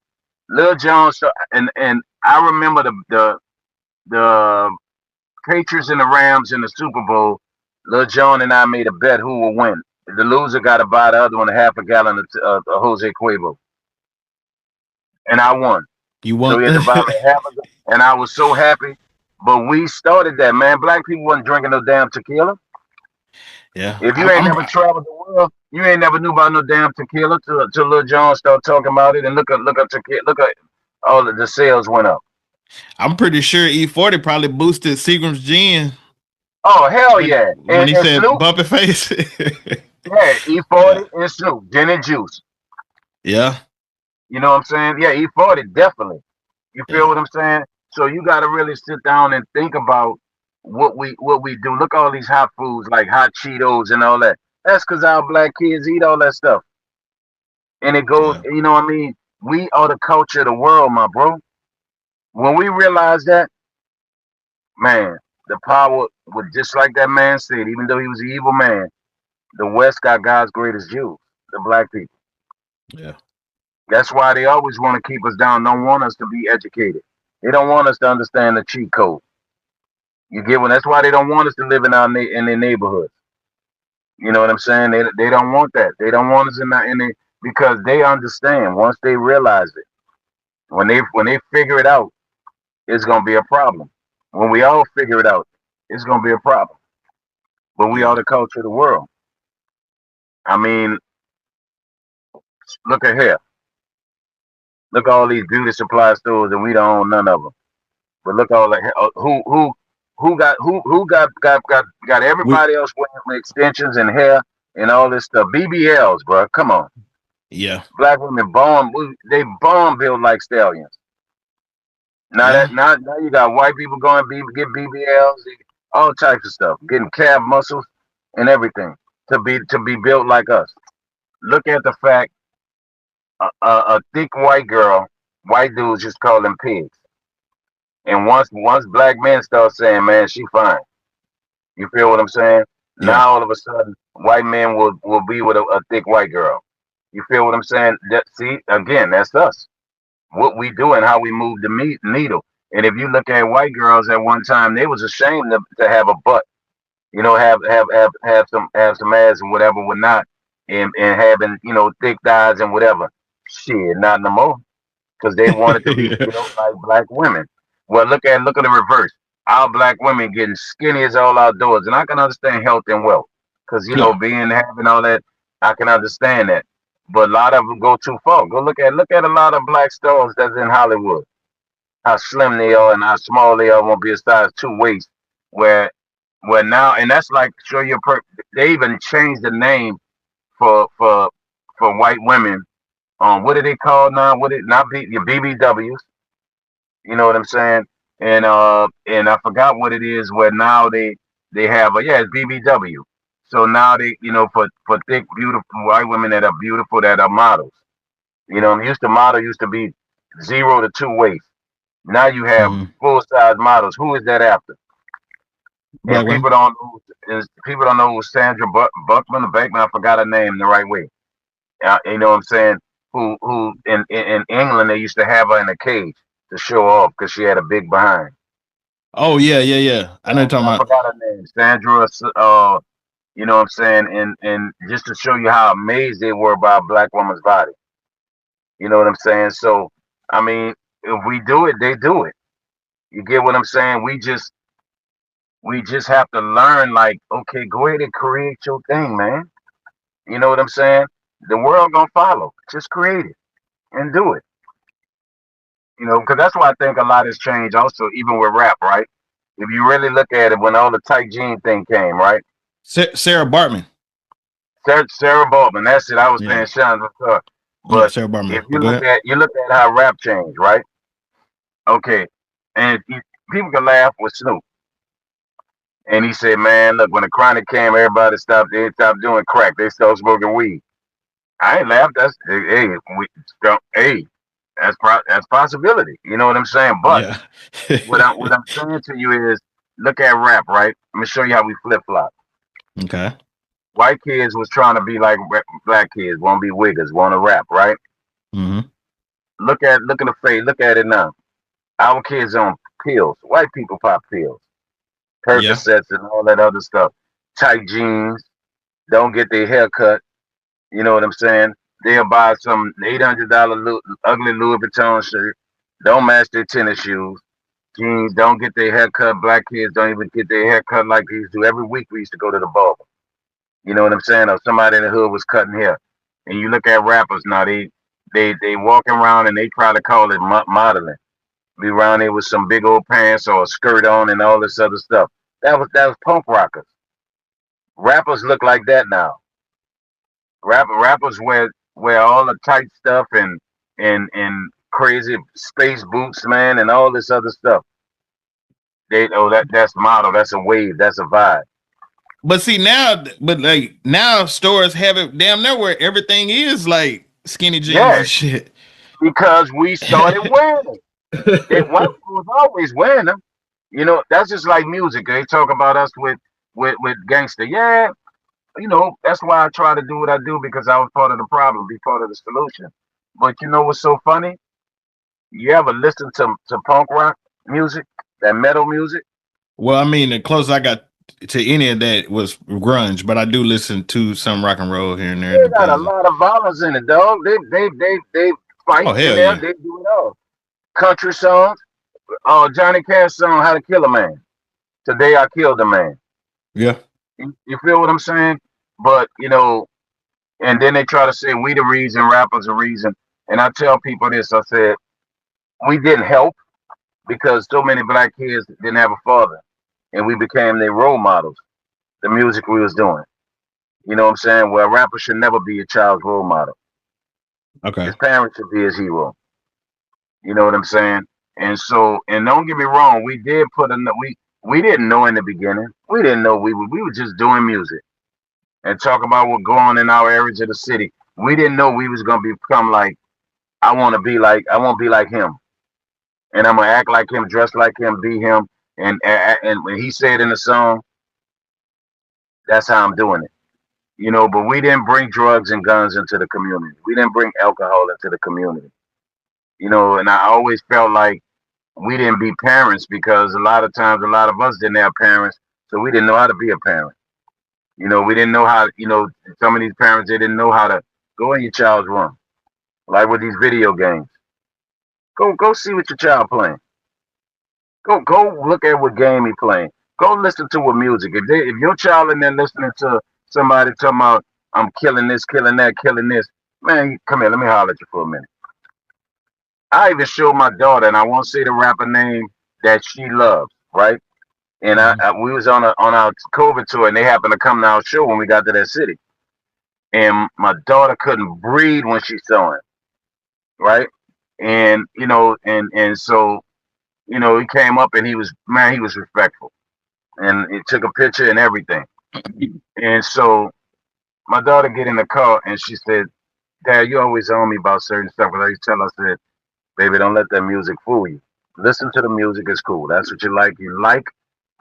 Lil Jon and I remember the Patriots and the Rams in the Super Bowl. Lil Jon and I made a bet who will win. The loser got to buy the other one a half a gallon of Jose Cuervo, and I won. you So he want had to buy me half a gallon, and I was so happy. But we started that, man. Black people wasn't drinking no damn tequila. yeah. If you ain't never traveled the world, you ain't never knew about no damn tequila till Lil Jon started talking about it. And look at tequila. Look at all of the sales went up. I'm pretty sure E40 probably boosted Seagram's gin Oh hell yeah! when he And said Snoop, bumpy face. yeah, Yeah, E40 and Snoop, gin and juice. yeah, You know what I'm saying? Yeah, E40 definitely. You feel yeah, what I'm saying? So you got to really sit down and think about what we do. Look at all these hot foods like hot Cheetos and all that. That's because our black kids eat all that stuff, and it goes. yeah, You know what I mean? We are the culture of the world, my bro. When we realize that, man, the power was just like that man said. Even though he was an evil man, the West got God's greatest Jews, the black people. yeah, That's why they always want to keep us down. Don't want us to be educated. They don't want us to understand the cheat code. You get one. That's why they don't want us to live in their neighborhoods. You know what I'm saying? They don't want that. They don't want us in the because they understand once they realize it. When they figure it out, it's gonna be a problem. When we all figure it out, it's gonna be a problem. But we yeah, are the culture of the world. I mean, look at here. Look at all these beauty supply stores, and we don't own none of them. But look all that. Who got we, everybody else wearing extensions and hair and all this stuff. BBLs, bro. Come on. yeah, Black women they born built like stallions. Yeah. Now you got white people going get BBLs, all types of stuff, getting calf muscles and everything to be built like us. Look at the fact a thick white girl, white dudes just call them pigs. And once black men start saying, "Man, she fine," you feel what I'm saying? Yeah. Now all of a sudden, white men will be with a thick white girl. You feel what I'm saying? See, again, that's us. What we do and how we move the needle. And if you look at white girls at one time, they was ashamed to have a butt, have some ass and whatever, whatnot, and having thick thighs and whatever. Shit, not no more, because they wanted to be Yeah. built like black women. Well, look at the reverse. Our black women getting skinny as all outdoors, and I can understand health and wealth, because Yeah. being having all that, I can understand that. But a lot of them go too far. Go look at a lot of black stars that's in Hollywood. How slim they are and how small they are won't be a size two waist. Where now, and that's like show your they even changed the name for white women. What do they call now? What it not be your BBWs? You know what I'm saying? And I forgot what it is. Where now they have it's BBW. So now they for thick beautiful white women that are beautiful that are models. Used to model used to be 0 to 2 waist. Now you have Mhm. full size models. Who is that after? And Black women. people don't know who Sandra Buckman or Bankman. I forgot her name the right way. You know what I'm saying? Who in England they used to have her in a cage to show off because she had a big behind. Oh yeah, yeah, yeah. I know you're talking I about. forgot her name. Sandra. You know what I'm saying? And just to show you how amazed they were by a black woman's body. You know what I'm saying? So I mean, if we do it, they do it. You get what I'm saying? We just have to learn, like, okay, go ahead and create your thing, man. You know what I'm saying? The world gonna follow. Just create it and do it. Because that's why I think a lot has changed. Also, even with rap, right? If you really look at it, when all the tight jean thing came, right? Sarah Bartman. Sarah Baldwin, that's it. I was Yeah. saying Sean before, Yeah, but Sarah if Bartman. But you go look ahead. at how rap changed, right? Okay, and people can laugh with Snoop. And he said, "Man, look, when the chronic came, everybody stopped. They stopped doing crack. They started smoking weed." I ain't laughed. That's hey, that's possibility. You know what I'm saying? But Yeah. what I'm saying to you is, look at rap, right? Let me show you how we flip flop. Okay. White kids was trying to be like black kids, want to be wiggers, want to rap, right? Hmm. Look at the face. Look at it now. Our kids on pills. White people pop pills, Yeah. Percocets, and all that other stuff. Tight jeans. Don't get their hair cut. You know what I'm saying? They'll buy some $800 ugly Louis Vuitton shirt. Don't match their tennis shoes. Jeans. Don't get their hair cut. Black kids don't even get their hair cut like they used to. Every week we used to go to the barber. You know what I'm saying? Or somebody in the hood was cutting hair. And you look at rappers now, they walking around and they try to call it modeling. Be around here with some big old pants or a skirt on and all this other stuff. That was punk rockers. Rappers look like that now. Rappers wear all the tight stuff and crazy space boots, man, and all this other stuff. That's model, that's a wave, that's a vibe. But see now, but like now stores have it damn near where everything is like skinny jeans and Yes, shit. because we started wearing it. White people was always wearing them. That's just like music. They talk about us with gangster. Yeah, that's why I try to do what I do, because I was part of the problem, be part of the solution. But you know what's so funny? You ever listen to punk rock music, that metal music? Well, I mean, the closest I got to any of that was grunge, but I do listen to some rock and roll here and there. It They got a depends. lot of violence in it, dog. They fight Oh in hell there. yeah, They do it all. Country songs. Johnny Cash song, "How to Kill a Man." Today I killed a man. yeah. You feel what I'm saying? But and then they try to say we the reason, rappers the reason. And I tell people this. I said we didn't help because so many black kids didn't have a father, and we became their role models. The music we was doing. You know what I'm saying? Well, a rapper should never be a child's role model. Okay. His parents should be his hero. You know what I'm saying? And so, and don't get me wrong, we did put in we didn't know in the beginning. We didn't know we were just doing music and talk about what going on in our areas of the city. We didn't know we was gonna become like I want to be like him, and I'm gonna act like him, dress like him, be him. And when he said in the song, that's how I'm doing it. But we didn't bring drugs and guns into the community. We didn't bring alcohol into the community. And I always felt like we didn't be parents because a lot of times a lot of us didn't have parents, so we didn't know how to be a parent. We didn't know how. Some of these parents they didn't know how to go in your child's room, like with these video games. Go see what your child playing. Go look at what game he playing. Go listen to what music. If your child in there listening to somebody talking about I'm killing this, killing that, killing this, man, come here, let me holler at you for a minute. I even showed my daughter, and I won't say the rapper name that she loves, right? And we was on our COVID tour, and they happened to come to our show when we got to that city. And my daughter couldn't breathe when she saw him, right? And and so he came up and he was respectful, and he took a picture and everything. And so my daughter get in the car and she said, "Dad, you always on me about certain stuff." But I used to tell her, I said, "Baby, don't let that music fool you. Listen to the music; it's cool. That's what you like,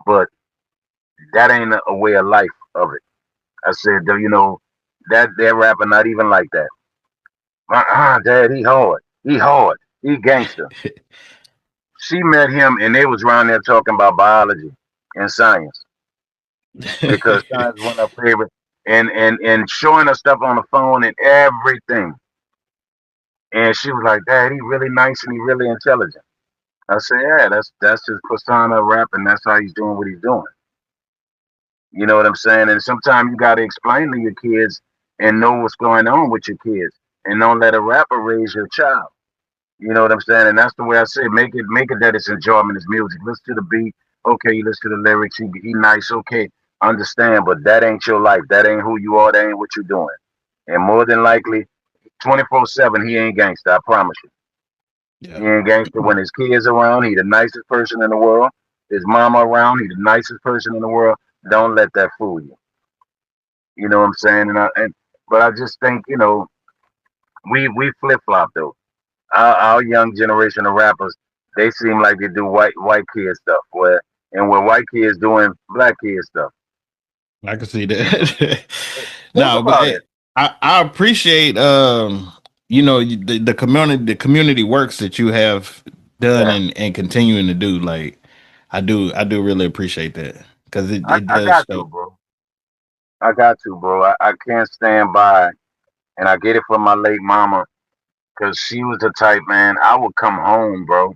but that ain't a way of life of it." I said, that rapper not even like that. Dad, he hard. He hard. He gangster. She met him and they was around there talking about biology and science because science was one of her favorite and showing her stuff on the phone and everything. And she was like, "Dad, he really nice and he really intelligent." I said, "Yeah, that's his persona of rap and that's how he's doing what he's doing." You know what I'm saying? And sometimes you got to explain to your kids and know what's going on with your kids and don't let a rapper raise your child. You know what I'm saying? And that's the way I say it. Make it that it's enjoyment, it's music. Listen to the beat. Okay, you listen to the lyrics. He nice. Okay, understand. But that ain't your life. That ain't who you are. That ain't what you're doing. And more than likely, 24/7, he ain't gangster. I promise you. Yeah. He ain't gangster when his kids around. He the nicest person in the world. His mama around. He the nicest person in the world. Don't let that fool you. You know what I'm saying? But I just think we flip flop though. Our young generation of rappers, they seem like they do white kid stuff, where white kids doing black kid stuff. I can see You know, that. think No, but about it. I appreciate the community works that you have done Yeah, and continuing to do. Like I do really appreciate that because it I does got to, show. bro. I got to, bro. I can't stand by, and I get it from my late mama, cause she was the type, man. I would come home, bro,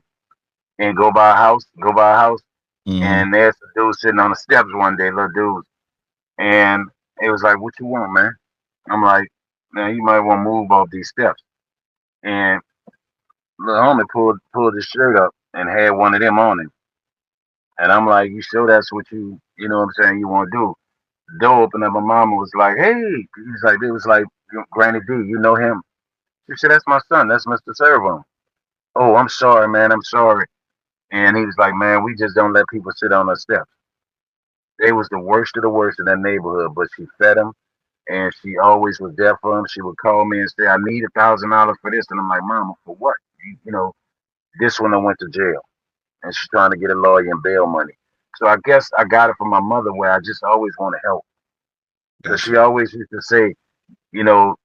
and go by a house, Hmm. and there's a dude sitting on the steps one day, little dude, and it was like, "What you want, man?" I'm like, "Man, you might want to move off these steps." And the homie pulled his shirt up and had one of them on him. And I'm like, "You sure that's what you know what I'm saying, you want to do?" The door opened up. My mama was like, "Hey," it was like, "Granny D, you know him?" She said, "That's my son. That's Mr. Serv-On." "Oh, I'm sorry, man. I'm sorry." And he was like, "Man, we just don't let people sit on our steps." They was the worst in that neighborhood, but she fed him and she always was there for him. She would call me and say, "I need $1,000 for this." And I'm like, "Mama, for what?" This one I went to jail. And she's trying to get a lawyer and bail money. So I guess I got it from my mother where I just always want to help. Because she Gotcha. always used to say, you know,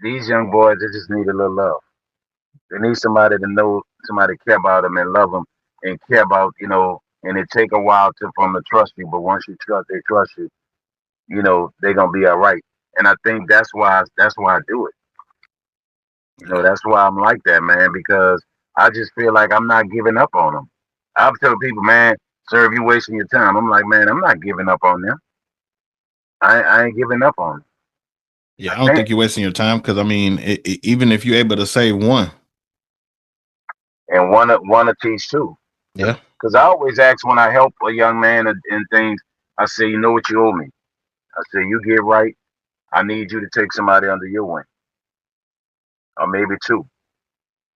these young boys, they just need a little love. They need somebody to know, somebody care about them and love them and care about, and it take a while for them to trust you. But once they trust you, they're going to be all right. And I think that's why I do it. Yeah. That's why I'm like that, man, because I just feel like I'm not giving up on them. I'll tell people, man, Serv, you wasting your time. I'm like, man, I'm not giving up on them. I ain't giving up on them. Yeah, I I don't can't. think you're wasting your time because I mean, even if you're able to save one, And wanna teach too. yeah, Because I always ask when I help a young man and things, I say, you know what you owe me? I say, you get right. I need you to take somebody under your wing, or maybe two.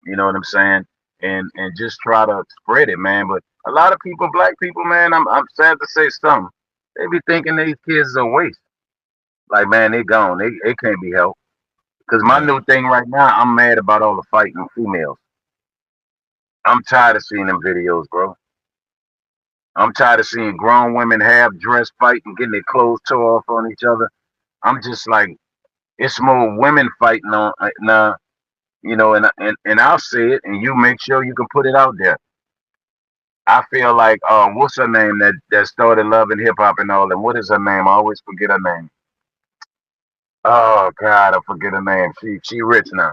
You know what I'm saying? and just try to spread it, man. But a lot of people, black people, man, I'm sad to say something. They be thinking these kids are a waste. Like, man, they gone. They can't be helped. Cause my Yeah. new thing right now, I'm mad about all the fighting females. I'm tired of seeing them videos, bro. I'm tired of seeing grown women half dressed fighting, getting their clothes tore off on each other. I'm just like, it's more women fighting on now, you know, and I'll say it, and you make sure you can put it out there. I feel like, what's her name that started loving hip hop and all that? What is her name? I always forget her name. Oh God, I forget her name. She rich now.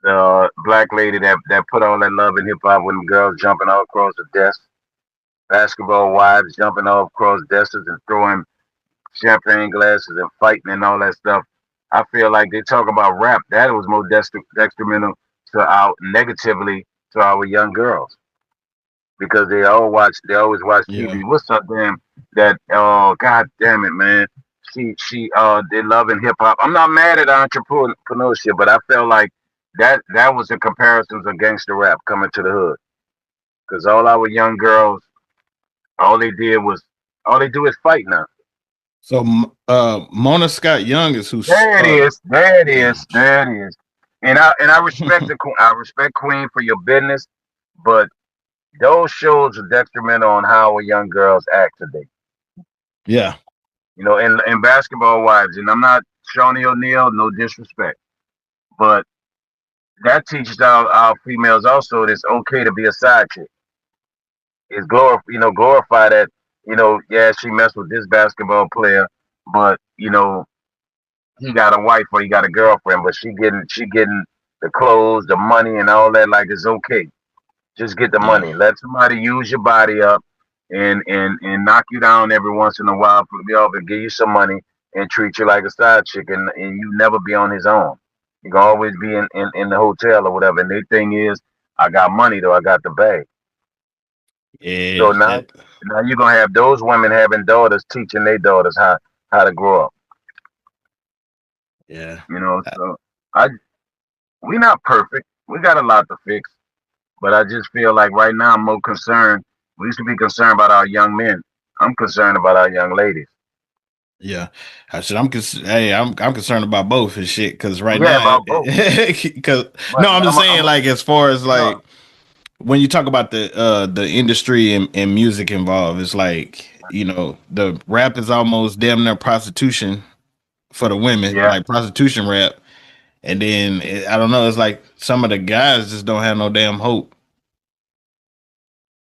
The black lady that put all that love in hip hop when girls jumping all across the desk, basketball wives jumping all across desks and throwing champagne glasses and fighting and all that stuff. I feel like they talk about rap. That was more detrimental to our negatively to our young girls because they always watch Yeah. TV. What's up, damn that? Oh God damn it, man. They loving hip hop. I'm not mad at entrepreneurship, but I felt like that was the comparisons of gangster rap coming to the hood because all our young girls, all they did was all they do is fight now. So Mona Scott Young is who's There it is. There it yeah. is. There it is. And I respect I respect Queen for your business, but those shows are detrimental on how our young girls act today. Yeah. You know, in Basketball Wives, and I'm not Shawnee O'Neal, no disrespect, but that teaches our females also that it's okay to be a side chick. It's glorify that, yeah, she messed with this basketball player, but he got a wife or he got a girlfriend, but she getting the clothes, the money, and all that. Like it's okay. Just get the Yeah. money. Let somebody use your body up and knock you down every once in a while, flip you off and give you some money and treat you like a side chick, and you never be on his own. You can always be in the hotel or whatever. And their thing is, I got money though. I got the bag. Yeah. So now you're gonna have those women having daughters teaching their daughters how to grow up. Yeah. So I we're not perfect. We got a lot to fix. But I just feel like right now I'm more concerned. We used to be concerned about our young men. I'm concerned about our young ladies. Yeah, I said hey, I'm concerned about both and shit because right Yeah, now, about both. because But no, I'm just saying like as far as no, like when you talk about the industry and music involved, it's like the rap is almost damn near prostitution for the women, yeah. like prostitution rap, and then I don't know, it's like some of the guys just don't have no damn hope.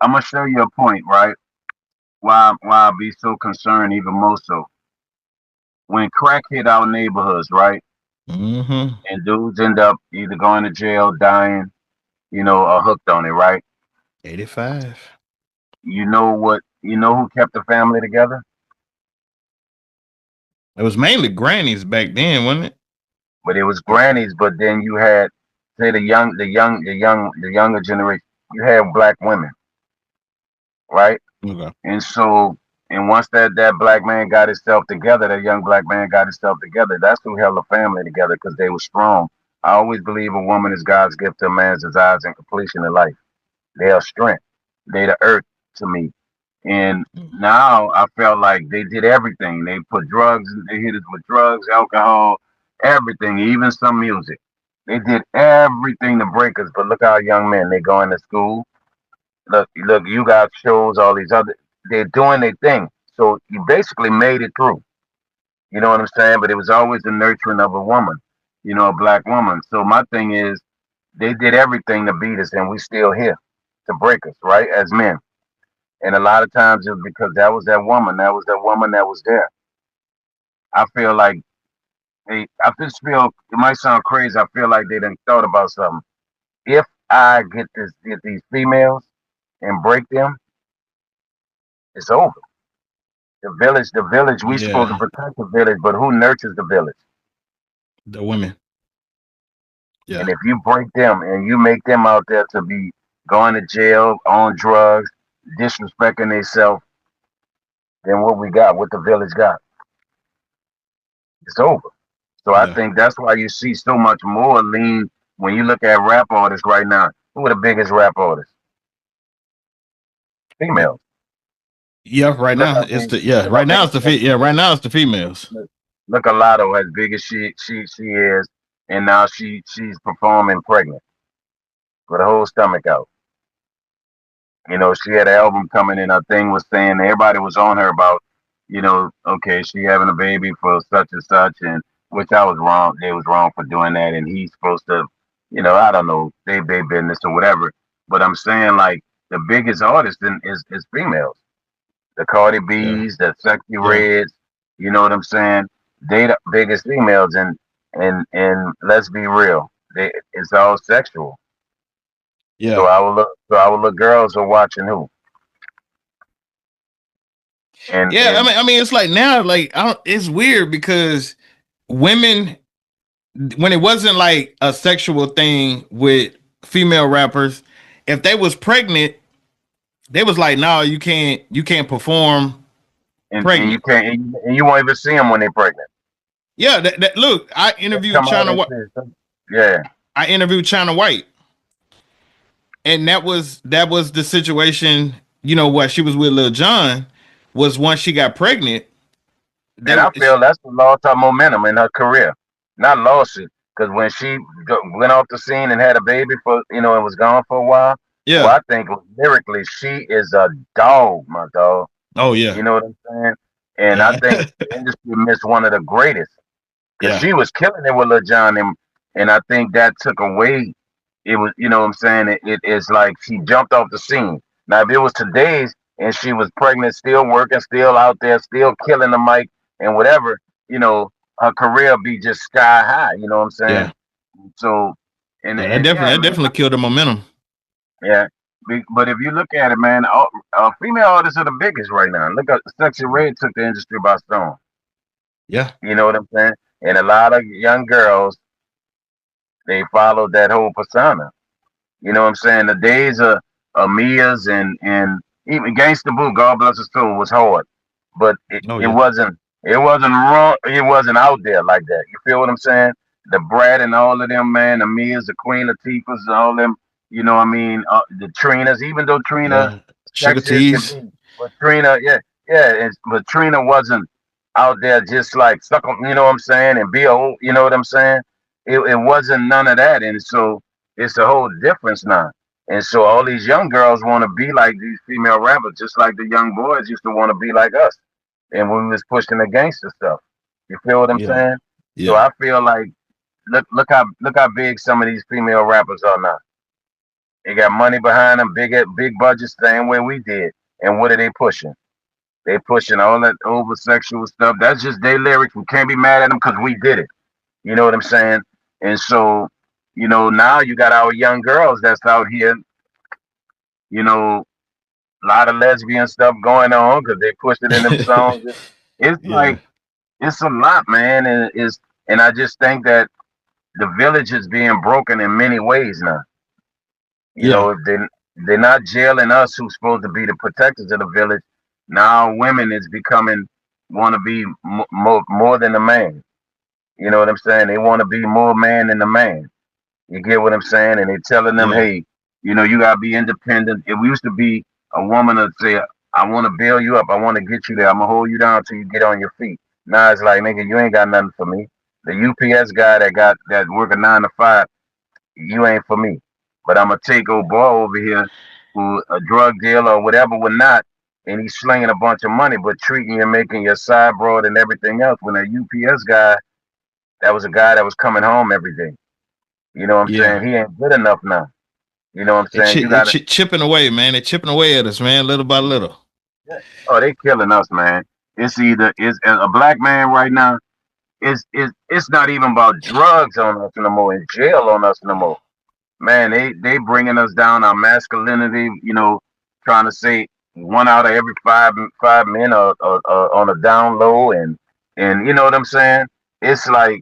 I'm gonna show you a point, right? Why I be so concerned even more so. When crack hit our neighborhoods, right? Mm-hmm. And dudes end up either going to jail, dying, or hooked on it, right? 85. You know what? You know who kept the family together? It was mainly grannies back then, wasn't it? But it was grannies. But then you had, say, the younger generation. You had black women, right? Okay. And so, and once that black man got himself together, that young black man got himself together, that's who held the family together because they were strong. I always believe a woman is God's gift to a man's desires and completion in life. They are strength. They the earth to me. And now I felt like they did everything. They put drugs, they hit us with drugs, alcohol, everything, even some music. They did everything to break us. But look how young men, they going to school. Look, you got shows, all these other, they're doing their thing. So you basically made it through. You know what I'm saying? But it was always the nurturing of a woman, a black woman. So my thing is, they did everything to beat us, and we still here to break us, right? As men. And a lot of times it's because that was that woman. That was that woman that was there. I feel like it might sound crazy. I feel like they didn't thought about something. If I get these females and break them, it's over. The village, we supposed to Yeah, protect the village, but who nurtures the village? the women. And Yeah, if you break them and you make them out there to be going to jail, on drugs, disrespecting themselves, then what the village got, it's over. So I yeah, think that's why you see so much more lean when you look at rap artists right now. Who are the biggest rap artists? Females. Yeah, right Look now how it's big. the yeah. Look how Right now big. it's the right now it's the females. Look, Lotto, as big as she is, and now she's performing pregnant with a whole stomach out. You know, she had an album coming in. Her thing was saying everybody was on her about, okay, she having a baby for such and such, and which I was wrong. They was wrong for doing that, and he's supposed to, I don't know, they business or whatever. But I'm saying like the biggest artist is females. The Cardi Yeah, B's, the Sexy yeah, Reds. You know what I'm saying? They the biggest females, and let's be real, it's all sexual. So yeah, our little girls are watching who? And yeah. and It's like now, like it's weird because women, when it wasn't like a sexual thing with female rappers, if they was pregnant, they was like, no, you can't perform and you pregnant. can't and you won't even see them when they're pregnant. Yeah, look, They come out and say, yeah, I interviewed China White, and that was the situation. You know what? She was with Lil Jon. Was once she got pregnant, and I feel that's the lost her momentum in her career. Not lost it, because when she went off the scene and had a baby and was gone for a while. Well, yeah. I think lyrically she is a dog, my dog. Oh yeah, You know what I'm saying? And I yeah, think the industry missed one of the greatest because yeah, she was killing it with Lil Jon, and I think that took away. It was, you know what I'm saying? It is like she jumped off the scene. Now, if it was today's and she was pregnant, still working, still out there, still killing the mic and whatever, her career would be just sky high. You know what I'm saying? yeah, So, yeah. and yeah, That man, definitely killed the momentum. yeah. But if you look at it, man, female artists are the biggest right now. Look at Sexy Red took the industry by storm. Yeah, You know what I'm saying? And a lot of young girls, they followed that whole persona. You know what I'm saying? The days of Mia's and even Gangsta Boo, God bless his soul, was hard, but it, oh it yeah, wasn't it wasn't wrong. It wasn't out there like that. You feel what I'm saying? The Brad and all of them, man, the Mia's, the Queen Latifah's, all them. You know what I mean? The Trinas, even though Trina yeah. Sugar sexy as can teas. be, but Trina, yeah, yeah, but Trina wasn't out there just like suck 'em, you know what I'm saying, and be a, you know what I'm saying? It wasn't none of that, and so it's a whole difference now. And so all these young girls want to be like these female rappers, just like the young boys used to want to be like us. And when we was pushing the gangster stuff, you feel what I'm Yeah, saying? So yeah, I feel like look how big some of these female rappers are now. They got money behind them, big budgets, same way we did. And what are they pushing? They pushing all that over sexual stuff. That's just their lyrics. We can't be mad at them because we did it. You know what I'm saying? And so, now you got our young girls that's out here, you know, a lot of lesbian stuff going on because they pushed it in them songs. It's yeah, like it's a lot, man, and I just think that the village is being broken in many ways now. yeah, If they're not jailing us, who's supposed to be the protectors of the village, now women is becoming want to be more than a man. You know what I'm saying? They want to be more man than the man. You get what I'm saying? And they're telling them, yeah, hey, you gotta be independent. It used to be a woman to say, I want to build you up. I want to get you there. I'm gonna hold you down till you get on your feet. Now it's like, nigga, you ain't got nothing for me. The UPS guy that work a 9 to 5, you ain't for me. But I'm gonna take old boy over here who a drug dealer or whatever would not, and he's slinging a bunch of money, but treating you and making your side broad and everything else. When a UPS guy, that was a guy that was coming home every day. You know what I'm yeah. saying? He ain't good enough now. You know what I'm saying? You gotta. Chipping away, man. They're chipping away at us, man, little by little. Oh, they killing us, man. It's a black man right now. It's not even about drugs on us no more, and jail on us no more. Man, they bringing us down our masculinity. Trying to say one out of every five men are on a down low, and you know what I'm saying? It's like,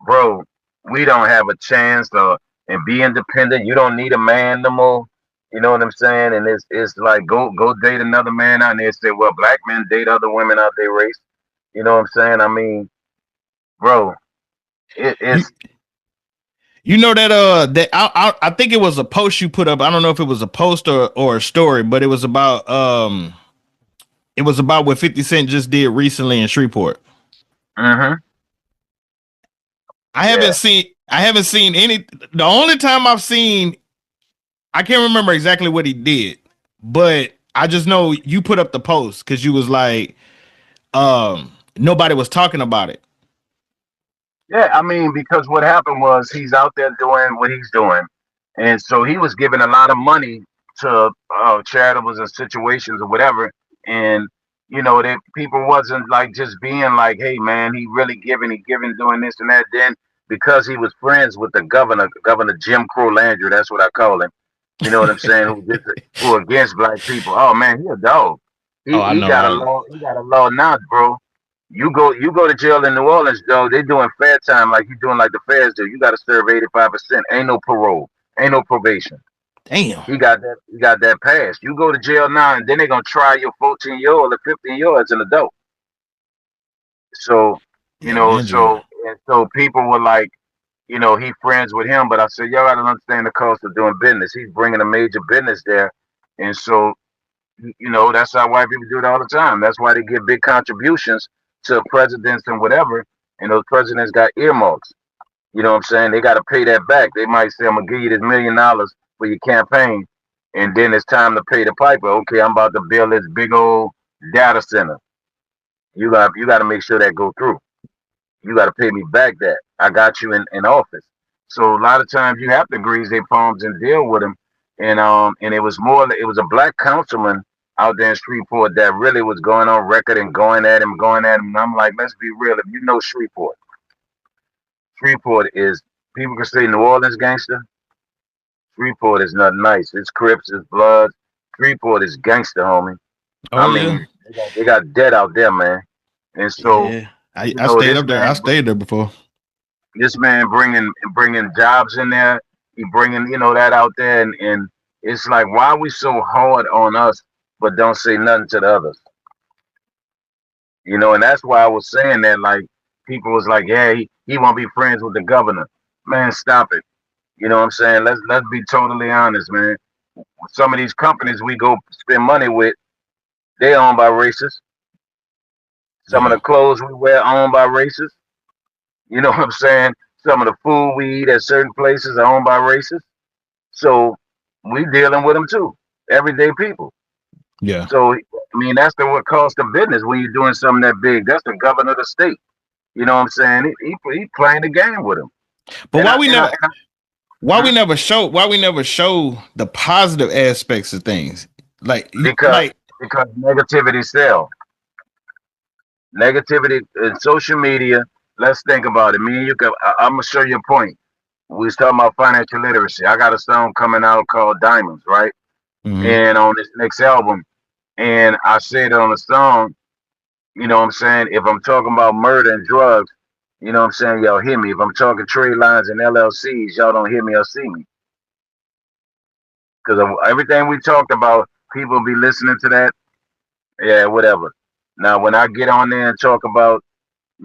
bro, we don't have a chance to and be independent. You don't need a man no more. You know what I'm saying? And it's like go date another man out, and they say, well, black men date other women out their race. You know what I'm saying? I mean, bro, You it's You know that I think it was a post you put up. I don't know if it was a post or a story, but it was about what 50 Cent just did recently in Shreveport. Mm-hmm. I haven't seen any. The only time I've seen, I can't remember exactly what he did, but I just know you put up the post because you was like, nobody was talking about it. Yeah, I mean, because what happened was he's out there doing what he's doing, and so he was giving a lot of money to charitables and situations or whatever, and that people wasn't like just being like, hey man, he giving, doing this and that. Then because he was friends with the Governor Jim Crow Landry, that's what I call him. You know what I'm saying? Who against black people? Oh man, he a dog. Oh, I He know, got a right? law. He got a law now, bro. You go to jail in New Orleans, though. They doing fair time like you doing like the feds do. You got to serve 85%. Ain't no parole. Ain't no probation. Damn. He got that. He got that passed. You go to jail now, and then they're gonna try your 14-year-old or 15-year-old as an adult. So Yeah, Landry. so people were like, he friends with him, but I said, y'all gotta understand the cost of doing business. He's bringing a major business there, and so that's how white people do it all the time. That's why they give big contributions to presidents and whatever. And those presidents got earmarks. You know what I'm saying? They got to pay that back. They might say, I'm going to give you this $1 million for your campaign. And then it's time to pay the piper. Okay, I'm about to build this big old data center. You got to make sure that go through. You got to pay me back that. I got you in office. So a lot of times you have to grease their palms and deal with them. And it was a black councilman out there in Shreveport that really was going on record and going at him. And I'm like, let's be real. If you know Shreveport is, people can say New Orleans gangster. Shreveport is not nice. It's Crips, it's Blood. Shreveport is gangster, homie. Oh I yeah. mean, they got dead out there, man. And so, Yeah. I stayed up there. I stayed there before. This man bringing jobs in there. He bringing that out there, and it's like, why are we so hard on us but don't say nothing to the others? And that's why I was saying that. Like, people was like, yeah, he won't be friends with the governor. Man, stop it. You know what I'm saying? Let's be totally honest, man. Some of these companies we go spend money with, they owned by racists. Some of the clothes we wear owned by racists. You know what I'm saying? Some of the food we eat at certain places are owned by racists. So we dealing with them too. Everyday people. Yeah. So I mean, that's what cost of business when you're doing something that big. That's the governor of the state. You know what I'm saying? He playing the game with him. But why we never show the positive aspects of things? Because negativity sells. Negativity in social media. Let's think about it. Me and you I'm gonna show you a point. We was talking about financial literacy. I got a song coming out called Diamonds, right? Mm-hmm. And on this next album, and I said on the song, you know what I'm saying? If I'm talking about murder and drugs, you know what I'm saying? Y'all hear me. If I'm talking trade lines and LLCs, y'all don't hear me or see me. Because of everything we talked about, people be listening to that. Yeah, whatever. Now, when I get on there and talk about,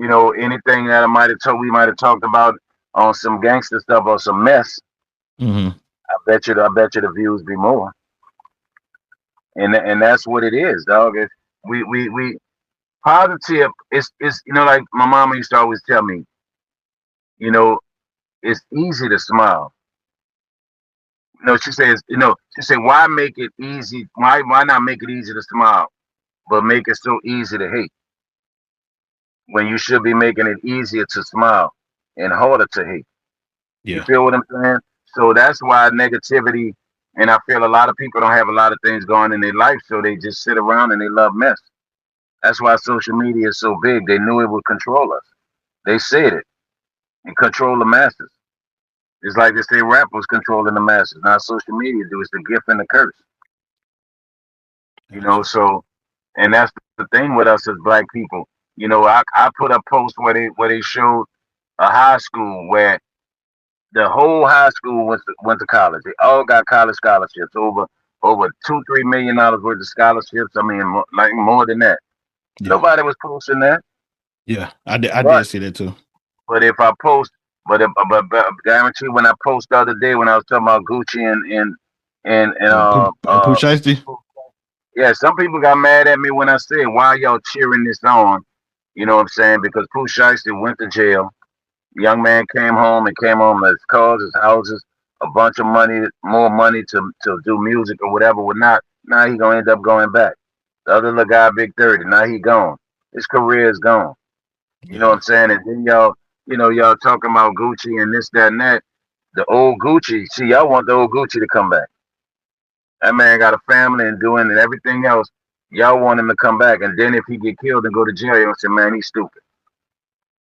anything that we might have talked about on some gangster stuff or some mess, Mm-hmm. I bet you the views be more. And that's what it is, dog. We positive. It's like my mama used to always tell me, it's easy to smile. She says, why make it easy? Why not make it easy to smile, but make it so easy to hate? When you should be making it easier to smile and harder to hate. Yeah. You feel what I'm saying? So that's why negativity, and I feel a lot of people don't have a lot of things going in their life, so they just sit around and they love mess. That's why social media is so big. They knew it would control us. They said it and control the masses. It's like they say rap was controlling the masses. Now social media do. It's the gift and the curse. So, and that's the thing with us as black people. I put a post where they showed a high school where the whole high school went to college. They all got college scholarships, over $2-3 million worth of scholarships. I mean, like more than that. Yeah. Nobody was posting that. Yeah, I did see that too. But if I post But guarantee when I post the other day when I was talking about Gucci and Pooh Shiesty? yeah, some people got mad at me when I said why y'all cheering this on. You know what I'm saying? Because Pooh Shiesty went to jail. Young man came home and came home with his cars, his houses, a bunch of money, more money to do music or whatever. Would not. Now he gonna end up going back. The other little guy, Big 30, now he gone. His career is gone. You know what I'm saying? And then y'all, y'all talking about Gucci and this, that, and that. The old Gucci, see, y'all want the old Gucci to come back. That man got a family and doing and everything else. Y'all want him to come back. And then if he get killed and go to jail, you'll say, man, he's stupid.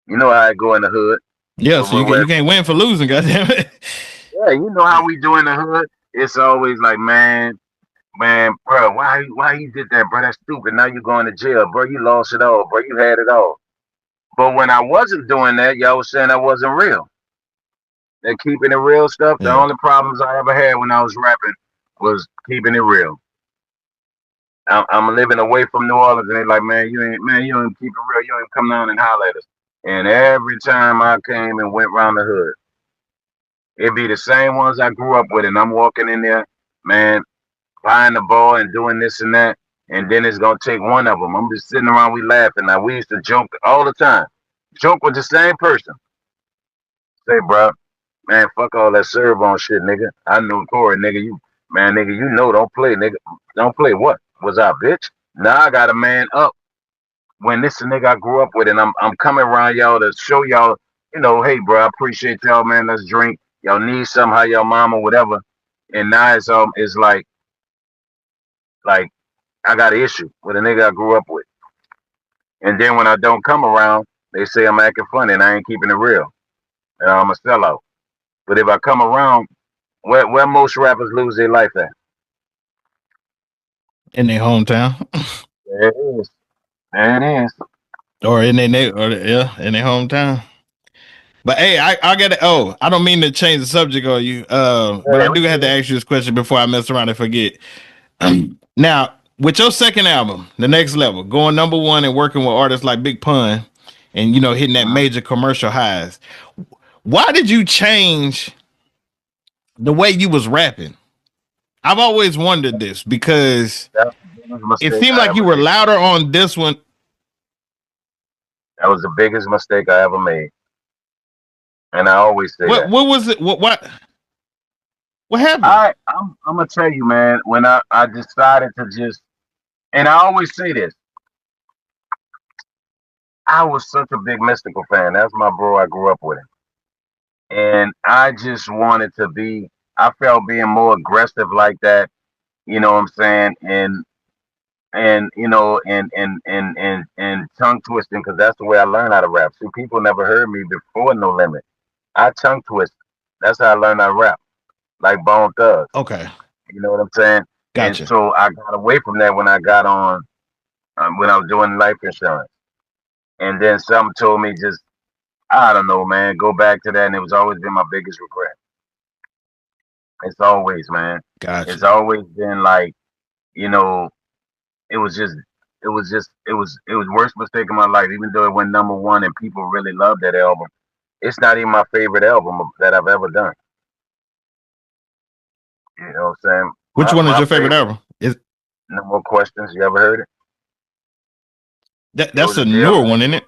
You know how I go in the hood. Yeah, so you can't win for losing, goddammit. Yeah, you know how we do in the hood. It's always like, man, bro, why you did that, bro? That's stupid. Now you going to jail, bro. You lost it all, bro. You had it all. But when I wasn't doing that, y'all was saying I wasn't real. That keeping it real stuff. The only problems I ever had when I was rapping was keeping it real. I'm living away from New Orleans, and they like, man, you don't keep it real. You don't come down and holler at us. And every time I came and went around the hood, it'd be the same ones I grew up with, and I'm walking in there, man, buying the ball and doing this and that, and then it's gonna take one of them. I'm just sitting around, we laughing. Now we used to joke all the time, joke with the same person. Say, bro, man, fuck all that Serv-On shit, nigga. I know Corey, nigga. You know, don't play, nigga. Don't play what? Was I a bitch? Now I got a man up. When this nigga I grew up with, and I'm coming around y'all to show y'all, hey, bro, I appreciate y'all, man. Let's drink. Y'all need something, how y'all mama, whatever. And now it's like I got an issue with a nigga I grew up with. And then when I don't come around, they say I'm acting funny and I ain't keeping it real. And I'm a sellout. But if I come around, where most rappers lose their life at? In their hometown. There it is. There it is. Or in their hometown. But hey, I got it. Oh, I don't mean to change the subject on you. But I do have to ask you this question before I mess around and forget. Now, with your second album, The Next Level, going #1 and working with artists like Big Pun and hitting that major commercial highs, why did you change the way you was rapping? I've always wondered this because it seemed like you were louder on this one. That was the biggest mistake I ever made. And I always say that. What was it? What happened? I'm gonna tell you, man, when I decided to just, and I always say this, I was such a big Mystical fan. That's my bro, I grew up with him. And I just wanted to be, I felt being more aggressive like that, you know what I'm saying? And tongue twisting, because that's the way I learned how to rap. See, people never heard me before No Limit. I tongue twist. That's how I learned how to rap, like Bone Thugs. Okay. You know what I'm saying? Gotcha. And so I got away from that when I got on, when I was doing life insurance. And then something told me just, I don't know, man, go back to that. And it was always been my biggest regret. It's always, man. Gotcha. It's always been like, it was worst mistake of my life, even though it went #1 and people really loved that album. It's not even my favorite album that I've ever done. You know what I'm saying? Which one is your favorite album? No More Questions. You ever heard it? That's a newer one, isn't it?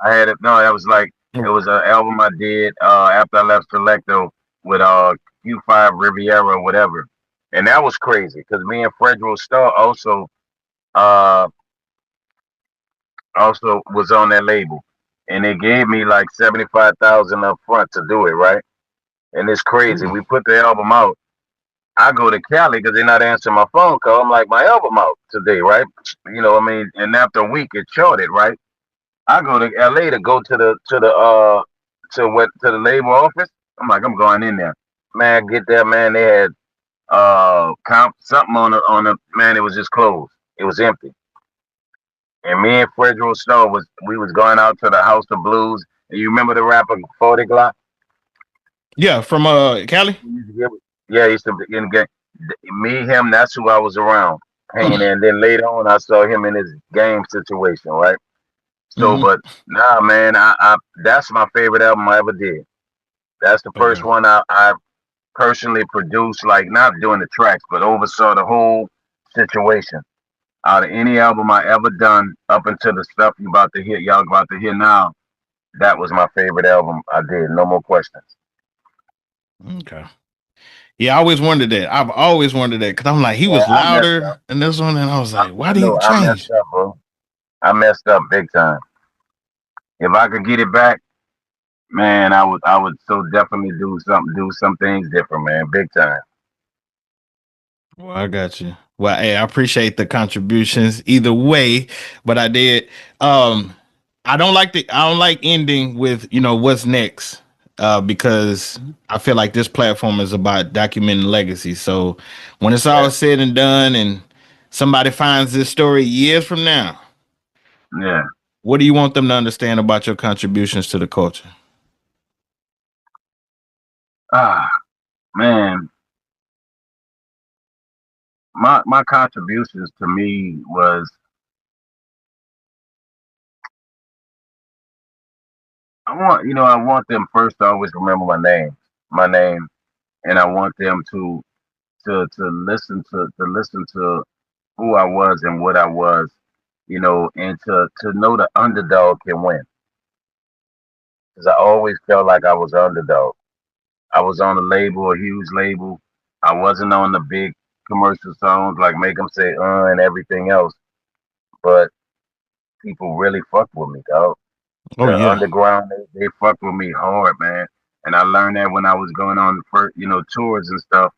I had it. No, that was like, it was an album I did after I left Selecto with Q5 Riviera or whatever. And that was crazy because me and Fredro Starr also was on that label. And they gave me like $75,000 up front to do it, right? And it's crazy. We put the album out. I go to Cali because they're not answering my phone call. I'm like, my album out today, right? You know what I mean? And after a week, it charted, right? I go to LA to go to the label office. I'm like, I'm going in there. Man, get there, man. They had something on the man, it was just closed. It was empty. And me and Fredro Starr we was going out to the House of Blues. And you remember the rapper 40 Glock? Yeah, from Cali? Yeah, he used to be in the game. Me, him, that's who I was around hanging in. And then later on I saw him in his game situation, right? So but nah, man, I that's my favorite album I ever did. That's the first Okay. one I personally produced, like not doing the tracks, but oversaw the whole situation. Out of any album I ever done, up until the stuff y'all about to hear now, that was my favorite album I did. No more questions. Okay. Yeah, I always wondered that. I've always wondered that because I'm like, he Yeah, was I messed up. louder in this one, and I was like, why I did he know I change? messed up, bro. I messed up big time. If I could get it back, man, I would so definitely do some things different, man, big time. Well, I got you. Well, hey, I appreciate the contributions either way, but I did. Um, I don't like ending with what's next, because I feel like this platform is about documenting legacy. So when it's all Yeah, said and done, and somebody finds this story years from now, yeah. what do you want them to understand about your contributions to the culture? Ah, man, my contributions to me was I want them first to always remember my name, and I want them to listen to who I was and what I was, and to know the underdog can win. Because I always felt like I was an underdog. I was on a label, a huge label. I wasn't on the big commercial songs like Make 'Em Say and everything else, but people really fucked with me, dog. Oh The yeah, underground, they fucked with me hard, man. And I learned that when I was going on first, tours and stuff.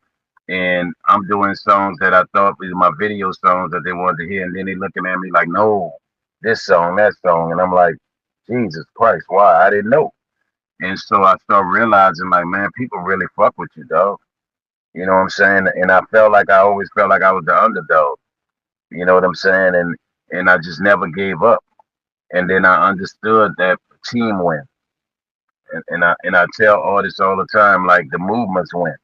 And I'm doing songs that I thought was my video songs that they wanted to hear, and then they looking at me like, no, this song, that song, and I'm like, Jesus Christ, why? I didn't know. And so I started realizing, like, man, people really fuck with you, dog. You know what I'm saying? And I always felt like I was the underdog. You know what I'm saying? And I just never gave up. And then I understood that team win. And I tell artists all the time, like the movements win.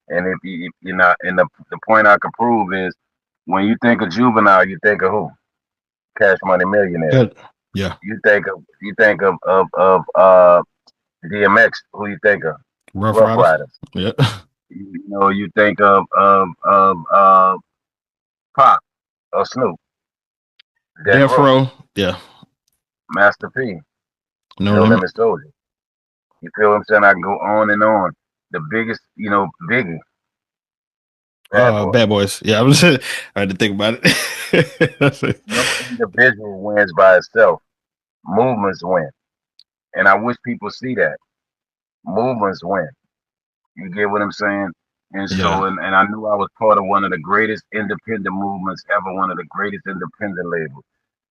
And if you're not, and the point I can prove is when you think of Juvenile, you think of who? Cash Money Millionaire. good. Yeah, You think of DMX. Who you think of? Rough Rough Riders. Riders. Yeah, You think of Pop or Snoop, Death Death Row, Row. Yeah, Master P, No No Limit. Limit Soldier. You feel what I'm saying? I can go on and on. The biggest, Biggie, Bad Boy. Bad Boys. Yeah, I had to think about it. That's it. No individual wins by itself. Movements win. And I wish people see that. Movements win. You get what I'm saying? And Yeah, so, and I knew I was part of one of the greatest independent movements ever, one of the greatest independent labels.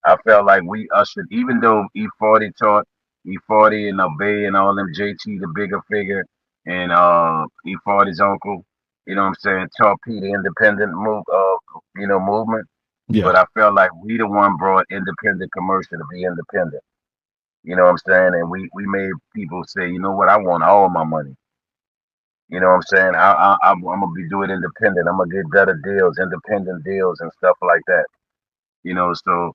I felt like we ushered, even though E40 taught, E40 and Obey and all them, JT, the bigger figure, and E40's uncle, you know what I'm saying, taught P the independent movement. yeah, But I felt like we the one brought independent commercial to be independent. You know what I'm saying? And we made people say, you know what, I want all my money. You know what I'm saying? I'm gonna be doing independent. I'm gonna get better deals, independent deals, and stuff like that. So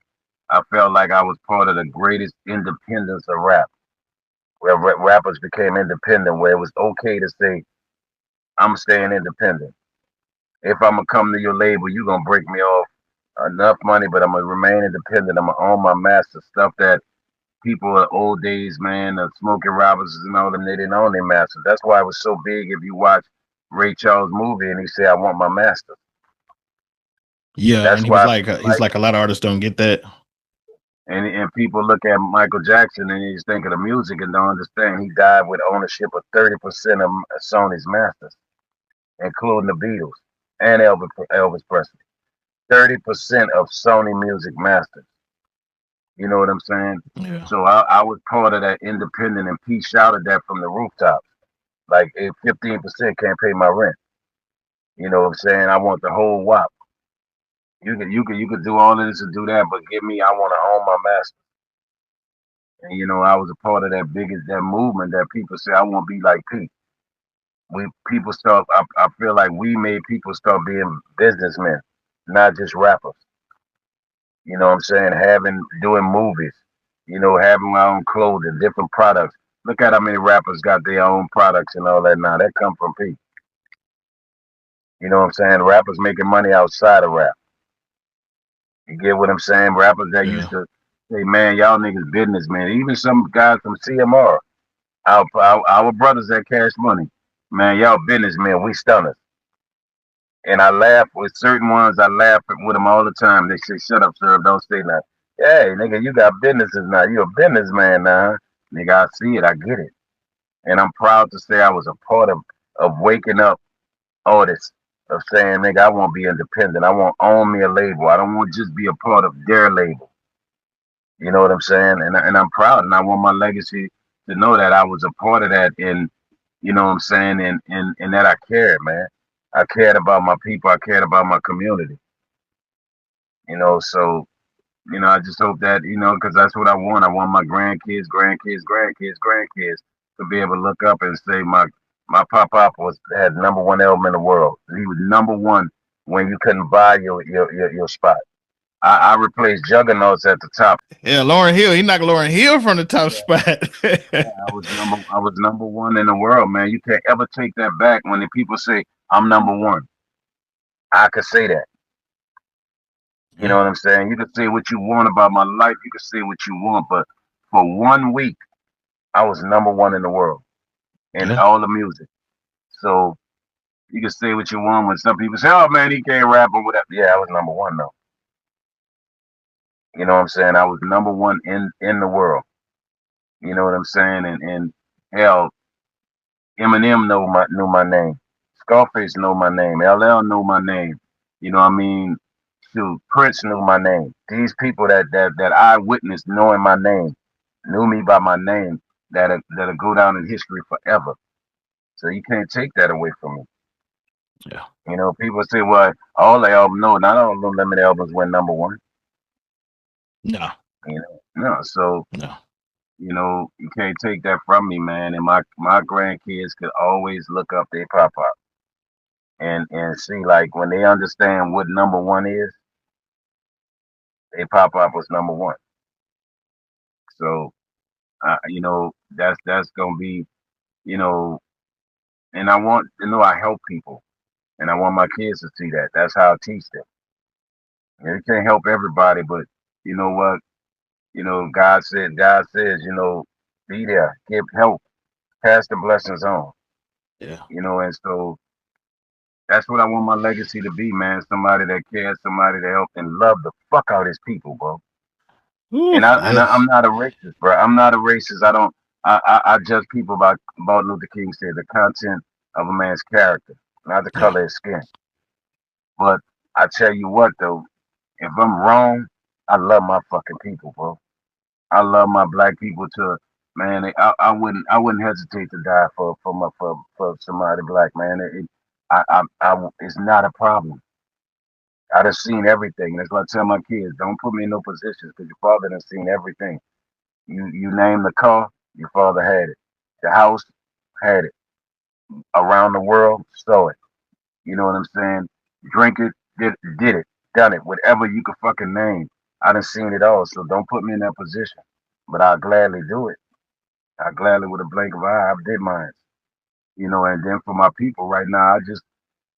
I felt like I was part of the greatest independence of rap, where rappers became independent, where it was okay to say, I'm staying independent. If I'm gonna come to your label, you're gonna break me off enough money, but I'm gonna remain independent. I'm gonna own my master stuff that people in old days, man, the Smokey Robinsons and all them, they didn't own their masters. That's why it was so big if you watch Ray Charles movie and he said, I want my master. yeah. And That's he was why like, people he's like like a lot of artists don't get that. and people look at Michael Jackson and they just think of the music and don't understand he died with ownership of 30% of Sony's masters, including the Beatles and Elvis Presley. 30% of Sony Music masters. You know what I'm saying? Yeah, So I was part of that independent, and Pete shouted that from the rooftops. Like, if 15% can't pay my rent, you know what I'm saying? I want the whole wop. You could do all of this and do that, but give me, I want to own my master. And I was a part of that movement that people say I want to be like Pete. People start. I feel like we made people start being businessmen, not just rappers. You know what I'm saying? Doing movies, having my own clothing, different products, Look at how many rappers got their own products and all that now. That come from people. You know what I'm saying? Rappers making money outside of rap. You get what I'm saying? Rappers that used to say, man, y'all niggas business, man. Even some guys from CMR, our brothers that Cash Money, man, y'all business, man. We stunners. And I laugh with certain ones. I laugh with them all the time. They say, "Shut up, sir. Don't say nothing." Hey, nigga, you got businesses now. You a businessman now. Nigga, I see it. I get it. And I'm proud to say I was a part of waking up artists of saying, nigga, I want to be independent. I want to own me a label. I don't want to just be a part of their label. You know what I'm saying? And I'm proud, and I want my legacy to know that I was a part of that, and you know what I'm saying, and that I cared, man. I cared about my people. I cared about my community. You know, so I just hope that because that's what I want. I want my grandkids to be able to look up and say my pop had #1 album in the world. He was #1 when you couldn't buy your spot. I replaced juggernauts at the top. Yeah, Lauryn Hill. He knocked Lauryn Hill from the top spot. I was #1 in the world, man. You can't ever take that back when the people say I'm #1. I could say that. You know what I'm saying? You can say what you want about my life. You can say what you want, but for 1 week, I was #1 in the world in all the music. So you can say what you want when some people say, "Oh man, he can't rap or whatever." Yeah, I was #1 though. You know what I'm saying? I was #1 in the world. You know what I'm saying? And hell, Eminem knew my name. Scarface knew my name. LL knew my name. You know what I mean? Shoot, Prince knew my name. These people that I witnessed knowing my name, knew me by my name, that'll go down in history forever. So you can't take that away from me. Yeah. You know, people say, well, all the albums, no, not all the limited albums went #1. No. You know, no. So No. you can't take that from me, man. And my grandkids could always look up their pop and see, like, when they understand what #1 is, they pop up was #1. So that's gonna be, you know, and I want to know I help people, and I want my kids to see that. That's how I teach them. You can't help everybody, but you know what? God says, be there, give help, pass the blessings on. Yeah. And so that's what I want my legacy to be, man. Somebody that cares, somebody to help and love the fuck out of his people, bro. Ooh, I'm not a racist, bro. I'm not a racist. I don't. I judge people about Luther King said the content of a man's character, not the color of his skin. But I tell you what, though, if I'm wrong, I love my fucking people, bro. I love my black people to man. I wouldn't hesitate to die for somebody black, man. It's not a problem. I done seen everything. That's why I tell my kids, don't put me in no positions because your father done seen everything. You name the car, your father had it. The house had it. Around the world, saw it. You know what I'm saying? Drink it, did it, done it. Whatever you could fucking name. I done seen it all. So don't put me in that position. But I'll gladly do it. I gladly with a blink of an eye, I did mine. And then for my people right now, I just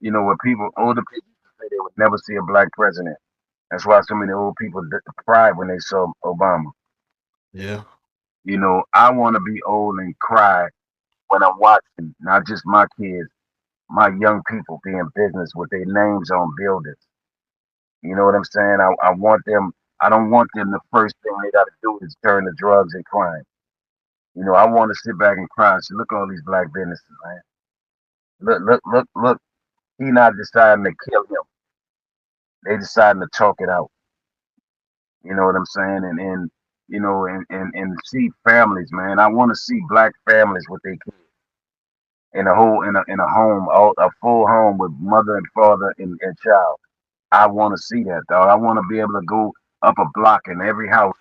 what older people say they would never see a black president. That's why so many old people cried when they saw Obama. Yeah. I want to be old and cry when I'm watching not just my kids, my young people be in business with their names on buildings. You know what I'm saying? I want them. I don't want them. The first thing they got to do is turn to drugs and crime. I want to sit back and cry and say, look at all these black businesses, man. Look. He not deciding to kill him. They deciding to talk it out. You know what I'm saying? And see families, man. I want to see black families with their kids in a home, a full home with mother and father and child. I want to see that, dog. I want to be able to go up a block and every house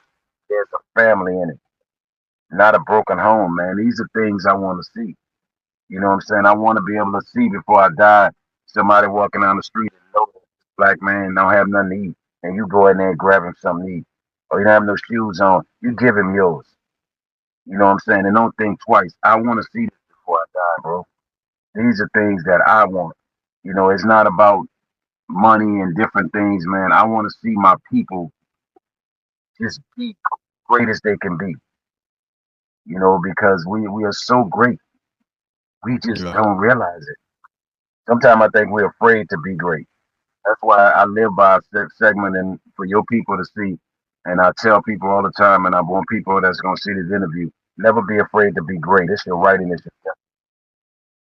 there's a family in it, not a broken home, man. These are things I want to see. You know what I'm saying? I want to be able to see before I die somebody walking down the street and know that this black man don't have nothing to eat, and you go in there and grab him something to eat, or he don't have no shoes on. You give him yours. You know what I'm saying? And don't think twice. I want to see this before I die, bro. These are things that I want. You know, it's not about money and different things, man. I want to see my people just be great as they can be. You know, because we are so great. We just Yeah. don't realize it. Sometimes I think we're afraid to be great. That's why I live by a segment and for your people to see. And I tell people all the time, and I want people that's going to see this interview, never be afraid to be great. It's your right and it's your destiny.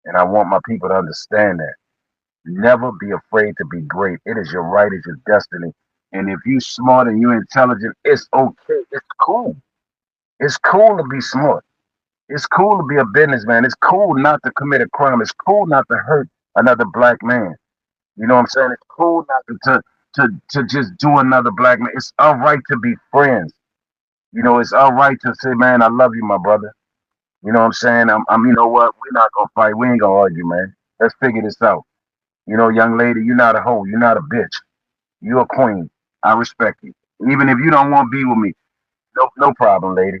And I want my people to understand that. Never be afraid to be great. It is your right, it's your destiny. And if you smart and you intelligent, it's okay. It's cool. It's cool to be smart. It's cool to be a businessman. It's cool not to commit a crime. It's cool not to hurt another black man. You know what I'm saying? It's cool not to just do another black man. It's all right to be friends. You know, it's all right to say, man, I love you, my brother. You know what I'm saying? I'm you know what? We're not gonna fight. We ain't gonna argue, man. Let's figure this out. You know, young lady, you're not a hoe. You're not a bitch. You're a queen. I respect you. Even if you don't want to be with me, no problem, lady.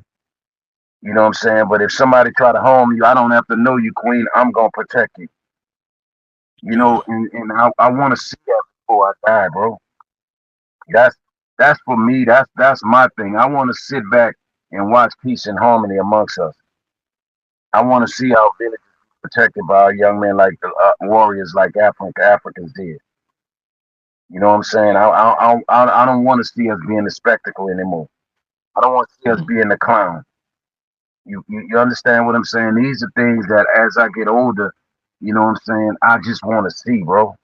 You know what I'm saying? But if somebody try to harm you, I don't have to know you, queen. I'm gonna protect you. You Yeah. know, and I want to see that before I die, bro. That's that's for me. That's my thing. I want to sit back and watch peace and harmony amongst us. I want to see our villages protected by our young men like the warriors, like Africans did. You know what I'm saying? I don't want to see us being the spectacle anymore. I don't want to see us Mhm. being the clown. You understand what I'm saying? These are things that as I get older, you know what I'm saying, I just want to see, bro.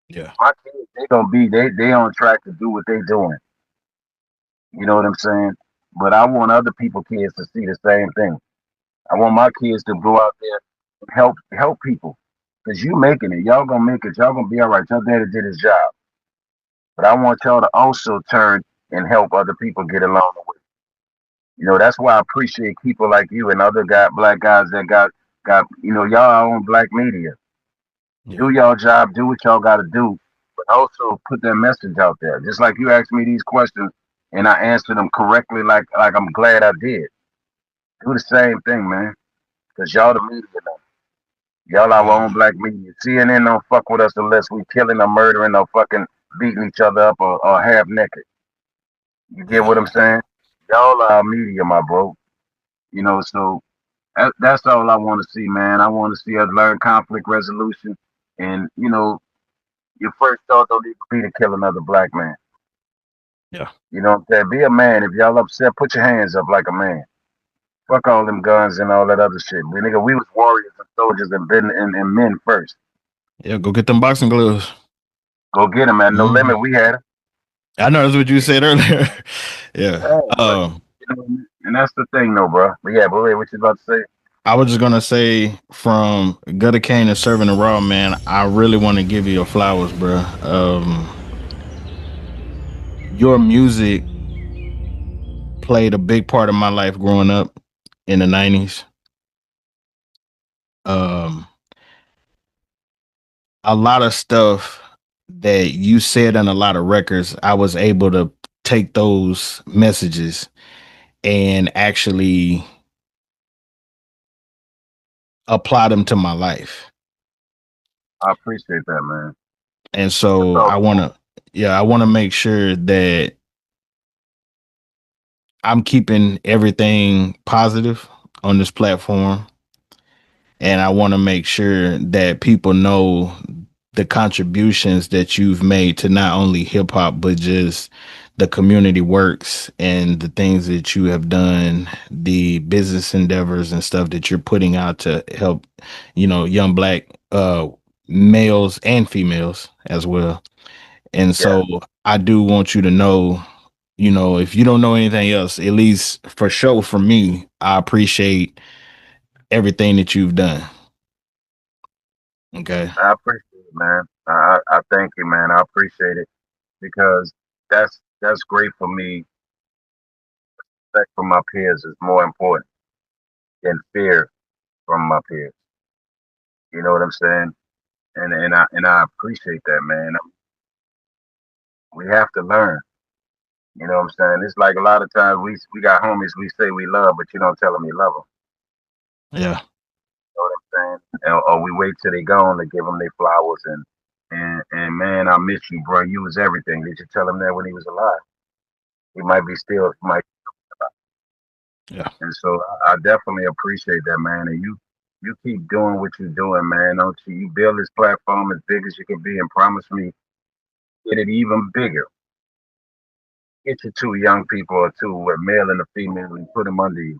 Yeah. My kids, they gonna be they on track to do what they doing. You know what I'm saying? But I want other people kids to see the same thing. I want my kids to go out there and help people. Cause you making it. Y'all gonna make it. Y'all gonna be all right. Your daddy did his job. But I want y'all to also turn and help other people get along the way. You know, that's why I appreciate people like you and other black guys that got you know, y'all own black media. Yeah. Do y'all job, do what y'all gotta do, but also put that message out there. Just like you asked me these questions and I answered them correctly like I'm glad I did. Do the same thing, man. Cause y'all the media now. Y'all our Yeah. own black media. CNN don't fuck with us unless we killing or murdering or fucking beating each other up or half naked. You get what Yeah. I'm saying? Y'all are our media, my bro. You know, so that's all I want to see, man. I want to see us learn conflict resolution. And, you know, your first thought don't need to be to kill another black man. Yeah. You know what I'm saying? Be a man. If y'all upset, put your hands up like a man. Fuck all them guns and all that other shit. We was warriors and soldiers and men first. Yeah. Go get them boxing gloves. Go get them, man. No Mhm. limit. We had it. I know that's what you said earlier. Yeah. Yeah, but you know, and that's the thing, though, bro. But yeah, but wait, what you about to say? I was just gonna say from Gutter Kane and Serving the Raw, man, I really want to give you your flowers, bro. Your music played a big part of my life growing up in the 90s. Um, a lot of stuff that you said on a lot of records, I was able to take those messages and actually apply them to my life. I appreciate that, man. And That's so all we want. I want to make sure that I'm keeping everything positive on this platform. And I want to make sure that people know the contributions that you've made to not only hip hop, but just the community works and the things that you have done, the business endeavors and stuff that you're putting out to help, young black males and females as well. And Yeah, so I do want you to know, if you don't know anything else, at least for sure for me, I appreciate everything that you've done. Okay. I appreciate it, man. I thank you, man. I appreciate it because that's great for me. Respect from my peers is more important than fear from my peers. You know what I'm saying? And I appreciate that, man. We have to learn. You know what I'm saying? It's like a lot of times we got homies we say we love, but you don't tell them you love them. Yeah. You know what I'm saying? Or we wait till they gone to give them their flowers and man, I miss you, bro. You was everything. Did you tell him that when he was alive? He might be still might. Yeah. And so I definitely appreciate that, man. And you keep doing what you're doing, man. Don't you? You build this platform as big as you can be, and promise me get it even bigger. Get your two young people or two, a male and a female, and put them under you.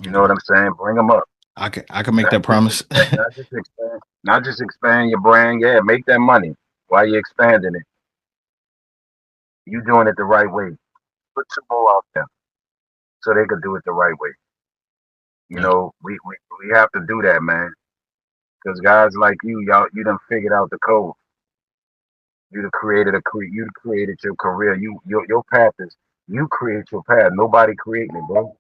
You know what I'm saying? Bring them up. I can make that promise. Not just expand your brand. Yeah, make that money while you're expanding it. You doing it the right way. Put two more out there so they could do it the right way. You know, we have to do that, man. Because guys like you, you done figured out the code. You done created you created your career. Your path is you create your path. Nobody creating it, bro.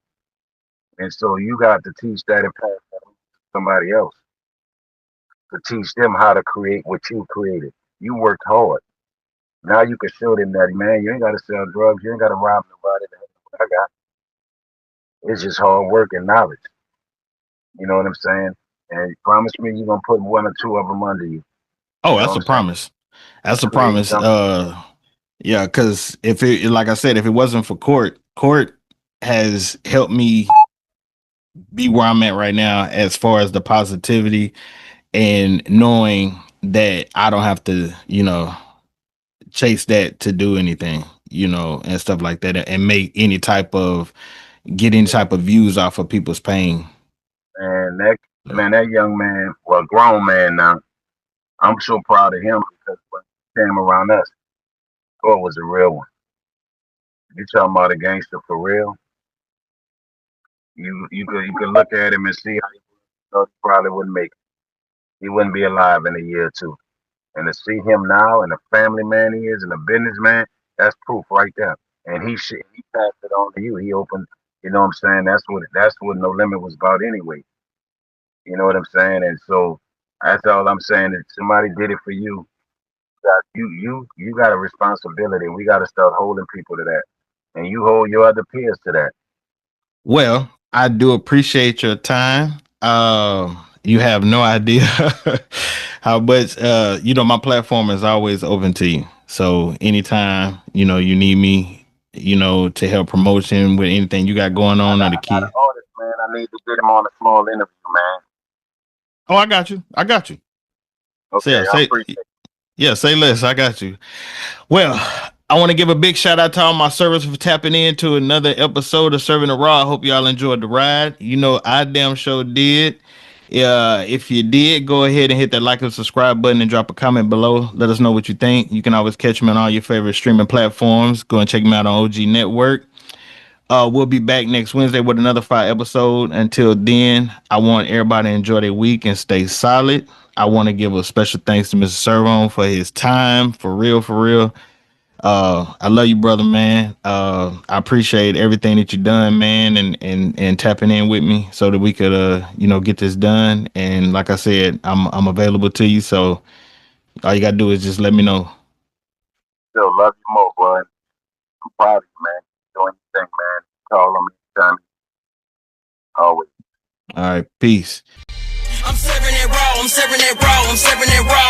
And so you got to teach that and pass that on to somebody else to teach them how to create what you created. You worked hard. Now you can show them that, man, you ain't got to sell drugs. You ain't got to rob nobody. I got. It's just hard work and knowledge. You know what I'm saying? And promise me you're going to put one or two of them under you. Oh, You know that's what a I'm saying? promise. That's a Create promise. something. Yeah, because if it, like I said, if it wasn't for Court has helped me be where I'm at right now as far as the positivity and knowing that I don't have to, chase that to do anything, and stuff like that, and make get any type of views off of people's pain. And that young man, well, grown man now, I'm so proud of him because when he came around us, Court was a real one. You talking about a gangster for real? You could look at him and see how he probably wouldn't make it. He wouldn't be alive in a year or two. And to see him now and the family man he is and the businessman, that's proof right there. And he passed it on to you. He opened, you know what I'm saying? That's what No Limit was about anyway. You know what I'm saying? And so that's all I'm saying. If somebody did it for you, you got a responsibility. We got to start holding people to that. And you hold your other peers to that. Well, I do appreciate your time. You have no idea how much my platform is always open to you. So anytime, you need me, to help promotion with anything you got going on or the key. I got an artist, man. I need to get him on a small interview, man. Oh, I got you. Okay, I appreciate it. Yeah, say less. I got you. Well, I want to give a big shout out to all my servers for tapping into another episode of Serv-On IT RAW. I hope y'all enjoyed the ride. I damn sure did. If you did, go ahead and hit that like and subscribe button and drop a comment below. Let us know what you think. You can always catch me on all your favorite streaming platforms. Go and check me out on OG Network. We'll be back next Wednesday with another 5 episode. Until then, I want everybody to enjoy their week and stay solid. I want to give a special thanks to Mr. Serv-On for his time. For real, for real. I love you, brother, man. I appreciate everything that you've done, man, and tapping in with me so that we could get this done. And like I said, I'm available to you. So all you gotta do is just let me know. Still love you more, bud. I'm proud of you, man. Doing your thing, man. Call on me anytime. Always. All right, peace. I'm serving it raw, I'm serving it raw, I'm serving it raw.